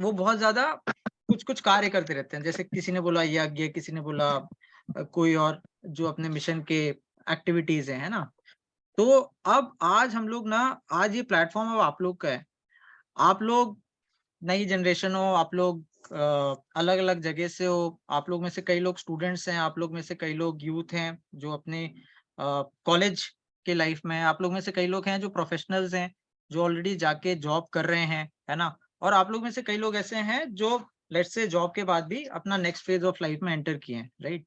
वो बहुत ज्यादा कुछ कुछ कार्य करते रहते हैं। जैसे किसी ने बोला यज्ञ, किसी ने बोला कोई और जो अपने मिशन के एक्टिविटीज है ना। तो अब आज हम लोग ना, आज ये प्लेटफॉर्म अब आप लोग का है। आप लोग नई जनरेशन हो, आप लोग अलग-अलग जगह से हो, आप लोग में से कई लोग स्टूडेंट्स हैं, आप लोग में से कई लोग यूथ हैं जो अपने कॉलेज के लाइफ में हैं, आप लोग में से कई लोग हैं जो प्रोफेशनल्स हैं, जो ऑलरेडी जाके जॉब कर रहे हैं, है ना? और आप लोग में से कई लोग ऐसे हैं जो लेट्स से जॉब के बाद भी अपना नेक्स्ट फेज ऑफ लाइफ में एंटर किए हैं, राइट?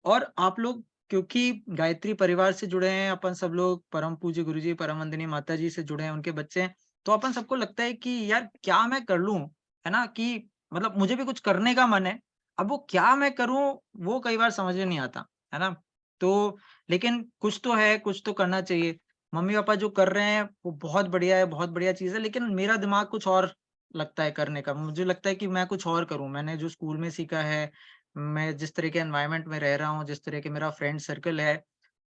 और आप लोग क्योंकि गायत्री परिवार से जुड़े हैं, अपन सब लोग परम पूज्य गुरुजी, परम वंदनीय माता जी से जुड़े हैं, उनके बच्चे हैं, तो अपन सबको लगता है कि यार क्या मैं कर लूँ, है ना? कि मतलब मुझे भी कुछ करने का मन है, अब वो क्या मैं करूँ, वो कई बार समझ में नहीं आता, है ना? तो लेकिन कुछ तो है, कुछ तो करना चाहिए। मम्मी-पापा जो कर रहे हैं, वो बहुत बढ़िया है, बहुत बढ़िया चीज़ है, लेकिन मेरा दिमाग कुछ और लगता है करने का। मुझे लगता है कि मैं कुछ और करूँ, मैंने जो स्कूल में सीखा है, मैं जिस तरह के एनवायरनमेंट में रह रहा हूँ, जिस तरह के मेरा फ्रेंड सर्कल है,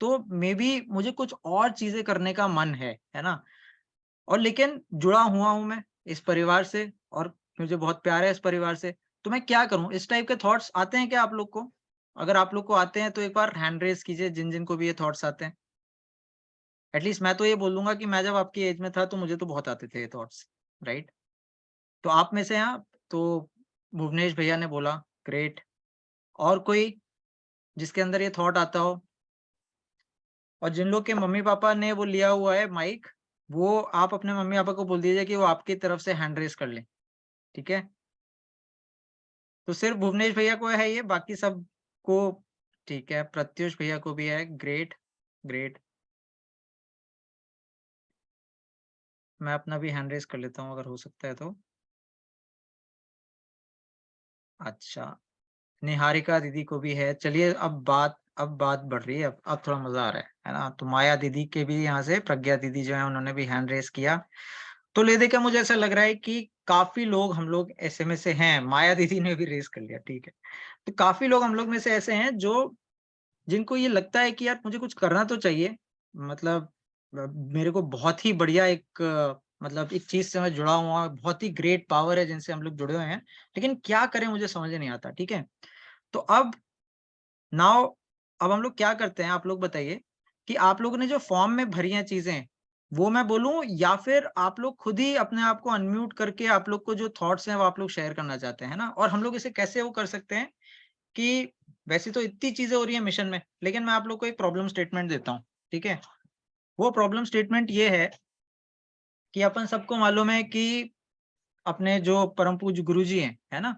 तो मेबी मुझे कुछ और चीज़ें करने का मन है ना? और लेकिन जुड़ा हुआ हूँ मैं इस परिवार से और मुझे बहुत प्यार है इस परिवार से, तो मैं क्या करूँ? इस टाइप के थॉट्स आते हैं क्या आप लोग को? अगर आप लोग को आते हैं तो एक बार हैंड रेज़ कीजिए जिन-जिन को भी ये थॉट्स आते हैं। एटलीस्ट मैं तो ये बोलूँगा कि मैं जब आपकी एज में था तो मुझे तो बहुत आते थे ये थॉट्स, राइट? तो आप में से हैं आप? तो भुवनेश भैया ने बोला, ग्रेट। और कोई जिसके अंदर ये थॉट आता हो? और जिन लोग के मम्मी-पापा ने वो लिया हुआ है माइक, वो आप अपने मम्मी-पापा को बोल दीजिए कि वो आपकी तरफ से हैंड रेज़ कर लें, ठीक है? तो सिर्फ़ भुवनेश भैया को है ये, बाकी सबको ठीक है, प्रत्युष भैया को भी है, ग्रेट, ग्रेट। मैं अपना भी हैंड रेज़ कर लेता हूँ अगर हो सकता है तो। अच्छा, निहारिका दीदी को भी है। चलिए अब बात बढ़ रही है, अब थोड़ा मज़ा आ रहा है ना? तो माया दीदी के भी यहाँ से प्रज्ञा दीदी जो हैं उन्होंने भी हैंड रेज़ किया। तो ले देके मुझे ऐसा लग रहा है कि काफ़ी लोग हम लोग ऐसे में से हैं, माया दीदी ने भी रेज़ कर लिया, ठीक है। तो काफ़ी लोग हम लोग में से ऐसे हैं जो जिनको ये लगता है कि यार मुझे कुछ करना तो चाहिए। मतलब मेरे को बहुत ही बढ़िया एक मतलब एक चीज़ से मैं जुड़ा हुआ हूँ, बहुत ही ग्रेट पावर है जिनसे हम लोग जुड़े हुए हैं। लेकिन क्या करें मुझे समझ नहीं आता, ठीक है। तो अब नाउ अब हम लोग क्या करते हैं आप लोग बताइए कि आप लोगों ने जो फॉर्म में भरी हैं चीज़ें, वो मैं बोलूँ या फिर आप लोग खुद ही अपने आप को अनम्यूट करके आप लोग को जो थॉट्स हैं वो आप लोग शेयर करना चाहते हैं ना? और हम लोग इसे कैसे वो कर सकते हैं कि वैसे तो इतनी चीज़ें हो रही हैं मिशन में, लेकिन मैं आप लोग को एक प्रॉब्लम स्टेटमेंट देता हूँ, ठीक है? वो प्रॉब्लम स्टेटमेंट ये है कि अपन सबको मालूम है कि अपने जो परम पूज्य गुरुजी हैं, है ना?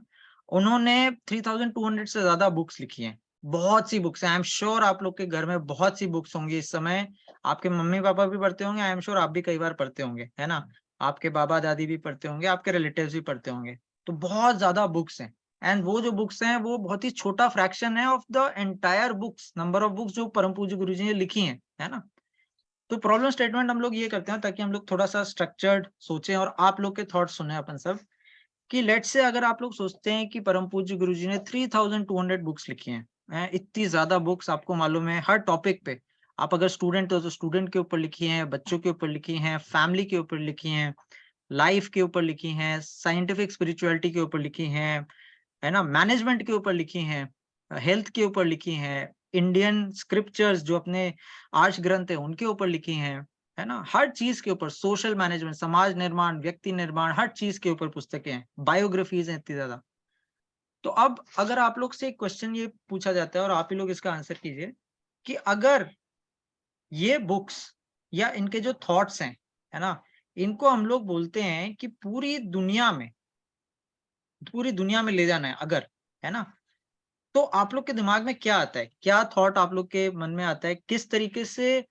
उन्होंने 3200 से ज़्यादा बुक्स लिखी हैं। बहुत सी बुक्स हैं, आई एम श्योर आप लोग के घर में बहुत सी बुक्स होंगी इस समय। आपके मम्मी-पापा भी पढ़ते होंगे, आई एम श्योर आप भी कई बार पढ़ते होंगे, है ना? आपके बाबा-दादी भी पढ़ते होंगे, आपके रिलेटिव्स भी पढ़ते होंगे। तो बहुत ज़्यादा बुक्स हैं एंड वो जो बुक्स हैं, वो बहुत ही छोटा फ्रैक्शन है of the entire books, number of books जो परम पूज्य गुरुजी ने लिखी हैं, है ना? तो प्रॉब्लम स्टेटमेंट हम लोग ये करते हैं ताकि हम लोग थोड़ा-सा स्ट्रक्चर्ड सोचें और आप लोग के थॉट्स सुनें अपन सब। कि लेट्स से अगर आप लोग सोचते हैं कि परम पूज्य गुरुजी ने 3200 बुक्स लिखी हैं, हैं? इतनी ज़्यादा बुक्स आपको मालूम है हर टॉपिक पे। आप अगर स्टूडेंट हो तो स्टूडेंट के ऊपर लिखी हैं, बच्चों के ऊपर लिखी हैं, फैमिली के ऊपर लिखी हैं, लाइफ के ऊपर लिखी हैं, साइंटिफिक स्पिरिचुअलिटी के ऊपर लिखी हैं, है ना? मैनेजमेंट के ऊपर लिखी हैं, हेल्थ के ऊपर लिखी हैं, इंडियन स्क्रिप्चर्स जो अपने आर्ष ग्रंथ हैं उनके ऊपर लिखी हैं, है ना? हर चीज़ के ऊपर सोशल मैनेजमेंट, समाज निर्माण, व्यक्ति निर्माण, हर चीज़ के ऊपर पुस्तकें हैं, बायोग्राफीज़ हैं इतनी ज़्यादा। तो अब अगर आप लोग से एक क्वेश्चन ये पूछा जाता है और आप ही लोग इसका आंसर कीजिए कि अगर ये बुक्स या इनके जो थॉट्स हैं, है ना? इनको हम लोग बोलते हैं कि पूरी दुनिया में ले जाना है अगर, है ना? तो आप लोग के दिमाग में क्या आता है? क्या थॉट आप लोग के मन में आता है? किस तरीके से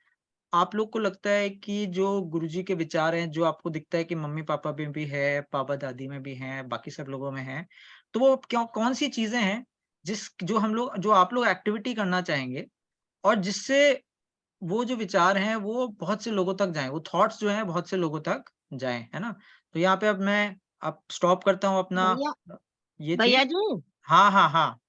आप लोग को लगता है कि जो गुरुजी के विचार हैं, जो आपको दिखता है कि मम्मी-पापा में भी है, पापा-दादी में भी हैं, बाकी सब लोगों में हैं, तो वो क्यों कौन-सी चीज़ें हैं जो आप लोग एक्टिविटी करना चाहेंगे और जिससे वो जो विचार हैं, वो बहुत से लोगों तक जाएँ, वो थॉट्स जो हैं बहुत से लोगों तक जाएँ, है ना? तो यहाँ पे अब स्टॉप करता हूँ अपना भैया ये चीज़। भैया जी हाँ, हाँ, हाँ,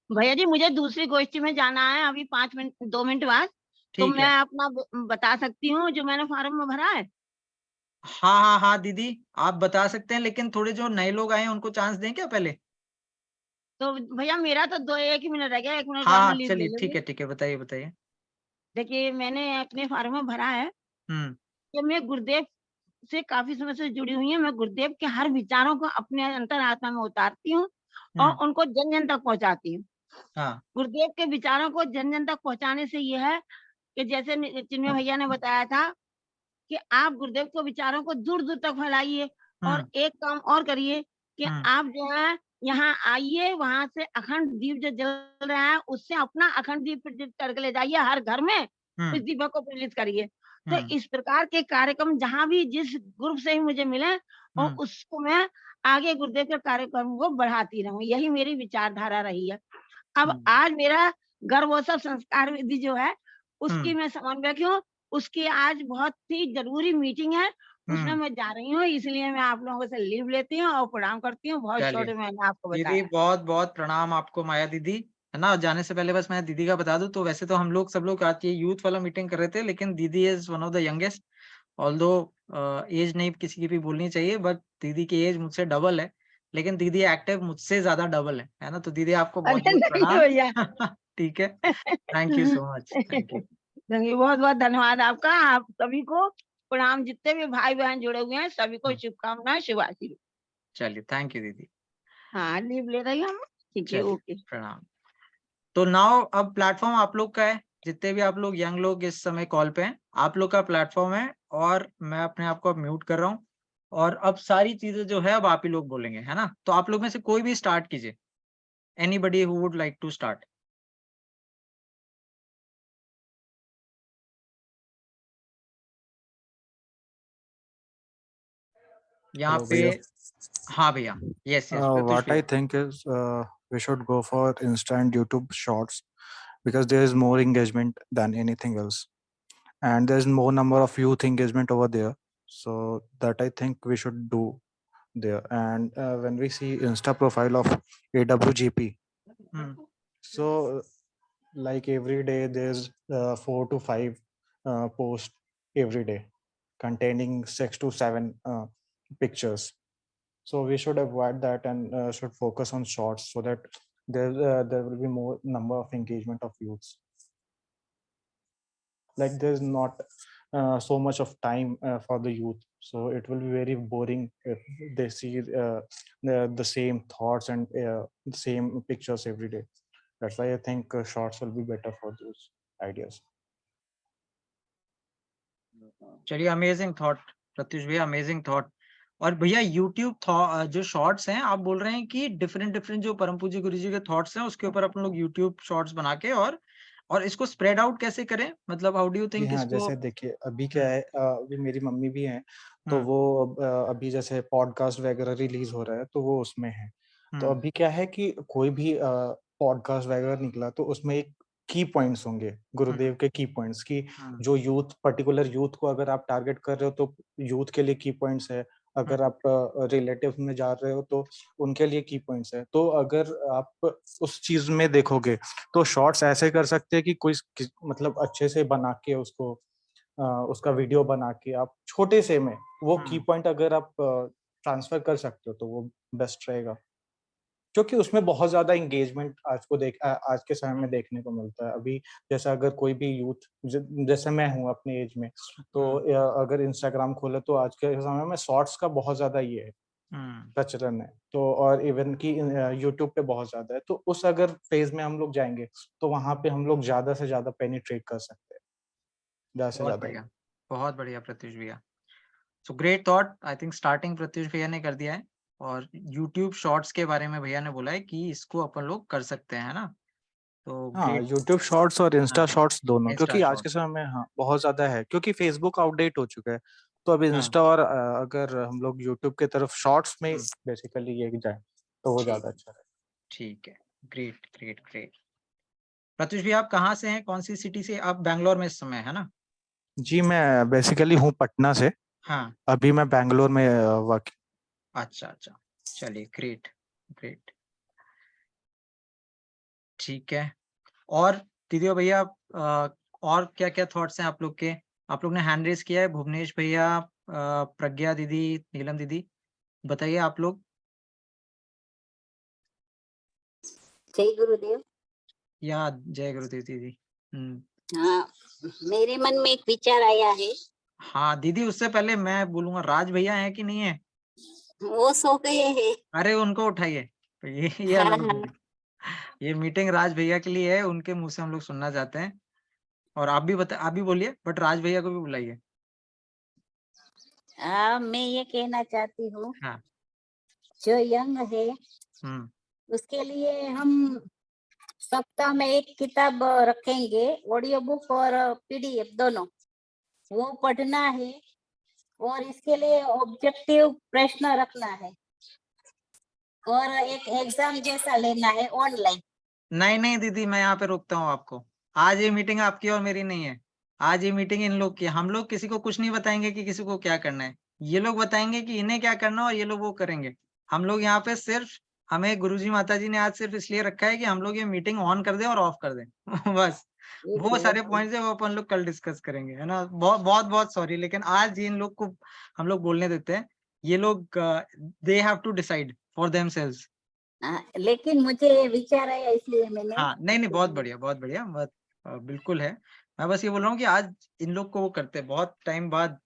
भैया जी मुझे दूसरी गोष्ठी में जाना है अभी 5 मिनट 2 मिनट बाद, तो ठीक मैं है। अपना बता सकती हूँ जो मैंने फ़ॉर्म में भरा है? हाँ हाँ हाँ दीदी, आप बता सकते हैं, लेकिन थोड़े जो नए लोग आए हैं उनको चांस दें क्या पहले? तो भैया मेरा तो 2 1 ही मिनट रह गया, 1 मिनट हाँ बाद मैं हाँ लीव ले चलिए, लूँगी। ठीक है, बताइए बताइए। देखिए मैंने अपने फॉर्म में भरा है हम्म कि मैं गुरुदेव से काफ़ी समय से जुड़ी हुई हूँ। मैं गुरुदेव के हर विचारों को अपने अंतरात्मा में उतारती हूँ और हम्म उनको जन-जन तक पहुँचाती हूँ। हाँ गुरुदेव के विचारों को जन-जन तक पहुँचाने से ये है कि जैसे चिन्मय भैया ने बताया था कि आप गुरुदेव के विचारों को दूर-दूर तक फैलाइए और हम्म एक काम और करिए कि हम्म आप जो है यहाँ आइए, वहाँ से अखंड दीप जो जल रहा है, उससे अपना अखंड दीप प्रज्वलित करके ले जाइए हर घर में, उस हम्म दीपक को प्रज्वलित करिए। तो हम्म इस प्रकार के कार्यक्रम जहाँ भी जिस ग्रुप से ही मुझे मिले और हम्म उसको मैं आगे गुरुदेव के कार्यक्रम को बढ़ाती रहूँ, यही मेरी विचारधारा रही है। अब हम्म आज मेरा गर्भोत्सव संस्कार विधि जो है, उसकी हम्म मैं समन्वयक हूँ। उसकी आज बहुत ही ज़रूरी मीटिंग है, उसमें हम्म मैं जा रही हूँ, इसलिए मैं आप लोगों से लीव लेती हूँ और प्रणाम करती हूँ। बहुत चलिए शॉर्ट में मैंने आपको दीदी, बताया। बहुत बहुत प्रणाम आपको माया दीदी, है ना। जाने से पहले बस मैं दीदी का बता दूं, तो वैसे तो हम लोग सब लोग आज ये यूथ वाला मीटिंग कर रहे थे, लेकिन दीदी is one of the youngest. Although age नहीं किसी की भी बोलनी चाहिए, बट दीदी की एज मुझसे डबल है, लेकिन दीदी एक्टिव मुझसे ज्यादा डबल है ना। तो दीदी आपको बहुत अरे बहुत नहीं प्रणाम। भैया। ठीक है, thank you so much, thank you. चलिए बहुत-बहुत धन्यवाद आपका। आप सभी को प्रणाम, जितने भी भाई-बहन जुड़े हुए हैं, सभी को शुभकामनाएँ, शुभ आशीर्वाद। चलिए, थैंक यू दीदी। हाँ, लीव ले रही हूँ मैं। ठीक है, चलिए, ओके। प्रणाम। तो नाउ अब प्लेटफॉर्म आप लोग का है, जितने भी आप लोग यंग लोग इस समय कॉल पे हैं, आप लोग का प्लेटफॉर्म है, और मैं अपने आप को अब म्यूट कर रहा हूँ। और अब सारी चीजें जो है अब आप ही लोग बोलेंगे, है ना। तो आप लोग में से कोई भी स्टार्ट कीजिए, anybody who would like to start. यहाँ Hello, पे Bhaiya. हाँ भैया, yes yes Pratyush What I भैया। think is we should go for instant YouTube shorts because there is more engagement than anything else, and there's more number of youth engagement over there. So that I think we should do there. And when we see Insta profile of AWGP, hmm so like every day there's 4 to 5 posts every day containing 6 to 7 pictures. So we should avoid that and should focus on shorts so that there will be more number of engagement of youths. Like there's not so much of time for the youth, so it will be very boring if they see the same thoughts and the same pictures every day. That's why I think shorts will be better for those ideas. चलिए, amazing thought Pratyush भैया, amazing thought. और भैया YouTube जो shorts हैं, आप बोल रहे हैं कि डिफरेंट डिफरेंट जो परम पूज्य गुरु जी के थॉट्स हैं, उसके ऊपर अपन लोग यूट्यूब शॉर्ट्स बना के और इसको स्प्रेड आउट कैसे करें, मतलब हाउ डू यू जी थिंक हाँ, इसको? जैसे देखिए अभी क्या हम्म है, अभी मेरी मम्मी भी हैं, तो हम्म वो अभी जैसे पॉडकास्ट वगैरह रिलीज हो रहा है तो वो उसमें है। तो हम्म अभी क्या है कि कोई भी पॉडकास्ट वगैरह निकला तो उसमें एक की पॉइंट्स होंगे, हम्म गुरुदेव के की पॉइंट्स की हम्म जो यूथ पर्टिकुलर यूथ को अगर आप टारगेट कर रहे हो तो यूथ के लिए की पॉइंट्स है, अगर हम्म आप रिलेटिव में जा रहे हो तो उनके लिए की पॉइंट्स है। तो अगर आप उस चीज में देखोगे तो शॉर्ट्स ऐसे कर सकते हैं कि कोई मतलब अच्छे से बना के उसको उसका वीडियो बना के आप छोटे से में वो की हम्म पॉइंट अगर आप ट्रांसफर कर सकते हो तो वो बेस्ट रहेगा, क्योंकि उसमें बहुत ज्यादा एंगेजमेंट आज के समय में देखने को मिलता है। अभी जैसा अगर कोई भी यूथ जैसे मैं हूँ अपने एज में, तो हम्म अगर इंस्टाग्राम खोले तो आज के समय में शॉर्ट्स का बहुत ज्यादा ये है, हम्म प्रचलन है। तो और इवन की यूट्यूब पे बहुत ज्यादा है, तो उस अगर फेज में हम लोग जाएंगे तो वहां पे हम लोग ज्यादा से ज्यादा पेनिट्रेट कर सकते हैं, ज्यादा से बहुत ज्यादा। बढ़िया, बहुत बढ़िया प्रत्युष भैया। So great thought, I think starting Pratyush भैया ने कर दिया है। और यूट्यूब शॉर्ट्स के बारे में भैया ने बोला है कि इसको अपन लोग कर सकते हैं, है ना। तो हाँ, ग्रेट। यूट्यूब शॉर्ट्स और इंस्टा हाँ, शॉर्ट्स दोनों, इंस्टा क्योंकि आज शॉर्ट। के समय में हाँ बहुत ज्यादा है, क्योंकि फेसबुक आउटडेट हो चुका है। तो अब हाँ इंस्टा और अगर हम लोग यूट्यूब की तरफ शॉर्ट्स में हम्म, बेसिकली ये जाए तो वो ठीक ज्यादा अच्छा है। ठीक है, ग्रेट ग्रेट ग्रेट। प्रत्युष भैया, आप कहाँ से हैं, कौन सी सिटी से? आप बैंगलोर में इस समय, है ना? जी, मैं बेसिकली हूँ पटना से। हाँ, अभी मैं बैंगलोर में वर्क। अच्छा अच्छा, चलिए ग्रेट ग्रेट, ठीक है। और दीदी और भैया, और क्या क्या थॉट्स हैं आप लोग के? आप लोग ने हैंड रेस किया है, भुवनेश भैया, प्रज्ञा दीदी, नीलम दीदी, बताइए आप लोग। जय गुरुदेव। या जय गुरुदेव दीदी। हाँ, मेरे मन में एक विचार आया है। हाँ दीदी, उससे पहले मैं बोलूंगा, राज भैया हैं कि नहीं है? वो सो गए हैं। अरे उनको उठाइए। तो ये हाँ अलग हाँ। मीटिंग, ये मीटिंग राज भैया के लिए है, उनके मुंह से हम लोग सुनना चाहते हैं। और आप भी बोलिए, बट राज भैया को भी बुलाइए। मैं ये कहना चाहती हूँ, हाँ। जो यंग है हम्म उसके लिए हम सप्ताह में एक किताब रखेंगे, ऑडियो बुक और पीडीएफ दोनों। वो पढ़ना है और इसके लिए ऑब्जेक्टिव प्रश्न रखना है और एक एग्जाम जैसा लेना है ऑनलाइन। नहीं दीदी, मैं यहाँ पे रोकता हूँ आपको। आज ये मीटिंग आपकी और मेरी नहीं है। आज ये मीटिंग इन लोग की है। हम लोग किसी को कुछ नहीं बताएंगे कि किसी को क्या करना है। ये लोग बताएंगे कि इन्हें क्या करना है और ये लोग वो करेंगे। हम लोग यहाँ पे सिर्फ, हमें गुरुजी माताजी ने आज सिर्फ इसलिए रखा है कि हम लोग ये मीटिंग ऑन कर दें और ऑफ कर दें। बस वो सारे पॉइंट्स है वो अपन लोग कल डिस्कस करेंगे, है ना। बहुत बहुत बहुत सॉरी, लेकिन आज इन लोग को हम लोग बोलने देते हैं। ये लोग they have to decide for themselves. लेकिन मुझे विचार आया इसलिए मैंने। हाँ, नहीं, बहुत बढ़िया, बहुत बढ़िया, बिल्कुल है। मैं बस ये बोल रहा हूँ कि आज इन लोग को वो करते हैं, बहुत टाइम बाद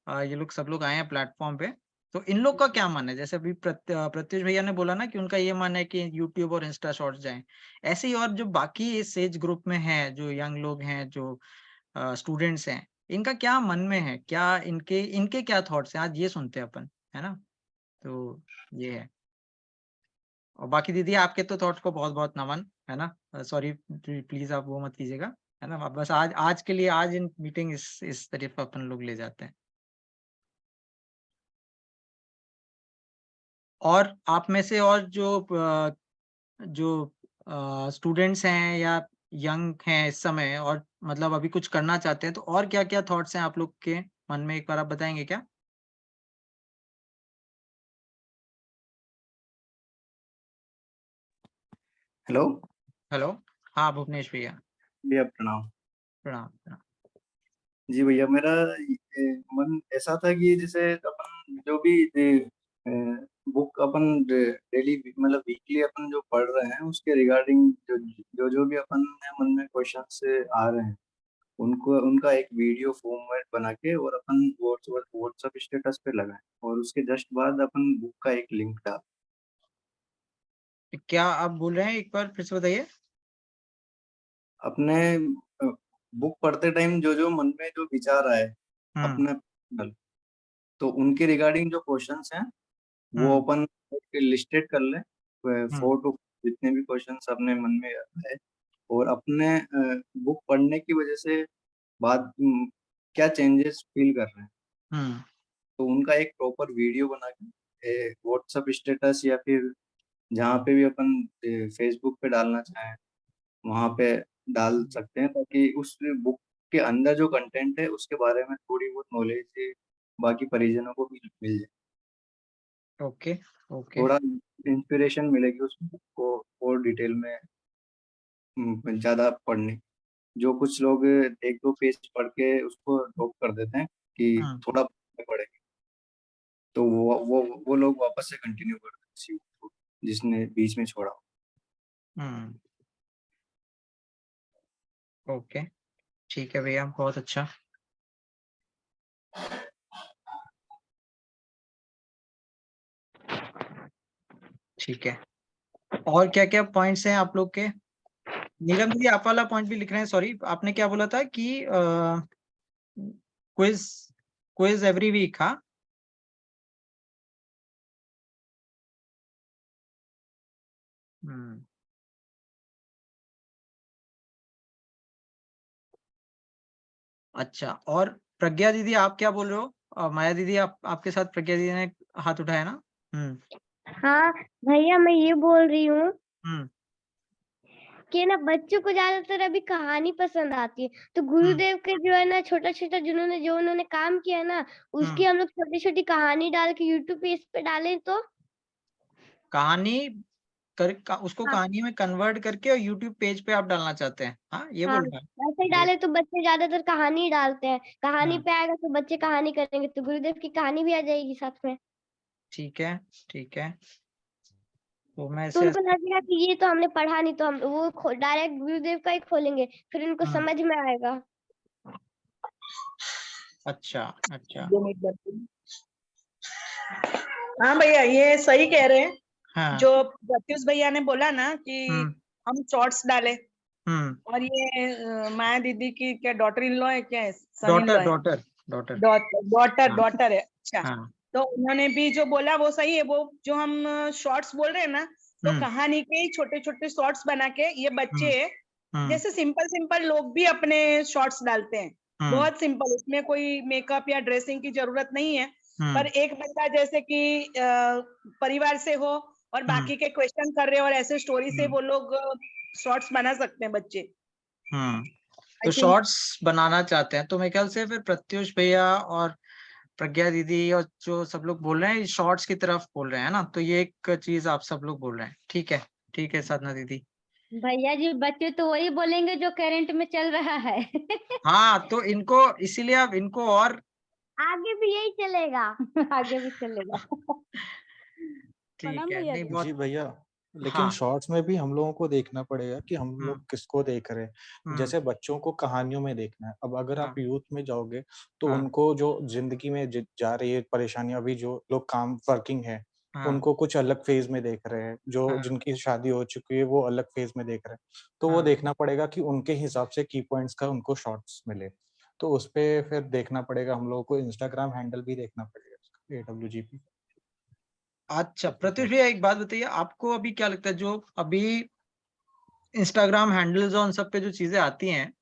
ये लोग सब लोग आए हैं प्लेटफॉर्म पे। तो इन लोग का क्या मन है? जैसे अभी प्रत्युष भैया ने बोला ना कि उनका ये मन है कि यूट्यूब और इंस्टा शॉर्ट्स जाएं। ऐसे ही और जो बाकी इस एज ग्रुप में हैं, जो यंग लोग हैं, जो स्टूडेंट्स हैं, इनका क्या मन में है, क्या इनके इनके क्या थॉट्स हैं, आज ये सुनते हैं अपन, है ना। तो ये है। और बाकी दीदी, आपके तो थॉट्स को बहुत बहुत नमन, है ना। सॉरी, प्लीज आप वो मत कीजिएगा, है ना। बस आज आज के लिए आज इन मीटिंग इस तरफ अपन लोग ले जाते हैं। और आप में से और जो स्टूडेंट्स हैं या यंग हैं इस समय, और मतलब अभी कुछ करना चाहते हैं, तो और क्या क्या थॉट्स हैं आप लोग के मन में, एक बार आप बताएंगे क्या? Hello hello. हाँ भुवनेश भैया, भैया, प्रणाम। प्रणाम प्रणाम। जी भैया, मेरा मन ऐसा था कि जैसे अपन जो भी बुक अपन डेली मतलब वीकली अपन जो पढ़ रहे हैं उसके रिगार्डिंग जो भी अपन मन में क्वेश्चन से आ रहे हैं, उनको उनका एक वीडियो फॉर्मेट बना के और अपन व्हाट्सएप स्टेटस पे लगाएं और उसके जस्ट बाद अपन बुक का एक लिंक डाल। क्या आप बोल रहे हैं, एक बार फिर से बताइए। अपने बुक पढ़ते टाइम जो जो मन में जो विचार आए हम्म अपने, तो उनके रिगार्डिंग जो क्वेश्चंस हैं वो हम्म अपन लिस्टेड कर लें, हम्म 4 टू जितने भी क्वेश्चंस अपने मन में है, और अपने बुक पढ़ने की वजह से बाद क्या चेंजेस फील कर रहे हैं, हम्म तो उनका एक प्रॉपर वीडियो बना के व्हाट्सएप स्टेटस या फिर जहाँ पे भी अपन फेसबुक पे डालना चाहें वहाँ पे डाल सकते हैं, ताकि उस बुक के अंदर जो कंटेंट है उसके बारे में थोड़ी बहुत नॉलेज बाकी परिजनों को भी मिल जाए, ओके ओके। थोड़ा इंस्पिरेशन मिलेगी उस बुक को और डिटेल में ज्यादा पढ़ने। जो कुछ लोग 1-2 पेज पढ़ के उसको ड्रॉप कर देते हैं कि हम्म थोड़ा पढ़ेंगे, तो वो लोग वापस से कंटिन्यू कर देते हैं उसी book को, जिसने बीच में छोड़ा। हम्म ओके, ठीक है भैया, बहुत अच्छा। ठीक है, और क्या क्या पॉइंट्स हैं आप लोग के? नीलम दीदी, आप वाला पॉइंट भी लिख रहे हैं। सॉरी, आपने क्या बोला था कि क्विज क्विज एवरी वीक? हाँ। हम्म अच्छा, और प्रज्ञा दीदी आप क्या बोल रहे हो? माया दीदी, आपके साथ प्रज्ञा दीदी ने हाथ उठाया ना? हाँ भैया, मैं ये बोल रही हूँ हम्म कि ना बच्चों को ज्यादातर अभी कहानी पसंद आती है, तो हम्म गुरुदेव के जो है ना छोटा छोटा जो उन्होंने काम किया है ना, उसकी हम लोग छोटी छोटी कहानी डाल के यूट्यूब पे इस पे डालें तो। कहानी उसको हाँ। कहानी में कन्वर्ट करके और यूट्यूब पेज पे आप डालना चाहते हैं? हाँ, ये हाँ, बोल रहे हैं? ऐसे ग्रेट। डाले तो बच्चे ज्यादातर कहानी ही डालते हैं, कहानी हम्म, पे आएगा तो बच्चे कहानी करेंगे, तो गुरुदेव की कहानी भी आ जाएगी साथ में। ठीक है, ठीक है। तो मैं तो इसे उनको लगेगा कि ये तो हमने पढ़ा नहीं, तो हम वो डायरेक्ट गुरुदेव का ही खोलेंगे, फिर उनको हम्म, समझ में आएगा। अच्छा, अच्छा। 2 मिनट बस। हाँ भैया, ये सही कह रहे हैं। हाँ। जो प्रत्युष भैया ने बोला ना कि हम्म, हम शॉर्ट्स डालें, हम्म। और ये माया दीदी की क्या डॉटर इन लॉ है, क्या है, सन इन डॉटर, लॉ है, डॉटर, डॉटर। डॉटर हाँ, डॉटर है। अच्छा, हाँ। तो उन्होंने भी जो बोला वो सही है। वो जो हम शॉर्ट्स बोल रहे हैं ना, तो हम्म, कहानी के ही छोटे छोटे शॉर्ट्स बना के ये हम्म, बच्चे, हम्म, जैसे सिंपल सिंपल लोग भी अपने शॉर्ट्स डालते हैं, हम्म, बहुत सिंपल, उसमें कोई मेकअप या ड्रेसिंग की जरूरत नहीं है। पर हम्म, एक बंदा जैसे कि परिवार से हो और हम्म, बाकी के क्वेश्चन कर रहे हो, और ऐसे स्टोरी से हम्म, वो लोग शॉर्ट्स बना सकते हैं बच्चे, हम्म। आई तो थिंक। शॉर्ट्स बनाना चाहते हैं, तो मेरे ख्याल से फिर प्रत्युष भैया और प्रज्ञा दीदी और जो सब लोग बोल रहे हैं शॉर्ट्स की तरफ बोल रहे हैं ना, तो ये एक चीज आप सब लोग बोल रहे हैं। ठीक है, ठीक है साधना दीदी। भैया जी, बच्चे तो वही बोलेंगे जो करंट में चल रहा है। हाँ, तो इनको इसीलिए अब इनको और आगे भी यही चलेगा। आगे भी चलेगा। ठीक प्रणाम है, भैया नहीं जी। बहुत। जी भैया, लेकिन हाँ। शॉर्ट्स में भी हम लोगों को देखना पड़ेगा कि हम लोग हम्म, किसको देख रहे हैं। हम्म, जैसे बच्चों को कहानियों में देखना है। अब अगर हाँ, आप यूथ में जाओगे तो हाँ, उनको जो जिंदगी में जा रही है परेशानियां, अभी जो लोग काम वर्किंग है हाँ, उनको कुछ अलग फेज में देख रहे हैं, जो हाँ, जिनकी शादी हो चुकी है वो अलग फेज में देख रहे हैं। तो वो हाँ। देखना पड़ेगा कि उनके हिसाब से की पॉइंट्स का उनको शॉर्ट्स मिले। तो उस पे फिर देखना पड़ेगा, हम लोगों को इंस्टाग्राम हैंडल भी देखना पड़ेगा, AWGP। अच्छा, प्रत्युष भैया एक बात बताइए, आपको अभी क्या लगता है जो अभी इंस्टाग्राम हैंडल्स और उन सब पे जो चीजें आती हैं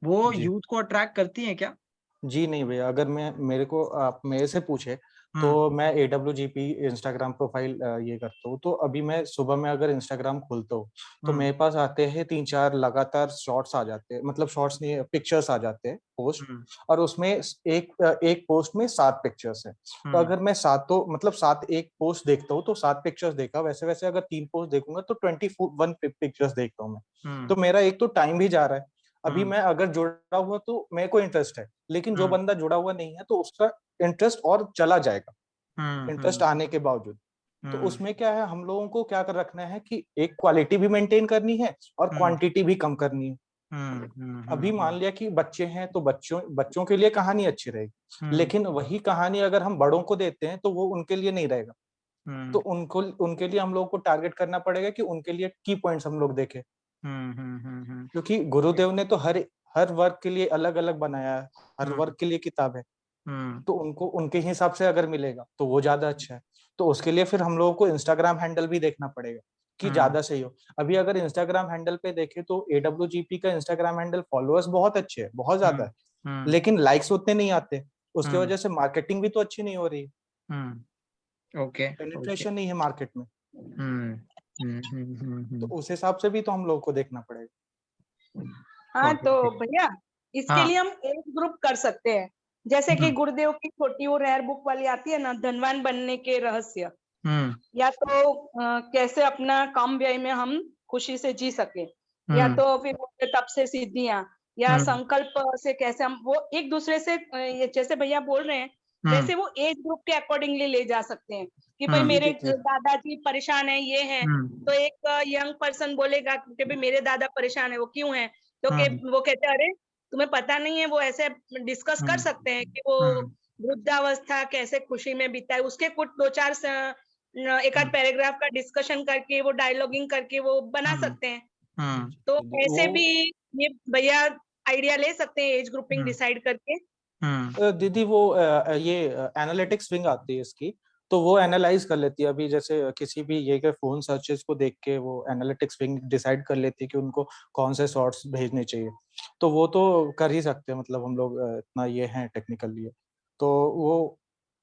वो जी यूथ को अट्रैक्ट करती हैं क्या? जी नहीं भैया, अगर मेरे को आप मेरे से पूछे तो हम्म, मैं AWGP इंस्टाग्राम प्रोफाइल ये करता हूँ। तो अभी मैं सुबह में अगर इंस्टाग्राम खोलता हूँ तो हम्म, मेरे पास आते हैं 3-4 लगातार शॉर्ट्स आ जाते हैं, मतलब शॉर्ट्स नहीं, पिक्चर्स आ जाते हैं, पोस्ट। हम्म, और उसमें एक पोस्ट में 7 पिक्चर्स है। तो हम्म, अगर मैं सातों मतलब 7 एक पोस्ट देखता हूँ तो 7 पिक्चर्स देखा, वैसे वैसे अगर 3 पोस्ट देखूंगा तो 21 पिक्चर्स देखता हूँ मैं। हम्म, तो मेरा एक तो टाइम भी जा रहा है। अभी हम्म, मैं अगर जुड़ा हुआ तो मेरे को इंटरेस्ट है, लेकिन जो हम्म, बंदा जुड़ा हुआ नहीं है तो उसका इंटरेस्ट और चला जाएगा, हम्म, इंटरेस्ट आने के बावजूद। तो हम्म, उसमें क्या है, हम लोगों को क्या कर रखना है कि एक क्वालिटी भी मेंटेन करनी है और हम्म, क्वांटिटी भी कम करनी है। हम्म, हम्म, अभी मान हम्म, लिया कि बच्चे हैं तो बच्चों बच्चों के लिए कहानी अच्छी रहेगी, हम्म, लेकिन वही कहानी अगर हम बड़ों को देते हैं तो वो उनके लिए नहीं रहेगा। तो हम्म, उनको उनके लिए हम लोगों को टारगेट करना पड़ेगा कि उनके लिए की पॉइंट्स हम लोग देखें, हम्म, हम्म, क्योंकि गुरुदेव ने तो हर हर वर्ग के लिए अलग अलग बनाया है, हर हम्म, वर्ग के लिए किताब है। हम्म, तो उनको उनके हिसाब से अगर मिलेगा तो वो ज्यादा अच्छा है। तो उसके लिए फिर हम लोगों को इंस्टाग्राम हैंडल भी देखना पड़ेगा कि हम्म, ज्यादा सही हो। अभी अगर इंस्टाग्राम हैंडल पे देखें तो AWGP का इंस्टाग्राम हैंडल फॉलोअर्स बहुत अच्छे हैं, बहुत ज्यादा है, हम्म, लेकिन लाइक्स उतने नहीं आते। उसकी हम्म, वजह से मार्केटिंग भी तो अच्छी नहीं हो रही, ओके, ओके। पेनिट्रेशन नहीं है मार्केट में। हम्म, तो उस हिसाब से भी तो हम लोगों को देखना पड़ेगा। हाँ ओके, तो ओके। भैया, इसके हाँ। लिए हम एज ग्रुप कर सकते हैं। जैसे कि हम्म, गुरुदेव की छोटी और रेयर बुक वाली आती है ना, धनवान बनने के रहस्य, हम्म, या तो कैसे अपना कम व्यय में हम खुशी से जी सके, या हम्म, तो फिर बोलते तप से सिद्धियां, या हम्म, संकल्प से कैसे हम वो एक दूसरे से ये जैसे भैया बोल रहे हैं, हम्म, वैसे वो एज ग्रुप के अकॉर्डिंगली ले जा सकते हैं कि भाई हम्म, जी मेरे देखिए। दादाजी परेशान है, ये है। तो एक यंग पर्सन बोलेगा कि भाई मेरे दादा परेशान है, वो क्यों है? तो हम्म, वो कहते हैं अरे तुम्हें पता नहीं है, वो ऐसे डिस्कस कर हम्म, सकते हैं कि वो हम्म, वृद्धावस्था कैसे खुशी में बिताए, उसके कुछ 2-4 एक आध हम्म, पैराग्राफ का डिस्कशन करके, वो डायलॉगिंग करके वो बना हम्म, सकते हैं। हम्म, तो वो ऐसे भी ये भैया आइडिया ले सकते हैं, एज ग्रुपिंग हम्म, डिसाइड करके। दीदी वो ये एनालिटिक्स विंग आती है इसकी, तो वो एनालाइज कर लेती है। अभी जैसे किसी भी ये के फोन सर्चेस को देख के वो एनालिटिक्स विंग डिसाइड कर लेती है कि उनको कौन से शॉर्ट्स भेजने चाहिए। तो वो तो कर ही सकते हैं, मतलब हम लोग इतना ये हैं टेक्निकली, तो वो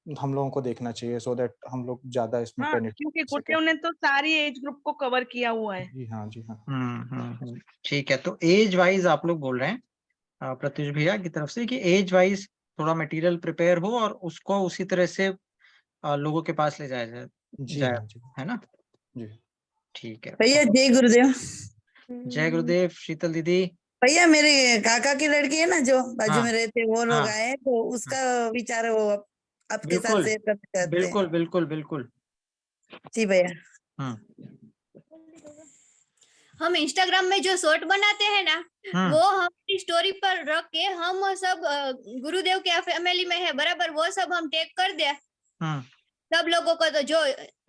हम लोगों को देखना चाहिए सो दैट हम लोग ज्यादा इसमें हाँ, पेनिट्रेट क्योंकि कर सके। गुरुदेव ने तो सारी एज ग्रुप को कवर किया हुआ है। जी हाँ, जी हाँ। ठीक है, तो एज वाइज आप लोग बोल रहे हैं प्रत्युष भैया की तरफ से कि एज वाइज थोड़ा मटेरियल प्रिपेयर हो और उसको उसी तरह से लोगों के पास ले जाया जाए जी जाए, हाँ, जी है ना? जी। ठीक है। भैया जय गुरुदेव। जय गुरुदेव। शीतल दीदी। भैया मेरे काका की लड़की है ना जो बाजू हाँ, में रहते, वो लोग हाँ, आए तो उसका विचार वो आपके साथ बिल्कुल शेयर करना चाहते हैं। बिल्कुल बिल्कुल बिल्कुल। जी भैया। हम इंस्टाग्राम में जो शॉर्ट बनाते हैं ना, वो हमारी स्टोरी पर रख के हम सब गुरुदेव के फैमिली में है बराबर, वो सब हम टैग कर दे सब लोगों को। तो जो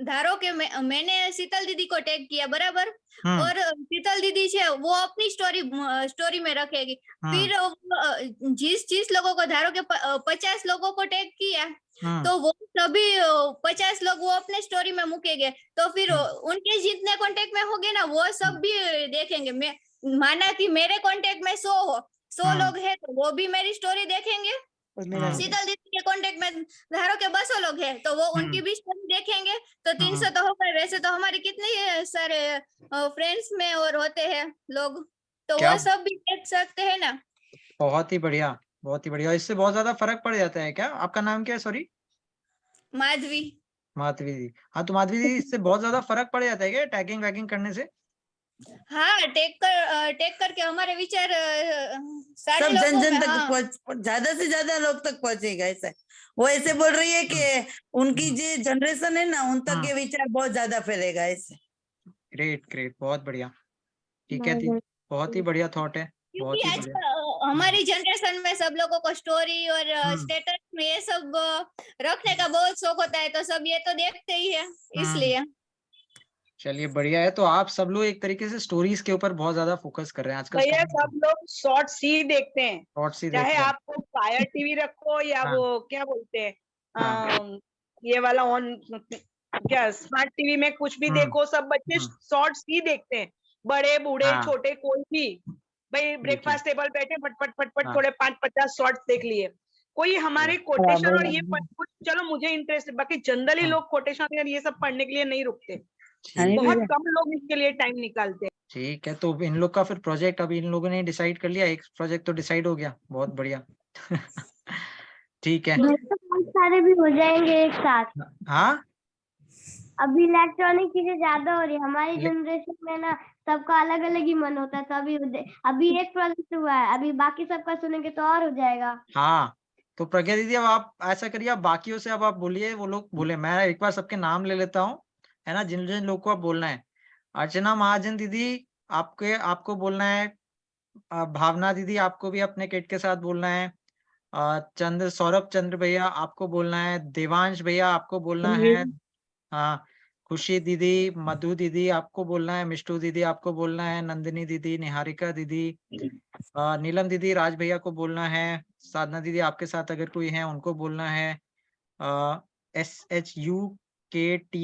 धारो के मैंने शीतल दीदी को टैग किया बराबर, और शीतल दीदी है वो अपनी स्टोरी में रखेगी। फिर जिस लोगों को धारो के 50 लोगों को टैग किया, तो वो सभी 50 लोग वो अपने स्टोरी में मुकेंगे। तो फिर उनके जितने कांटेक्ट में होंगे ना, वो सब भी देखेंगे। मैं माना कि मेरे कांटेक्ट में 100 लोग हैं, तो वो भी मेरी स्टोरी देखेंगे। शीतल दीदी के कांटेक्ट में धारो के 200 लोग हैं, तो वो उनकी भी स्टोरी देखेंगे। तो 300 तो हो गए। वैसे तो हमारे कितने सारे फ्रेंड्स में और होते हैं लोग, तो वो सब भी देख सकते हैं ना। बहुत ही बढ़िया, बहुत ही बढ़िया। इससे बहुत ज्यादा फर्क पड़ जाता है क्या? आपका नाम क्या है? सॉरी। माधवी। माधवी दी। हाँ, तो माधवी दी, इससे बहुत ज्यादा फर्क पड़ जाता है क्या टैगिंग वैगिंग करने से? हाँ, टैग करके हमारे विचार सारे सब लोगों जन में, तक ज्यादा से ज्यादा लोग तक पहुंचेगा। ऐसा वो ऐसे बोल रही है कि उनकी जो जनरेशन है ना, उन तक ये विचार बहुत ज्यादा फैलेगा। ऐसे ग्रेट ग्रेट, बहुत बढ़िया। ठीक है दी, बहुत ही बढ़िया थॉट है, बहुत क्योंकि ही आज बढ़िया। हमारी जनरेशन में सब लोगों को स्टोरी और स्टेटस में ये सब रखने का बहुत शौक होता है, तो सब ये तो देखते ही है, इसलिए। चलिए बढ़िया है। तो आप सब लोग एक तरीके से स्टोरीज के ऊपर बहुत ज्यादा फोकस कर रहे हैं आजकल। भैया सब लोग शॉर्ट्स ही देखते हैं, शॉर्ट्स ही चाहे देखते हैं। आपको फायर टीवी रखो या वो क्या बोलते हैं ये वाला ऑन, क्या स्मार्ट टीवी में कुछ भी देखो, सब बच्चे शॉर्ट्स ही देखते हैं, बड़े बूढ़े छोटे कोई भी। भाई ब्रेकफास्ट टेबल बैठे फटफट फटफट थोड़े 5-50 शॉर्ट्स देख लिए। कोई हमारे कोटेशन और ये चलो मुझे इंटरेस्ट है, बाकी जनरली लोग कोटेशन और ये सब पढ़ने के लिए नहीं रुकते। बहुत कम लोग इसके लिए टाइम निकालते हैं। ठीक है, तो इन लोग का फिर प्रोजेक्ट अभी इन लोगों ने डिसाइड कर लिया, एक प्रोजेक्ट तो डिसाइड हो गया, बहुत बढ़िया। ठीक है। बहुत सारे भी हो जाएंगे एक साथ। हाँ, अभी इलेक्ट्रॉनिक चीजें ज्यादा हो रही है हमारी जनरेशन में ना, सबका अलग अलग ही मन होता है। तो अभी एक प्रोजेक्ट हुआ है, अभी बाकी सबका सुनेंगे तो और हो जाएगा। हाँ, तो प्रज्ञा दीदी अब आप ऐसा करिए, आप बाकियों से अब आप बोलिए, वो लोग बोले। मैं एक बार सबके नाम ले लेता हूँ, है ना, जिन जिन लोग को आप बोलना है। अर्चना महाजन दीदी, आपको बोलना है। भावना दीदी, आपको भी अपने किट के साथ बोलना है। सौरभ चंद्र भैया, आपको बोलना है। देवांश भैया, आपको बोलना है। हाँ, खुशी दीदी, मधु दीदी, आपको बोलना है। मिष्टू दीदी, आपको बोलना है। नंदिनी दीदी, निहारिका दीदी, नीलम दीदी, राज भैया को बोलना है। साधना दीदी, आपके साथ अगर कोई है उनको बोलना है। SHUKT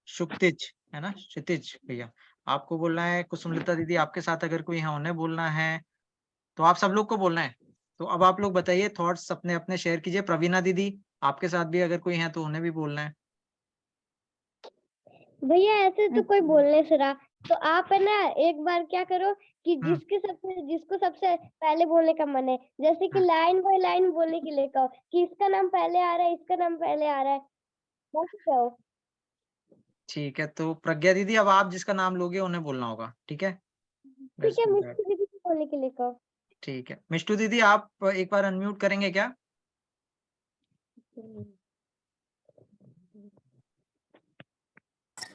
शुक्तिज, है ना, क्षितिज भैया, आपको बोलना है। कुसुमलता दीदी, आपके साथ अगर कोई है उन्हें बोलना है। तो आप सब लोग को बोलना है। तो अब आप लोग बताइए, थॉट्स अपने अपने शेयर कीजिए। प्रवीणा दीदी, आपके साथ भी अगर कोई है तो उन्हें भी बोलना है। भैया ऐसे तो कोई बोलने से रहा, तो आप है ना एक बार क्या करो कि जिसको सबसे पहले बोलने का मन है, जैसे कि लाइन बाय लाइन बोलने के लिए कहो कि इसका नाम पहले आ रहा है, इसका नाम पहले आ रहा है, बस कहो। ठीक है, तो प्रज्ञा दीदी, अब आप जिसका नाम लोगे उन्हें बोलना होगा, ठीक है? ठीक है, मिष्टू दीदी को बोलने के लिए कहो। ठीक है, मिष्टू दीदी, आप एक बार अनम्यूट करेंगे क्या?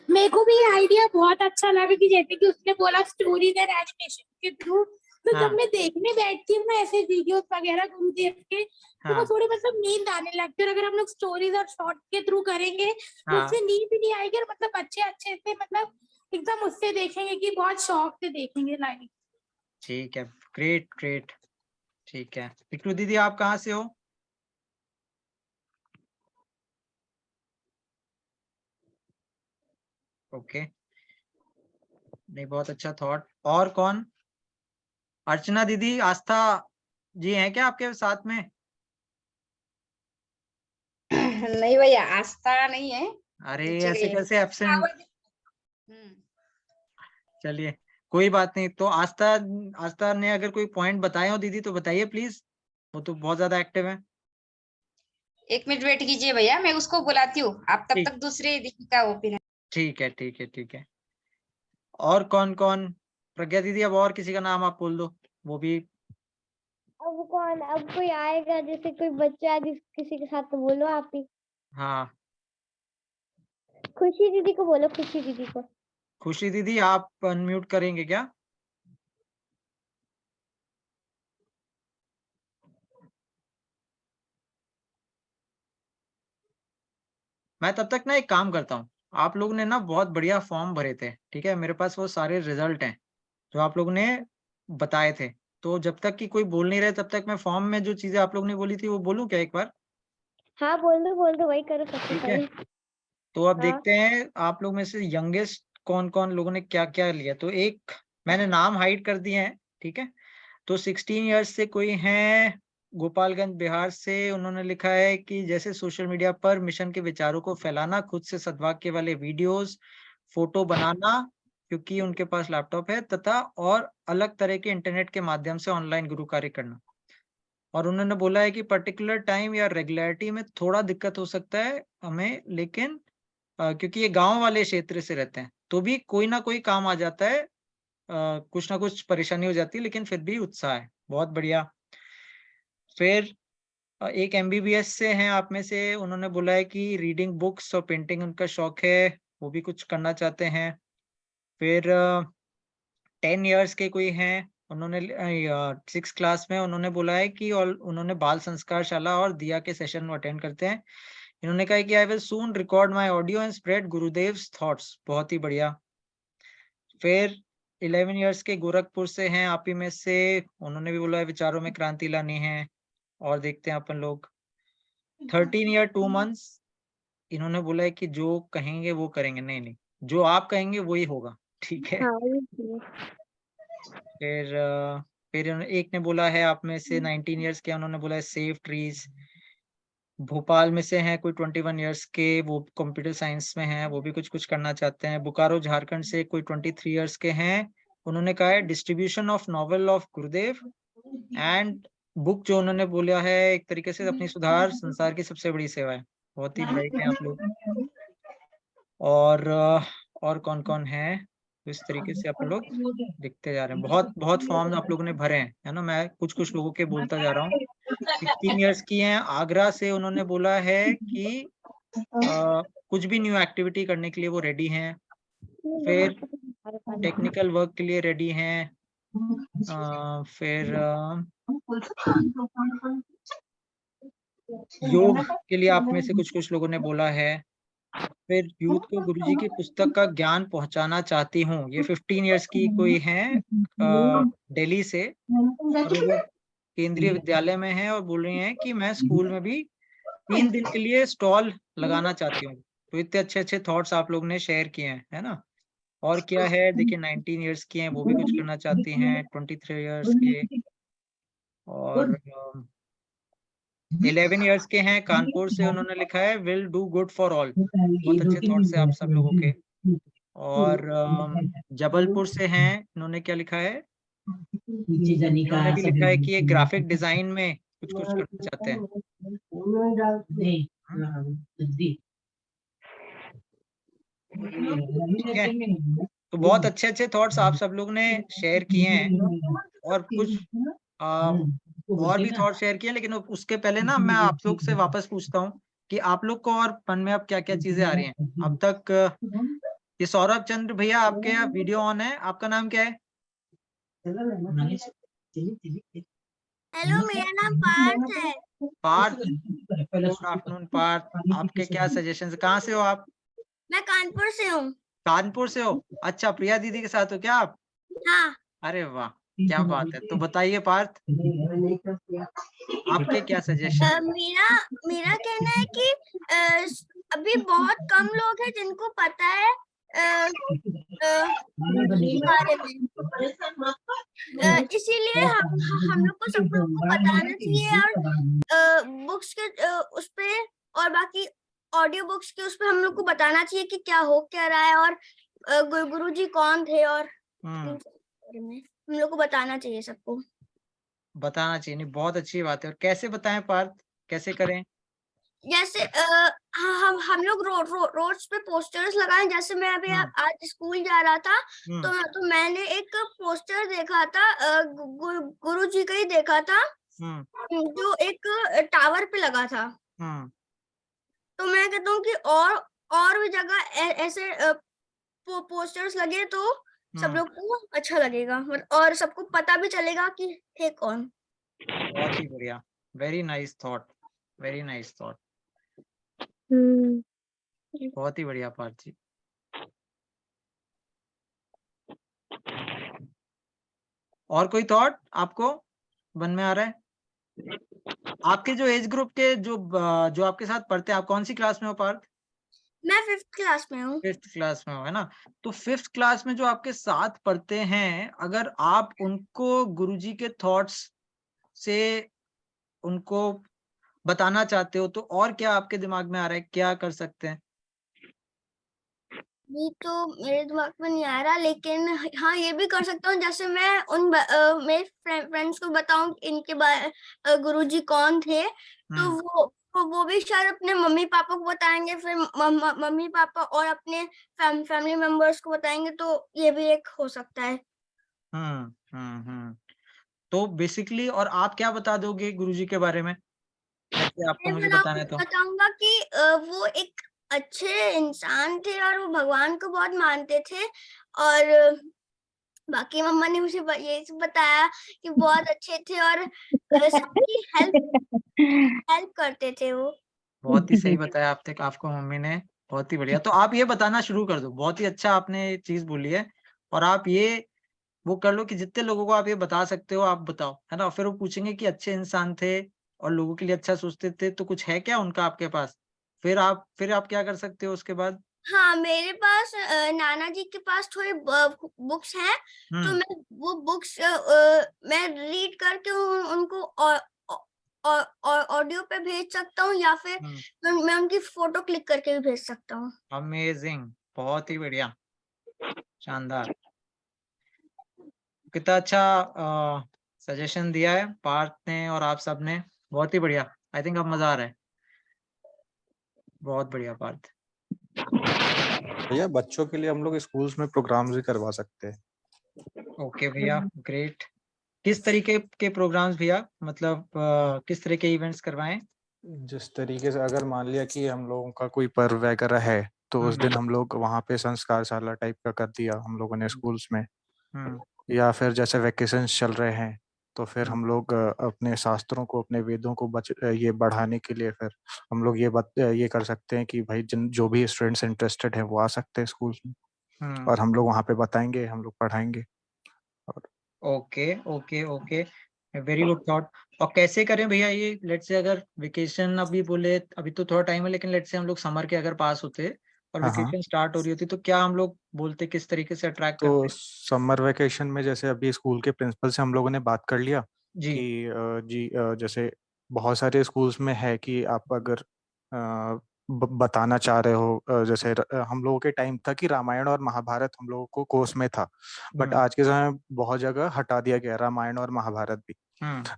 मेरे को भी ये आइडिया बहुत अच्छा लगा कि जैसे कि उसने बोला स्टोरीज एंड एनिमेशन के थ्रू, तो जब मैं देखने बैठती हूँ ना ऐसे वीडियोस वगैरह देख के, तो वो थोड़ी मतलब नींद आने लगती है। और अगर हम लोग स्टोरीज और शॉर्ट के थ्रू करेंगे तो उससे नींद भी नहीं आएगी, और मतलब अच्छे से मतलब एकदम उससे देखेंगे कि बहुत शौक से देखेंगे लाइव। ठीक है, ग्रेट ग्रेट। ठीक है, पिकलू दीदी, आप कहाँ से हो? ओके, नहीं, बहुत अच्छा थॉट। और कौन? अर्चना दीदी, आस्था जी हैं क्या आपके साथ में? नहीं भैया, आस्था नहीं है। अरे ऐसे कैसे एब्सेंट? चलिए, कोई बात नहीं। तो आस्था ने अगर कोई पॉइंट बताए हो दीदी तो बताइए प्लीज, वो तो बहुत ज्यादा एक्टिव है। 1 मिनट वेट कीजिए भैया, मैं उसको बुलाती हूँ, आप तब तक दूसरे दीदी का ओपिनियन। ठीक है, ठीक है, ठीक है। और कौन कौन? प्रज्ञा दीदी, अब और किसी का नाम आप बोल दो, वो भी। अब कौन, अब कोई आएगा, जैसे कोई बच्चा जिस किसी के साथ, तो बोलो आप ही। हाँ, खुशी दीदी को बोलो, खुशी दीदी को। खुशी दीदी आप अनम्यूट करेंगे क्या? मैं तब तक ना एक काम करता हूँ, आप लोगों ने ना बहुत बढ़िया फॉर्म भरे थे, ठीक है, मेरे पास वो सारे रिजल्ट हैं जो आप लोगों ने बताए थे। तो जब तक कि कोई बोल नहीं रहे तब तक मैं फॉर्म में जो चीजें आप लोगों ने बोली थी वो बोलूं क्या एक बार? हाँ बोल दो, वही करो सबसे ठीक है, पहले। तो अब हाँ। देखते हैं आप लोग में से यंगेस्ट कौन कौन लोगों ने क्या क्या लिया। तो एक मैंने नाम हाइड कर दिए हैं, ठीक है। तो 16 इयर्स से कोई हैं गोपालगंज बिहार से, उन्होंने लिखा है कि जैसे सोशल मीडिया पर मिशन के विचारों को फैलाना, खुद से सद्वाक्य वाले वीडियोस, फोटो बनाना, क्योंकि उनके पास लैपटॉप है, तथा और अलग तरह के इंटरनेट के माध्यम से ऑनलाइन गुरु कार्य करना। और उन्होंने बोला है कि पर्टिकुलर टाइम या रेगुलरिटी में थोड़ा दिक्कत हो सकता है हमें, लेकिन क्योंकि ये गांव वाले क्षेत्र से रहते हैं, तो भी कोई ना कोई काम आ जाता है, कुछ ना कुछ परेशानी हो जाती है, लेकिन फिर भी उत्साह है। बहुत बढ़िया। फिर एक MBBS से हैं आप में से, उन्होंने बोला है कि रीडिंग बुक्स और पेंटिंग उनका शौक है, वो भी कुछ करना चाहते हैं। फिर 10 इयर्स के कोई हैं, उन्होंने 6 क्लास में, उन्होंने बोला है कि और उन्होंने बाल संस्कार शाला और दिया के सेशन अटेंड करते हैं। इन्होंने कहा है कि I will soon record my audio and spread Gurudev's thoughts. बहुत ही बढ़िया। फिर 11 इयर्स के गोरखपुर से हैं आप ही में से, उन्होंने भी बोला है विचारों में क्रांति लानी है, और देखते हैं अपन लोग। 13 ईयर 2 मंथ्स, इन्होंने बोला है कि जो कहेंगे वो करेंगे। नहीं नहीं, जो आप कहेंगे वही होगा, ठीक है। हाँ वही चाहिए। फिर एक ने बोला है आप में से 19 इयर्स के, उन्होंने बोला है सेव ट्रीज। भोपाल में से हैं कोई 21 इयर्स के, वो कंप्यूटर साइंस में हैं, वो भी कुछ कुछ करना चाहते हैं। बोकारो झारखंड से कोई 23 इयर्स के हैं, उन्होंने कहा है distribution of novel of Gurudev and book, जो उन्होंने बोला है एक तरीके से अपनी सुधार संसार की सबसे बड़ी सेवा है। बहुत ही ब्राइट है आप लोग। और कौन कौन है, तो इस तरीके से अपन लोग लिखते जा रहे हैं। बहुत बहुत फॉर्म आप लोगों ने भरे हैं, है ना। मैं कुछ कुछ लोगों के बोलता जा रहा हूँ। 16 इयर्स की हैं आगरा से, उन्होंने बोला है कि कुछ भी न्यू एक्टिविटी करने के लिए वो रेडी हैं। फिर टेक्निकल वर्क के लिए रेडी हैं। फिर योग के लिए आप में से कुछ कुछ लोगों ने बोला है। फिर यूथ को गुरुजी की पुस्तक का ज्ञान पहुंचाना चाहती हूँ, ये 15 इयर्स की कोई है दिल्ली से, और वो केंद्रीय विद्यालय में है, और बोल रही हैं कि मैं स्कूल में भी 3 दिन के लिए स्टॉल लगाना चाहती हूँ। तो इतने अच्छे अच्छे थॉट्स आप लोग ने शेयर किए हैं, है ना। और क्या है, देखिए 19 इयर्स की हैं, वो भी कुछ करना चाहती हैं। 23 इयर्स के, और 11 इयर्स के हैं कानपुर से, उन्होंने लिखा है will do good for all. बहुत अच्छे थॉट्स है आप सब लोगों के। और जबलपुर से हैं, इन्होंने क्या लिखा है, इन्होंने भी लिखा है कि ये ग्राफिक डिजाइन में कुछ कुछ करना चाहते हैं। ठीक है, तो बहुत अच्छे अच्छे थॉट्स आप सब लोग ने शेयर किए हैं, और कुछ और भी थॉट शेयर किए, लेकिन उसके पहले ना मैं आप लोग से वापस पूछता हूँ कि आप लोग को और मन में अब क्या क्या चीजें आ रही हैं अब तक। ये सौरभ चंद्र भैया, आपके वीडियो ऑन है, आपका नाम क्या है? हेलो, मेरा नाम पार्थ है। Parth, good afternoon Parth. आपके क्या सजेशन, कहाँ से हो आप? मैं कानपुर से हूँ। कानपुर से हो, अच्छा। प्रिया दीदी के साथ हो क्या आप? हाँ। अरे वाह, क्या बात है। तो बताइए पार्थ, आपके क्या सजेशन? मेरा कहना है कि अभी बहुत कम लोग हैं जिनको पता है बारे में, इसीलिए हम लोग को सब लोग को बताना चाहिए, और बुक्स के उस पे, और बाकी ऑडियो बुक्स के उस पे हम लोग को बताना चाहिए कि क्या हो क्या रहा है, और गुरुजी कौन थे, और हम लोग को बताना चाहिए सबको। बताना चाहिए, नहीं बहुत अच्छी बात है। और कैसे बताएं पार्थ, कैसे करें? जैसे हम लोग रोड्स पे पोस्टर्स लगाए। जैसे मैं अभी आज स्कूल जा रहा था तो मैंने एक पोस्टर देखा था, गुरु जी का ही देखा था, जो एक टावर पे लगा था। तो मैं कहता हूँ कि और भी जगह ऐसे पोस्टर्स लगे तो सब लोग को अच्छा लगेगा और सबको पता भी चलेगा कि है कौन। बहुत ही बढ़िया, very nice thought, very nice thought, बहुत ही बढ़िया पार्थ जी। और कोई थॉट आपको मन में आ रहा है? आपके जो एज ग्रुप के जो आपके साथ पढ़ते हैं, आप कौन सी क्लास में हो पार्थ? मैं 5th क्लास में हूँ। 5th क्लास में हो, है ना? तो 5th क्लास में जो आपके साथ पढ़ते हैं, अगर आप उनको गुरुजी के थॉट्स से उनको बताना चाहते हो तो और क्या आपके दिमाग में आ रहा है, क्या कर सकते हैं? ये तो मेरे दिमाग में नहीं आ रहा, लेकिन हाँ ये भी कर सकता हूँ। जैसे मैं मेरे फ्रेंड्स को बताऊं इनके बारे गुरुजी कौन थे, तो वो भी शायद अपने मम्मी पापा को बताएंगे, फिर मम्मी पापा और अपने फैमिली मेंबर्स को बताएंगे, तो ये भी एक हो सकता है। तो बेसिकली और आप क्या बता दोगे गुरुजी के बारे में, जैसे आपको मुझे बताना है? तो बताऊंगा कि वो एक अच्छे इंसान थे और वो भगवान को बहुत मानते थे, और बाकी मम्मा ने मुझे ये बताया कि बहुत अच्छे थे और सबकी हेल्प करते थे वो। बहुत ही सही बताया आपको मम्मी ने, बहुत ही बढ़िया। तो आप ये बताना शुरू कर दो, बहुत ही अच्छा आपने चीज बोली है, और आप ये वो कर लो कि जितने लोगों को आप ये बता सकते हो आप बताओ, है ना? फिर वो पूछेंगे कि अच्छे इंसान थे और लोगों के लिए अच्छा सोचते थे, तो कुछ है क्या उनका आपके पास? फिर आप क्या कर सकते हो उसके बाद? हाँ, मेरे पास नाना जी के पास थोड़ी बुक्स हैं, तो मैं वो बुक्स मैं रीड करके उनको ऑडियो पे भेज सकता हूँ, या फिर मैं उनकी फोटो क्लिक करके भी भेज सकता हूँ। अमेजिंग, बहुत ही बढ़िया, शानदार, कितना अच्छा सजेशन दिया है पार्थ ने और आप सब ने, बहुत ही बढ़िया। आई थिंक अब मजा आ रहा है, बहुत बढ़िया पार्थ। भैया बच्चों के लिए हम लोग स्कूल्स में प्रोग्राम्स भी करवा सकते हैं। ओके भैया, ग्रेट। किस तरीके के प्रोग्राम्स भैया, मतलब किस तरह के इवेंट्स करवाएं? जिस तरीके से अगर मान लिया कि हम लोगों का कोई पर्व वगैरह है, तो उस दिन हम लोग वहाँ पे संस्कारशाला टाइप का कर दिया हम लोगों ने स्कूल्स में, या फिर जैसे वैकेशंस चल रहे हैं तो फिर हम लोग अपने शास्त्रों को, अपने वेदों को ये बढ़ाने के लिए फिर हम लोग ये कर सकते हैं कि भाई जो भी स्टूडेंट्स इंटरेस्टेड हैं वो आ सकते हैं स्कूल्स में, और हम लोग वहाँ पे बताएंगे, हम लोग पढ़ाएंगे। Okay okay okay, very good thought. और कैसे करें भैया ये? लेट्स से अगर वेकेशन अभी बोले, अभी तो थोड़ा टाइम है, लेकिन लेट्स से हम लोग समर के अगर पास होते और वेकेशन स्टार्ट हो रही होती, तो क्या हम लोग बोलते, किस तरीके से अट्रैक्ट तो करते? समर वेकेशन में जैसे अभी स्कूल के प्रिंसिपल से हम लोगों ने बात कर लिया जी कि जैसे बहुत सारे स्कूल्स में है कि आप अगर बताना चाह रहे हो, जैसे हम लोगों के टाइम था कि रामायण और महाभारत हम लोगों को कोर्स में था, बट आज के समय में बहुत जगह हटा दिया गया रामायण और महाभारत भी।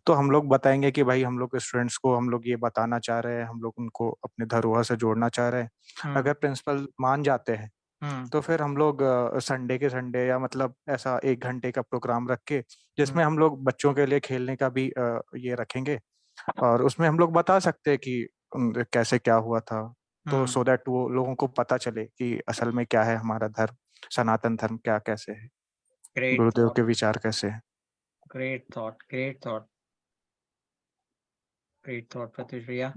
तो हम लोग बताएंगे कि भाई हम लोग के स्टूडेंट्स को हम लोग ये बताना चाह रहे हैं, हम लोग उनको अपने धरोहर से जोड़ना चाह रहे हैं। अगर प्रिंसिपल मान जाते हैं तो फिर हम लोग संडे के संडे या मतलब ऐसा 1 घंटे का प्रोग्राम रख के, जिसमें हम लोग बच्चों के लिए खेलने का भी ये रखेंगे, और उसमें हम लोग बता सकते हैं कि कैसे क्या हुआ था, तो सो दैट वो लोगों को पता चले कि असल में क्या है हमारा धर्म, सनातन धर्म क्या कैसे है, ग्रेट गुरुदेव थॉट, के विचार कैसे है। Great thought, great thought, great thought Pratyush भैया।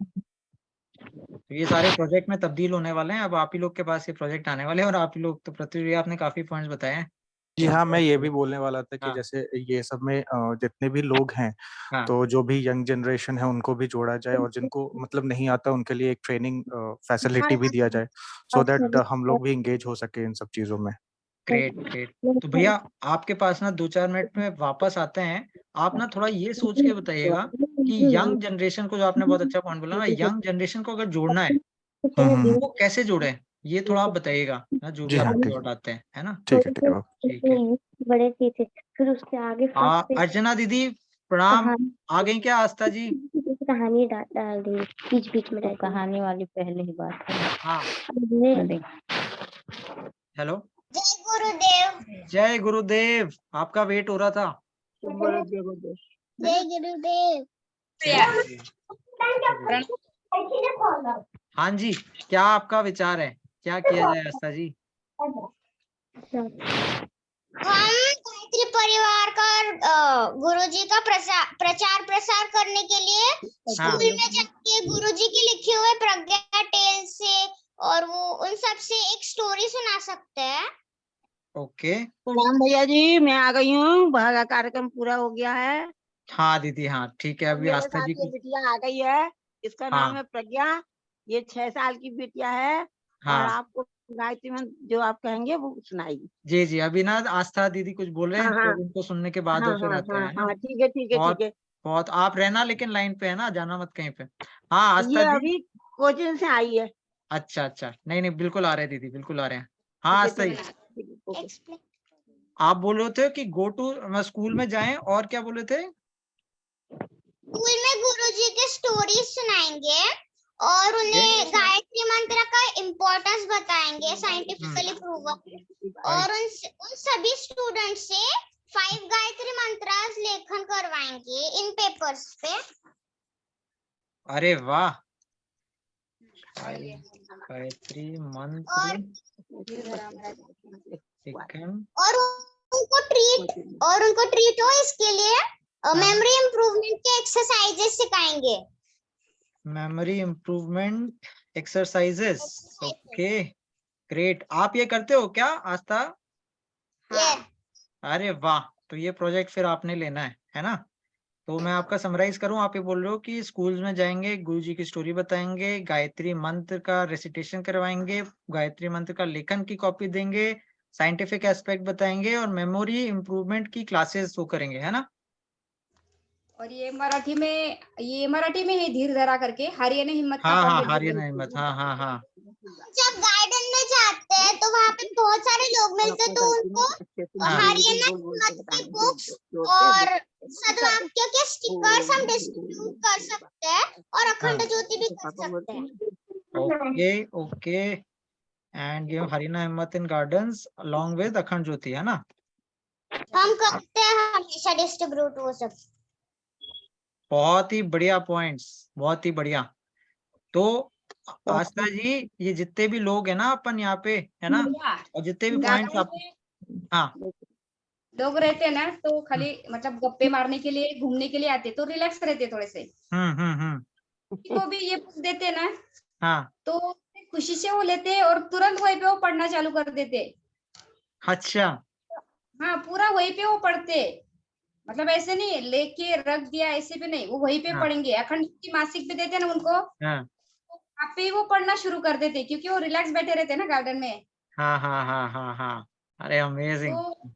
तो ये सारे प्रोजेक्ट में तब्दील होने वाले हैं, अब आप ही लोग के पास ये प्रोजेक्ट आने वाले हैं, और आप ही लोग, तो प्रत्युष भैया आपने काफी पॉइंट्स बताए हैं। जी हाँ, मैं ये भी बोलने वाला था कि हाँ जैसे ये सब में जितने भी लोग हैं, हाँ तो जो भी यंग जनरेशन है उनको भी जोड़ा जाए, और जिनको मतलब नहीं आता उनके लिए एक ट्रेनिंग फैसिलिटी भी दिया जाए, सो दैट हम लोग भी इंगेज हो सके इन सब चीजों में। Great great. तो भैया आपके पास ना 2-4 मिनट में वापस आते हैं, आप ना थोड़ा ये सोच के बताइएगा कि यंग जनरेशन को, जो आपने बहुत अच्छा पॉइंट बोला ना, यंग जनरेशन को अगर जोड़ना है तो वो कैसे जोड़े, ये थोड़ा आप बताइएगा ना, जो भी जी हाँ, आपके ठीक थॉट आते हैं, है ना? ठीक है, ठीक है। ठीक है। बड़े थे, फिर उसके आगे अर्चना दीदी प्रणाम, आ गई क्या आस्था जी? कहानी डाल दी बीच बीच में। कहानी वाली पहले ही बात है। हाँ अरे, हेलो, जय गुरुदेव। जय गुरुदेव, आपका वेट हो रहा था। जय गुरुदेव। हाँ जी, क्या आपका विचार है, क्या किया जाए आस्था जी? हम गायत्री परिवार का गुरुजी का प्रचार प्रसार करने के लिए स्कूल में जाके गुरुजी की लिखे हुए प्रज्ञा टेल से और वो उन सब से एक स्टोरी सुना सकते हैं। ओके, प्रणाम भैया जी, मैं आ गई हूँ। भागा कार्यक्रम पूरा हो गया है। हाँ दीदी, हाँ ठीक है। अभी मेरे आस्था साथ जी ये को, बिटिया आ गई है, इसका हाँ नाम है प्रज्ञा। ये 6 साल की बिटिया है और हाँ आपको गायत्री मंत्र जो आप कहेंगे वो सुनाएगी। जी जी। अभी ना आस्था दीदी कुछ बोल रहे हाँ हैं, हाँ तो उनको सुनने के बाद हाँ वो फिर हाँ आते हाँ हैं ना। हाँ, ठीक है ठीक है बहुत ठीक है। बहुत, आप रहना लेकिन लाइन पे है ना, जाना मत कहीं पे। हाँ आस्था ये जी, अभी कोचिंग से आई है। अच्छा अच्छा, नहीं नहीं बिल्कुल आ रहे हैं दीदी, बिल्कुल आ रहे हैं। हाँ आस्था जी, Explain. आप बोल रहे थे कि गो टू स्कूल में जाएं, और क्या बोले थे? स्कूल में गुरुजी के स्टोरीज सुनाएंगे और उन्हें गायत्री मंत्र का इम्पोर्टेंस बताएंगे, साइंटिफिकली प्रूवन। और उन सभी स्टूडेंट से 5 गायत्री मंत्रास लेखन करवाएंगे इन पेपर्स पे। अरे वाह, गायत्री मंत्र लेखन। और उनको ट्रीट हो इसके लिए मेमोरी इम्प्रूवमेंट के एक्सरसाइजेस सिखाएंगे। Memory improvement exercises, okay great. आप ये करते हो क्या आस्था? अरे वाह, तो ये प्रोजेक्ट फिर आपने लेना है ना? तो मैं आपका समराइज करूं, आप ये बोल रहे हो कि स्कूल में जाएंगे, गुरुजी की स्टोरी बताएंगे, गायत्री मंत्र का रेसिटेशन करवाएंगे, गायत्री मंत्र का लेखन की कॉपी देंगे, साइंटिफिक एस्पेक्ट बताएंगे और मेमोरी इम्प्रूवमेंट की क्लासेस वो करेंगे, है ना? और ये मराठी में है धीर धरा करके, हरियाणा हिम्मत का हाँ हाँ, पब्लिक हरियाणा हिम्मत, हाँ हाँ हाँ। जब गार्डन में जाते हैं तो वहाँ पे बहुत सारे लोग मिलते हैं, तो उनको हरियाणा हिम्मत की बुक्स और सदवाक्य के स्टिकर्स हम डिस्ट्रीब्यूट कर सकते हैं और अखंड ज्योति भी कर सकते हैं। Okay okay, and give Haryana हिम्मत इन गार्डन्स अलोंग विद अखंड ज्योति, है ना? हम करते हैं हमेशा डिस्ट्रीब्यूट वो सब। बहुत ही बढ़िया पॉइंट्स, बहुत ही बढ़िया। तो आस्था जी, ये जितने भी लोग हैं ना अपन यहाँ पे, है ना, और जितने भी पॉइंट्स आप, हाँ लोग रहते हैं ना, तो खाली मतलब गप्पे मारने के लिए, घूमने के लिए आते, तो रिलैक्स रहते थोड़े से। को भी ये बुक देते ना, हाँ तो खुशी से वो लेते और तुरंत वहीं पे वो पढ़ना चालू कर देते। अच्छा, हाँ, पूरा वहीं पे वो पढ़ते, मतलब ऐसे नहीं लेके रख दिया ऐसे भी नहीं, वो वहीं पे पढ़ेंगे। अखंड की मासिक पे देते ना उनको, आप पे वो पढ़ना शुरू कर देते, क्योंकि वो रिलैक्स बैठे रहते ना गार्डन में। हाँ हाँ हाँ हाँ हाँ, अरे अमेजिंग। तो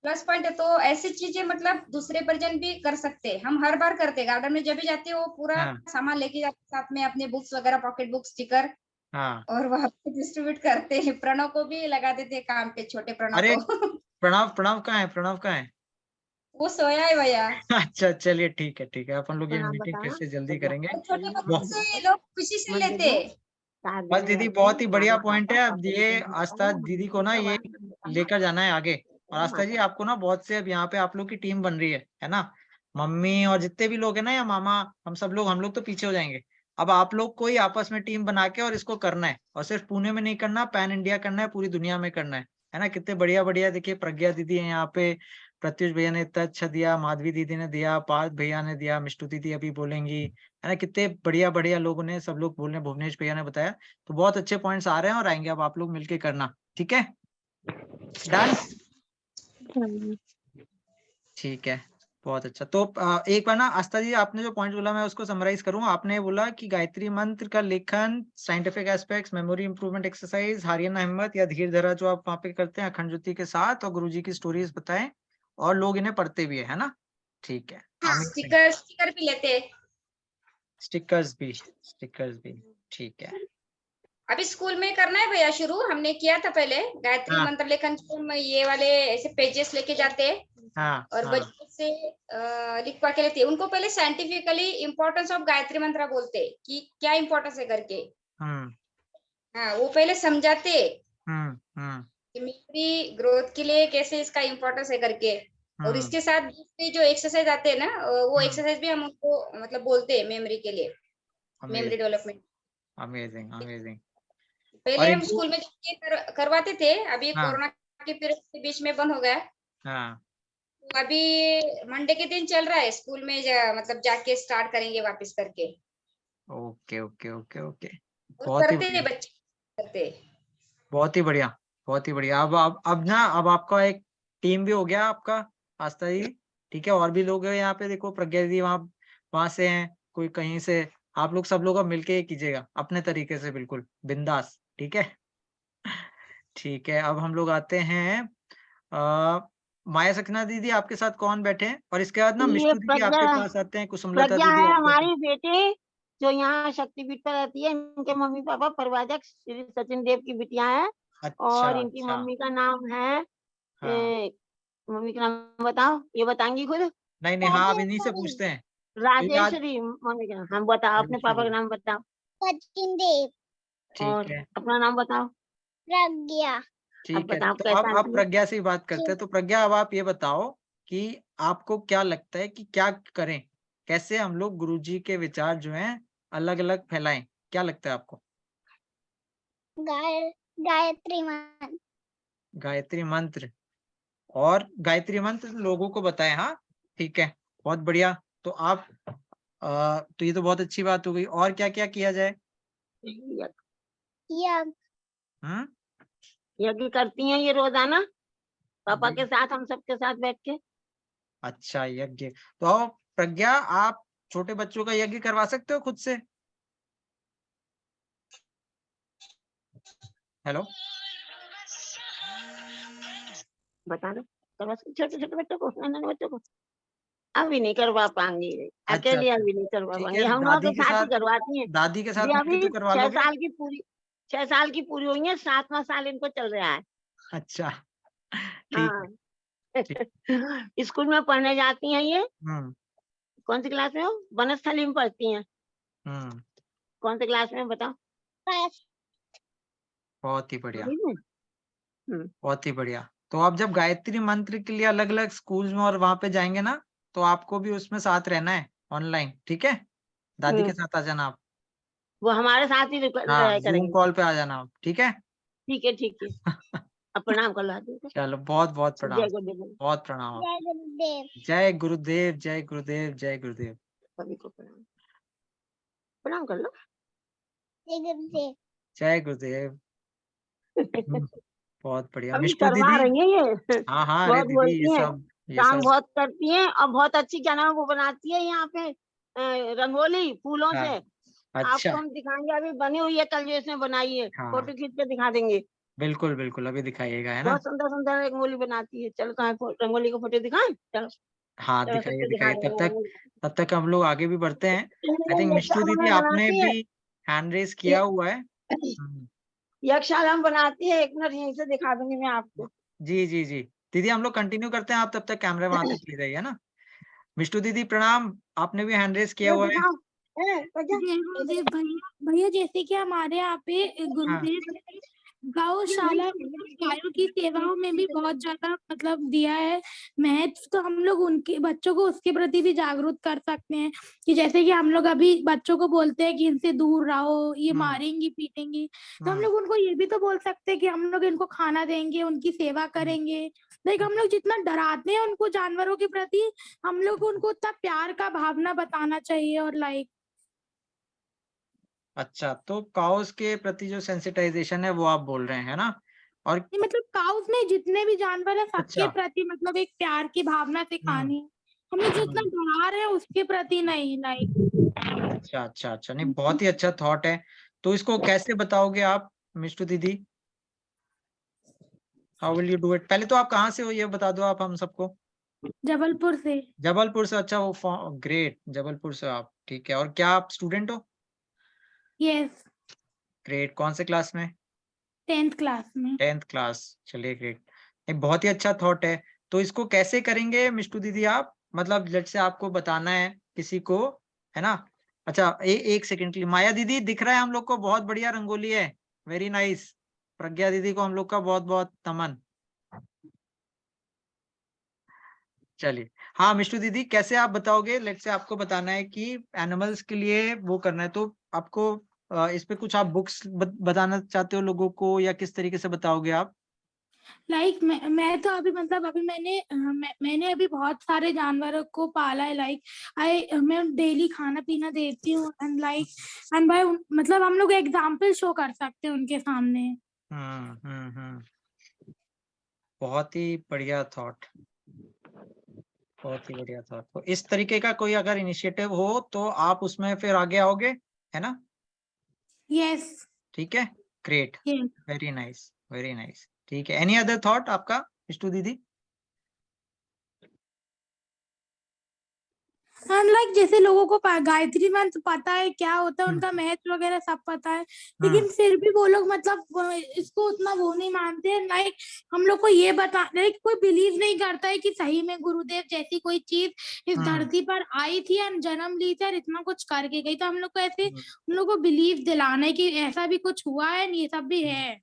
प्लस पॉइंट है, तो ऐसी चीजें मतलब दूसरे परिजन भी कर सकते। हम हर बार करते, गार्डन में जब भी जाते वो पूरा सामान लेके जाते साथ में, अपने बुक्स वगैरह, पॉकेट बुक्स, स्टिकर, और वहाँ पे डिस्ट्रीब्यूट करते हैं। प्रणव को भी लगा देते काम पे, छोटे प्रणव अरे को। प्रणव कहाँ है, प्रणव कहाँ है? वो सोया है भैया। अच्छा चलिए, ठीक है, अपन लोग ये मीटिंग फिर से जल्दी करेंगे। छोटे बच्चों से लोग खुशी से लेते। बस दीदी, बहुत ही बढ़िया पॉइंट है। अब ये आस्था दीदी को ना ये लेकर जाना है आगे। और आस्था जी, आपको ना बहुत से, अब यहाँ पे आप लोग की टीम बन रही है ना? मम्मी और जितने भी लोग हैं ना, या मामा, हम लोग तो पीछे हो जाएंगे। अब आप लोग को ही आपस में टीम बना के और इसको करना है, और सिर्फ पुणे में नहीं करना, पैन इंडिया करना है, पूरी दुनिया में करना है ना? कितने बढ़िया बढ़िया, देखिए प्रज्ञा दीदी है यहाँ पे, प्रत्युष भैया ने इतना अच्छा दिया, माधवी दीदी ने दिया, पार्थ भैया ने दिया, मिष्टू दीदी अभी बोलेंगी, है ना? कितने बढ़िया बढ़िया लोगों ने, सब लोग बोल रहे हैं, भुवनेश भैया ने बताया। तो बहुत अच्छे पॉइंट्स आ रहे हैं और आएंगे, अब आप लोग मिलके करना, ठीक है? डन, ठीक है, बहुत अच्छा। तो एक बार ना आस्था जी, आपने जो पॉइंट बोला मैं उसको समराइज करूं। आपने बोला कि गायत्री मंत्र का लेखन, scientific aspects, memory improvement exercise, Haryana हिम्मत या धीर धरा जो आप वहाँ पे करते हैं अखंड ज्योति के साथ, और गुरुजी की स्टोरीज बताएं, और लोग इन्हें पढ़ते भी है ना? ठीक है, स्टिकर भी लेते। स्टिकर्स भी, ठीक है। अभी स्कूल में करना है भैया शुरू, हमने किया था पहले गायत्री हाँ। मंत्र लेखन के हम ये वाले ऐसे पेजेस लेके जाते हैं हाँ, और हाँ, बच्चों से लिखवा के लेते हैं। उनको पहले साइंटिफिकली इम्पोर्टेंस ऑफ गायत्री मंत्र बोलते हैं कि क्या इम्पोर्टेंस है करके। हाँ, वो पहले समझाते कि मेमोरी ग्रोथ के लिए कैसे इसका इम्पोर्टेंस है करके। और इसके साथ दूसरे जो एक्सरसाइज आते हैं ना, वो एक्सरसाइज भी हम उनको मतलब बोलते हैं मेमोरी के लिए, मेमोरी डेवलपमेंट। Amazing, amazing. पहले और हम स्कूल में ये करवाते थे, अभी हाँ। कोरोना के पीरियड के बीच में बंद हो गया। हाँ, तो अभी मंडे के दिन चल रहा है स्कूल में, मतलब जाके स्टार्ट करेंगे वापस करके। Okay, okay, okay, okay. और बहुत ही करते हैं बढ़िया, बच्चे, करते हैं। बहुत ही बढ़िया, बहुत ही बढ़िया। अब ना, अब आपका एक टीम भी हो गया आपका, आस्था जी, ठीक है। और भी लोग हैं यहाँ पे, देखो प्रज्ञा दीदी वहां से हैं, कोई कहीं से। आप लोग सब लोग अब मिलके कीजिएगा अपने तरीके से, बिल्कुल बिंदास, ठीक है। ठीक है, अब हम लोग आते हैं माया सकना दीदी, आपके साथ कौन बैठे हैं? और इसके बाद ना ये मिष्टू दीदी आपके प्रज्ञा, पास आते हैं, कुसुमलता प्रज्ञा दीदी है आपके पास। हमारी बेटी जो यहाँ शक्तिपीठ पर रहती है। इनके मम्मी पापा प्रवाचक श्री सचिन देव की बिटिया है। अच्छा, और इनकी अच्छा। मम्मी का नाम है हाँ। मम्मी का नाम बताओ, ये बताएंगी खुद। नहीं, नहीं, हाँ, अब इन्हीं से पूछते हैं। तो याद, राजेश्वरी मम्मी का नाम, हम बताओ, अपने पापा का नाम बताओ। सचिन देव। ठीक और है, अपना नाम बताओ। प्रज्ञा। अब ठीक है। बताओ तो कैसा अब प्रज्ञा से ही बात करते हैं। तो प्रज्ञा, अब आप ये बताओ कि आपको क्या लगता है कि क्या करें, कैसे हम लोग गुरुजी के विचार जो हैं अलग अलग फैलाएं? क्या लगता है आपको? गायत्री मंत्र। गायत्री मंत्र, और गायत्री मंत्र लोगों को बताएं। हाँ, ठीक है, बहुत बढ़िया। तो आप तो ये तो बहुत अच्छी बात हो गई। और क्या क्या किया जाए? यज्ञ। हम्म, यज्ञ करती हैं ये रोजाना पापा के यज्ञ। साथ, हम सबके साथ बैठ के। अच्छा, यज्ञ। तो प्रज्ञा, आप छोटे बच्चों का यज्ञ करवा सकते हो खुद से? हेलो, बता दो, करवा सकते छोटे छोटे बच्चों को, नन्हे बच्चों को। अभी नहीं करवा पाएंगी, अच्छा, अकेले अच्छा, अभी नहीं करवा ठीक पाएंगी, है। हम लोगों के साथ ही करवाती हैं। दादी के साथ ये मिलके अभी तो करवा 6 लोगे? साल की पूरी, 6 साल की पूरी हुई है, 7वां साल इनको चल रहा है। अच्छा, ठीक है, हाँ। ठीक। स्कूल में पढ़ने जाती हैं ये। हम्म, कौन सी क्लास में हो? वनस्थली में पढ़ती हैं। हम्म, कौन सी क्लास में बताओ? बहुत ही बढ़िया, हम्म। बहुत ही बढ़िया। तो आप जब गायत्री मंत्र के लिए अलग अलग स्कूल में और वहां पे जाएंगे ना, तो आपको भी उसमें साथ रहना है ऑनलाइन, ठीक है। दादी के साथ आ जाना आप। वो हमारे साथ ही हाँ, रहा जूम करेंगे। कॉल पे आ जाना आप, ठीक है। ठीक है, ठीक है। अब प्रणाम कर लो दीदी। चलो, बहुत बहुत प्रणाम, जय गुरुदेव। बहुत प्रणाम आप। जय गुरुदेव। जय गुरुदेव, जय गुरुदेव, जय गुरुदेव। सभी को प्रणाम, प्रणाम कर लो। जय गुरुदेव। जय गुरुदेव। बहुत बढ़िया। अभी मिष्टू करवा दीदी, रही है ये। हाँ हाँ, अरे बहुत दीदी, बोलती हैं, ये काम सब। बहुत करती हैं, और बहुत अच्छी, क्या नाम, वो बनाती है यहाँ पे रंगोली फूलों हाँ, से। अच्छा। आपको हम दिखाएंगे, अभी बनी हुई है, कल जो इसने बनाई है, हाँ, फोटो खींच के दिखा देंगे। बिल्कुल बिल्कुल, अभी दिखाइएगा, है ना। बहुत सुंदर सुंदर रंगोली बनाती है। चलो कहाँ रंगोली का फोटो दिखाएं? चलो हाँ, चलो, दिखाइए, सबको दिखा दिखाइए। देंगे रंगोली। तब तक हम लोग आगे भी बढ़ते हैं। आई थिंक मिष्टू यज्ञशाला दीदी, में आपने बनाती है, भी हैंड रेस किया हुआ है। यज्ञशाला में बनाती है, एक मिनट यहीं से दिखा दूंगी मैं आपको। जी जी जी, दीदी हम लोग कंटिन्यू करते हैं, आप तब तक कैमरे वहां तक ले जाइए, है ना। मिष्टू दीदी प्रणाम, आपने भी हैंड रेस किया ये हुआ है। दिखाओ। जय गुरुदेव भैया। भैया जैसे कि हमारे यहाँ पे हाँ, गुरुदेव गौशाला गायों की सेवाओं में भी बहुत ज्यादा मतलब दिया है महत्व, तो हम लोग उनके बच्चों को उसके प्रति भी जागरूक कर सकते हैं कि जैसे कि हम लोग अभी बच्चों को बोलते हैं कि इनसे दूर रहो, ये मारेंगी पीटेंगी, तो हम लोग उनको ये भी तो बोल सकते हैं कि हम लोग इनको खाना देंगे, उनकी सेवा करेंगे। लाइक हम लोग जितना डराते हैं उनको जानवरों के प्रति, हम लोग को उनको उतना प्यार का भावना बताना चाहिए। और लाइक अच्छा, तो काउस के प्रति जो सेंसिटाइजेशन है वो आप बोल रहे हैं, है ना। और मतलब काउस में जितने भी जानवर है सबके अच्छा, प्रति मतलब एक प्यार की भावना सिखानी है। हम लोग जितना डरा रहे हैं उसके प्रति नहीं, लाइक। अच्छा, अच्छा, अच्छा, नहीं, बहुत ही अच्छा थॉट है। तो इसको कैसे बताओगे आप मिष्टू दीदी? How will you do it? पहले तो आप कहाँ से हो ये बता दो आप हम सबको। जबलपुर से। जबलपुर से, अच्छा, वो ग्रेट, जबलपुर से आप, ठीक है। और क्या आप स्टूडेंट हो? यस। ग्रेट। कौन से क्लास में? 10th क्लास में। 10th क्लास, चलिए ग्रेट। एक बहुत ही अच्छा थॉट है। तो इसको कैसे करेंगे मिष्टू दीदी आप? मतलब जैसे आपको बताना है किसी को, है ना? अच्छा, एक सेकंड के लिए, माया दीदी दिख रहा है हम लोग को, बहुत बढ़िया रंगोली है, वेरी नाइस। प्रज्ञा दीदी को हम लोग का बहुत बहुत नमन। चलिए, हाँ मिष्टू दीदी कैसे आप बताओगे? लेट्स से आपको बताना है कि एनिमल्स के लिए वो करना है, तो आपको इस पे कुछ आप बुक्स बताना चाहते हो लोगों को, या किस तरीके से बताओगे आप? लाइक मैं तो अभी मतलब अभी मैंने अभी बहुत सारे जानवरों को पाला है। लाइक मैं डेली खाना पीना देती हूँ एंड बाय मतलब हम लोग एग्जाम्पल शो कर सकते हैं उनके सामने। बहुत ही बढ़िया थॉट, बहुत ही बढ़िया थॉट। तो इस तरीके का कोई अगर इनिशिएटिव हो तो आप उसमें फिर आगे आओगे, है ना? यस। ठीक है, great, very nice, very nice. ठीक है, एनी अदर थॉट आपका मिष्टू दीदी? लाइक जैसे लोगों को गायत्री मंत्र पता है क्या होता है, उनका महत्व वगैरह सब पता है, लेकिन फिर भी वो लोग मतलब इसको उतना वो नहीं मानते हैं। लाइक हम लोग को ये बता, लाइक कोई बिलीव नहीं करता है कि सही में गुरुदेव जैसी कोई चीज इस धरती पर आई थी और जन्म ली थी और इतना कुछ करके गई। तो हम लोग को ऐसे उन लोग को बिलीव दिलाना है कि ऐसा भी कुछ हुआ है, ये सब भी है।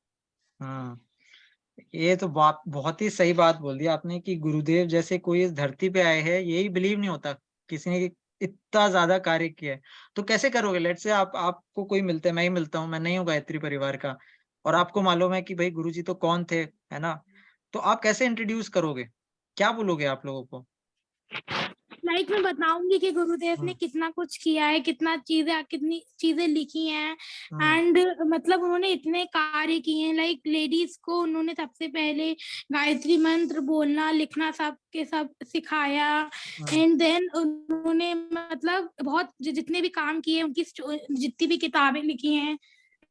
ये तो बात बहुत ही सही बात बोल दी आपने कि गुरुदेव जैसे कोई इस धरती पे आए हैं, यही बिलीव नहीं होता किसी ने इतना ज्यादा कार्य किया है। तो कैसे करोगे? लेट्स से आपको कोई मिलता है, मैं ही मिलता हूँ, मैं नहीं हूँ गायत्री परिवार का, और आपको मालूम है कि भाई गुरुजी तो कौन थे, है ना? तो आप कैसे इंट्रोड्यूस करोगे? क्या बोलोगे आप लोगों को? लाइक मैं बताऊंगी कि गुरुदेव ने कितना कुछ किया है, कितनी चीजें लिखी हैं एंड मतलब उन्होंने इतने कार्य किए हैं। लाइक लेडीज को उन्होंने सबसे पहले गायत्री मंत्र बोलना लिखना सब के सब सिखाया एंड देन उन्होंने मतलब बहुत जितने भी काम किए, उनकी जितनी भी किताबें लिखी हैं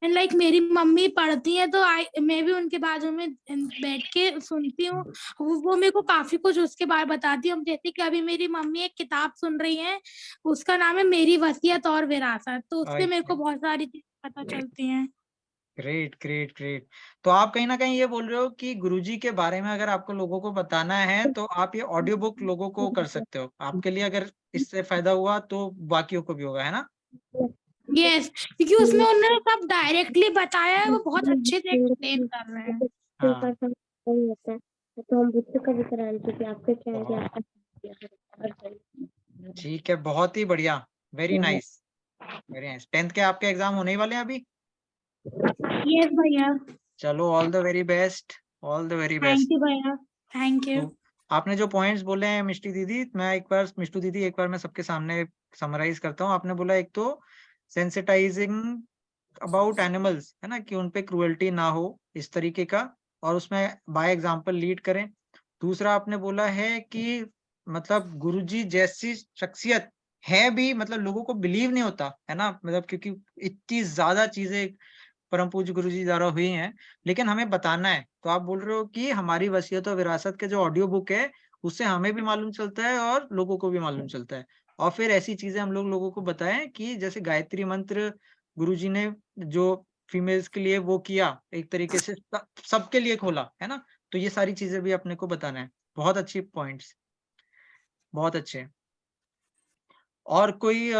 एंड लाइक मेरी मम्मी पढ़ती है तो मैं भी उनके बाजू में बैठ के सुनती हूँ। वो मेरे को काफी कुछ उसके बारे बताती है। जैसे कि अभी मेरी मम्मी एक किताब सुन रही है, उसका नाम है मेरी वसीयत और विरासत, तो उससे मेरे को बहुत सारी चीजें पता चलती हैं। Great great great. तो आप कहीं ना कहीं ये बोल रहे हो कि गुरुजी के बारे में अगर आपको लोगों को बताना है तो आप ये ऑडियो बुक लोगों को कर सकते हो। आपके लिए अगर इससे फायदा हुआ तो बाकियों को भी होगा, है ना? यस, क्योंकि उसमें उन्होंने सब डायरेक्टली बताया है, वो बहुत अच्छे से एक्सप्लेन कर रहे हैं। तो हम बच्चों का भी कराएं क्योंकि आपके क्या है ठीक है, बहुत ही बढ़िया, very nice, very nice. 10th के आपके एग्जाम होने ही वाले हैं अभी? यस भैया। चलो, all the very best, all the very best. Thank you भैया, थैंक यू। आपने जो पॉइंट्स बोले हैं मिष्टी दीदी, मिष्टू दीदी एक बार मैं सबके सामने समराइज करता हूँ। आपने बोला एक तो सेंसिटाइजिंग अबाउट एनिमल्स, है ना, कि उनपे क्रुएल्टी ना हो इस तरीके का, और उसमें बाय एग्जांपल लीड करें। दूसरा आपने बोला है कि मतलब गुरुजी जैसी शख्सियत है भी, मतलब लोगों को बिलीव नहीं होता है ना, मतलब क्योंकि इतनी ज्यादा चीजें परम पूज्य गुरुजी द्वारा हुई हैं, लेकिन हमें बताना है। तो आप बोल रहे हो कि हमारी वसीयत और विरासत के जो ऑडियो बुक है उससे हमें भी मालूम चलता है और लोगों को भी मालूम चलता है, और फिर ऐसी चीजें हम लोगों को बताएं कि जैसे गायत्री मंत्र गुरुजी ने जो फीमेल्स के लिए वो किया, एक तरीके से सबके लिए खोला, है ना? तो ये सारी चीजें भी अपने को बताना है। बहुत अच्छी पॉइंट्स, बहुत अच्छे। और कोई